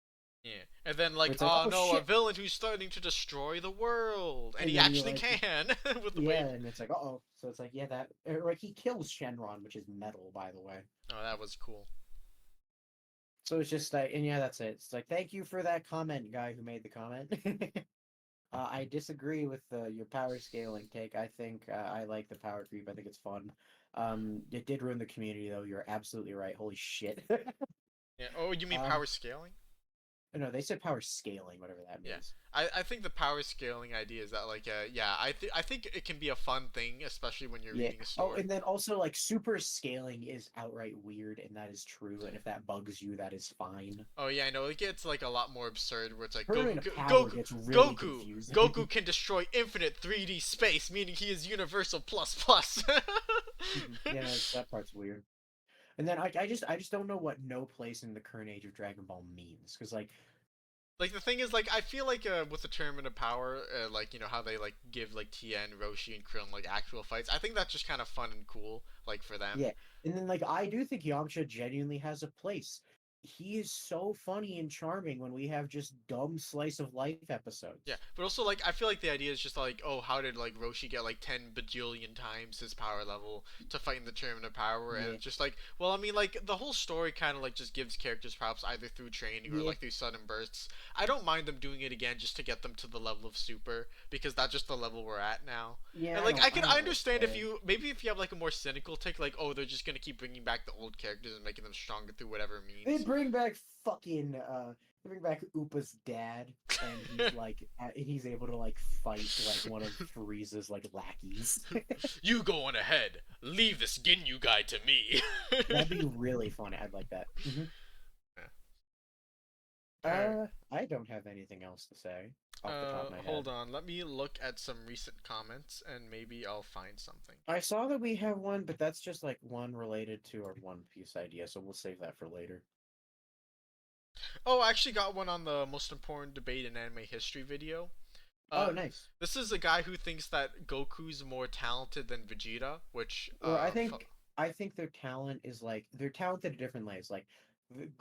Yeah, and then Where like it's like, oh oh no, a shit, villain who's starting to destroy the world, and and he then you're actually like, can with the yeah, wave. and it's like, oh, so it's like, yeah, that like he kills Shenron, which is metal, by the way. Oh, that was cool. So it's just like, and yeah, that's it. It's like, thank you for that comment, guy who made the comment. I disagree with your power scaling take. I think I like the power creep. I think it's fun. It did ruin the community, though. You're absolutely right. Holy shit. Yeah. Oh, you mean um, power scaling? no, they said power scaling, whatever that Yeah, means. I think the power scaling idea is that like yeah I think it can be a fun thing especially when you're Yeah. reading a Oh, story. and then also like super scaling is outright weird, and that is true. And if that bugs you, that is fine. Oh yeah, I know it gets like a lot more absurd where it's like Permanent power Goku gets really Goku confusing. Goku can destroy infinite 3D space, meaning he is universal plus plus. Yeah, no, that part's weird. And then I just don't know what no place in the current age of Dragon Ball means because like Like the thing is, like I feel like with the Tournament of Power, like you know how they like give like Tien, Roshi, and Krillin like actual fights. I think that's just kind of fun and cool, like for them. yeah, and then like I do think Yamcha genuinely has a place. He is so funny and charming when we have just dumb slice of life Yeah, episodes. but also like I feel like the idea is just like, oh, how did like Roshi get like 10 bajillion times his power level to fight in the Tournament of Power? And Yeah, it's just like, well, I mean, like the whole story kind of like just gives characters props either through training or yeah, like through sudden bursts. I don't mind them doing it again just to get them to the level of Super because that's just the level we're at now. yeah. And like I I don't really understand if care. you maybe if you have like a more cynical take, like oh they're just gonna keep bringing back the old characters and making them stronger through whatever They means. bring back fucking they bring back Upa's dad, and he's like he's able to like fight like one of Frieza's like lackeys. You go on ahead. Leave the Ginyu guy to me. That'd be really funny. I'd like that. Alright. I don't have anything else to say off the top of my head. Hold on. Let me look at some recent comments and maybe I'll find something. I saw that we have one, but that's just like one related to our One Piece idea, so we'll save that for later. Oh, I actually got one on the most important debate in anime history video. Oh, Uh, nice. this is a guy who thinks that Goku's more talented than Vegeta, which Well, I think their talent is like they're talented in different ways. Like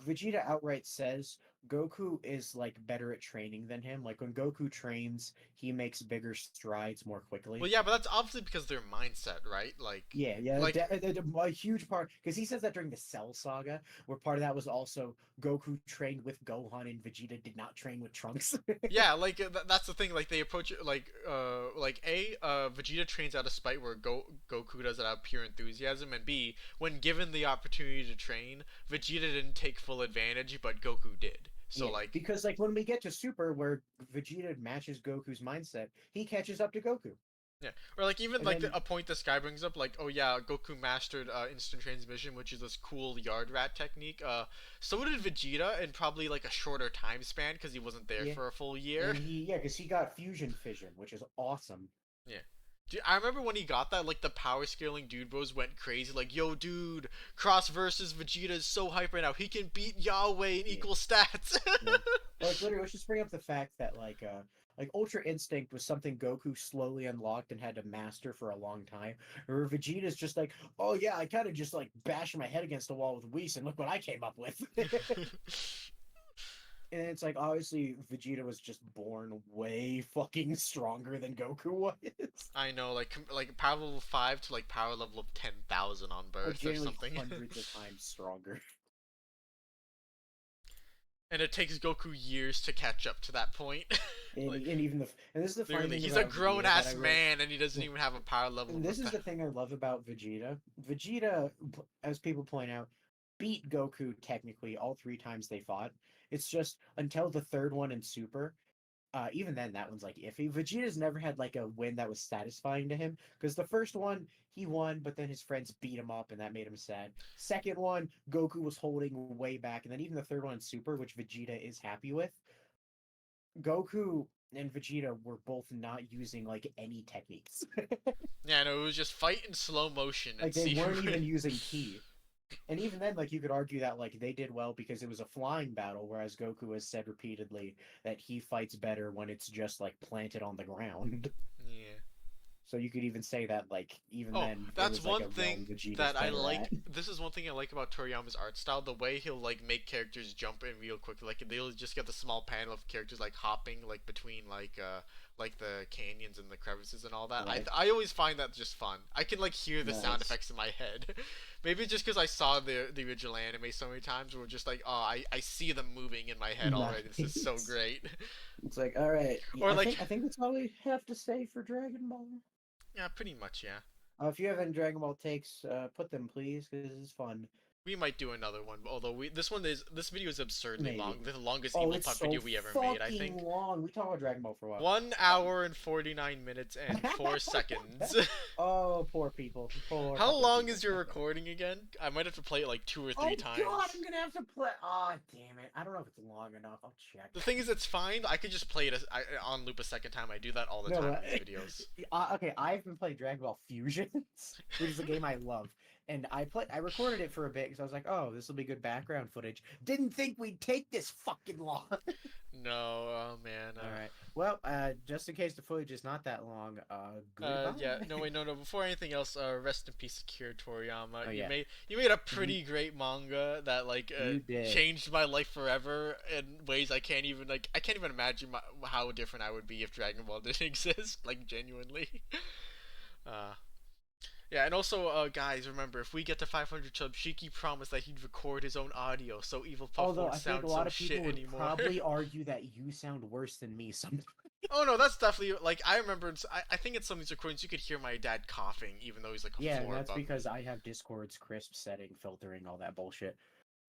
Vegeta outright says Goku is like better at training than him. Like when Goku trains, he makes bigger strides more quickly. well, yeah, but that's obviously because their mindset, right? Yeah, yeah, Like a huge part because he says that during the Cell Saga, where part of that was also Goku trained with Gohan and Vegeta did not train with Trunks. yeah, like that's the thing. Like they approach it like Vegeta trains out of spite, where Goku does it out of pure enthusiasm, and B, when given the opportunity to train, Vegeta didn't take full advantage, but Goku did. So Yeah, like, because like when we get to Super, where Vegeta matches Goku's mindset, he catches up to Goku, yeah, or like even and like then a point this guy brings up, like, oh yeah, Goku mastered instant transmission, which is this cool yard rat technique. So did Vegeta in probably like a shorter time span because he wasn't there yeah, for a full year. and because he got fusion fission, which is awesome. Yeah. Dude, I remember when he got that, like the power scaling dude bros went crazy. Like, yo, dude, Cross versus Vegeta is so hype right now. He can beat Yahweh in Yeah, equal stats. yeah. Like literally, let's just bring up the fact that like Ultra Instinct was something Goku slowly unlocked and had to master for a long time. Or Vegeta's just like, oh yeah, I kind of just like bashed my head against the wall with Whis, and look what I came up with. And it's like obviously Vegeta was just born way fucking stronger than Goku was. I know, like power level 5 to like power level of 10,000 on Like birth or genuinely something. hundreds of times stronger. And it takes Goku years to catch up to that point. Like, And even and this is the funny literally, thing he's a about grown Vegeta that I ass really man and he doesn't even have a power level and of this is a. the thing I love about Vegeta. Vegeta, as people point out, beat Goku technically all 3 times they fought. It's just until the third one in Super. Even then, that one's like iffy. Vegeta's never had like a win that was satisfying to him because the first one he won, but then his friends beat him up and that made him sad. Second one, Goku was holding way back, and then even the third one in Super, which Vegeta is happy with, Goku and Vegeta were both not using like any techniques. Yeah, no, it was just fight in slow motion and Like they see weren't who. even using ki. And even then, like you could argue that like they did well because it was a flying battle, whereas Goku has said repeatedly that he fights better when it's just like planted on the ground. Yeah. So you could even say that like even Oh, then it that's was like one a realm thing Vegeta's that I better like. at. This is one thing I like about Toriyama's art style. The way he'll like make characters jump in real quick. Like they'll just get the small panel of characters like hopping like between like the canyons and the crevices and all that. I Right. I always find that just fun. I can like hear the sound Nice. effects in my head. Maybe just because I saw the original anime so many times, we're just like, oh, I see them moving in my head already. This is so Nice. great. It's like, all right. Or like, I think that's all we have to say for Dragon Ball. yeah, pretty much, yeah. If you have any Dragon Ball takes, put them please, because it's fun. We might do another one, although this video is absurdly Maybe. long. The longest Oh, Evil it's Pup so video we ever made, I fucking think. long. We talk about Dragon Ball for a while. 1 hour and 49 minutes and 4 seconds. Oh, poor people. Poor How fucking long people. is your recording again? I might have to play it like two or Oh three times. god, I'm gonna have to play. Oh, damn it. I don't know if it's long enough. I'll check. The thing is, it's fine. I could just play it on loop a second time. I do that all the No, time in these videos. okay, I've been playing Dragon Ball Fusions, which is a game I love. And I recorded it for a bit because I was like, oh, this will be good background footage. Didn't think we'd take this fucking long. No, oh man. All right. Well, just in case the footage is not that long, goodbye. Yeah, no, wait, no. Before anything else, rest in peace, Akira Toriyama. Oh You yeah, made a pretty great manga that like you did. changed my life forever in ways I can't even imagine how different I would be if Dragon Ball didn't exist. Like genuinely. Uh, yeah, and also, guys, remember if we get to 500 subs, Shiki promised that he'd record his own audio, so Evil Puff Although won't I think a sound lot so of people shit would anymore. probably argue that you sound worse than me sometimes. Oh no, that's definitely like I remember. I think in some of these recordings you could hear my dad coughing, even though he's like a Yeah, and floor that's above because me. I have Discord's crisp setting, filtering, all that bullshit.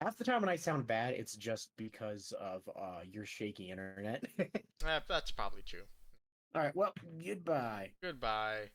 Half the time when I sound bad, it's just because of your shaky internet. That's probably true. All right, well, goodbye. Goodbye.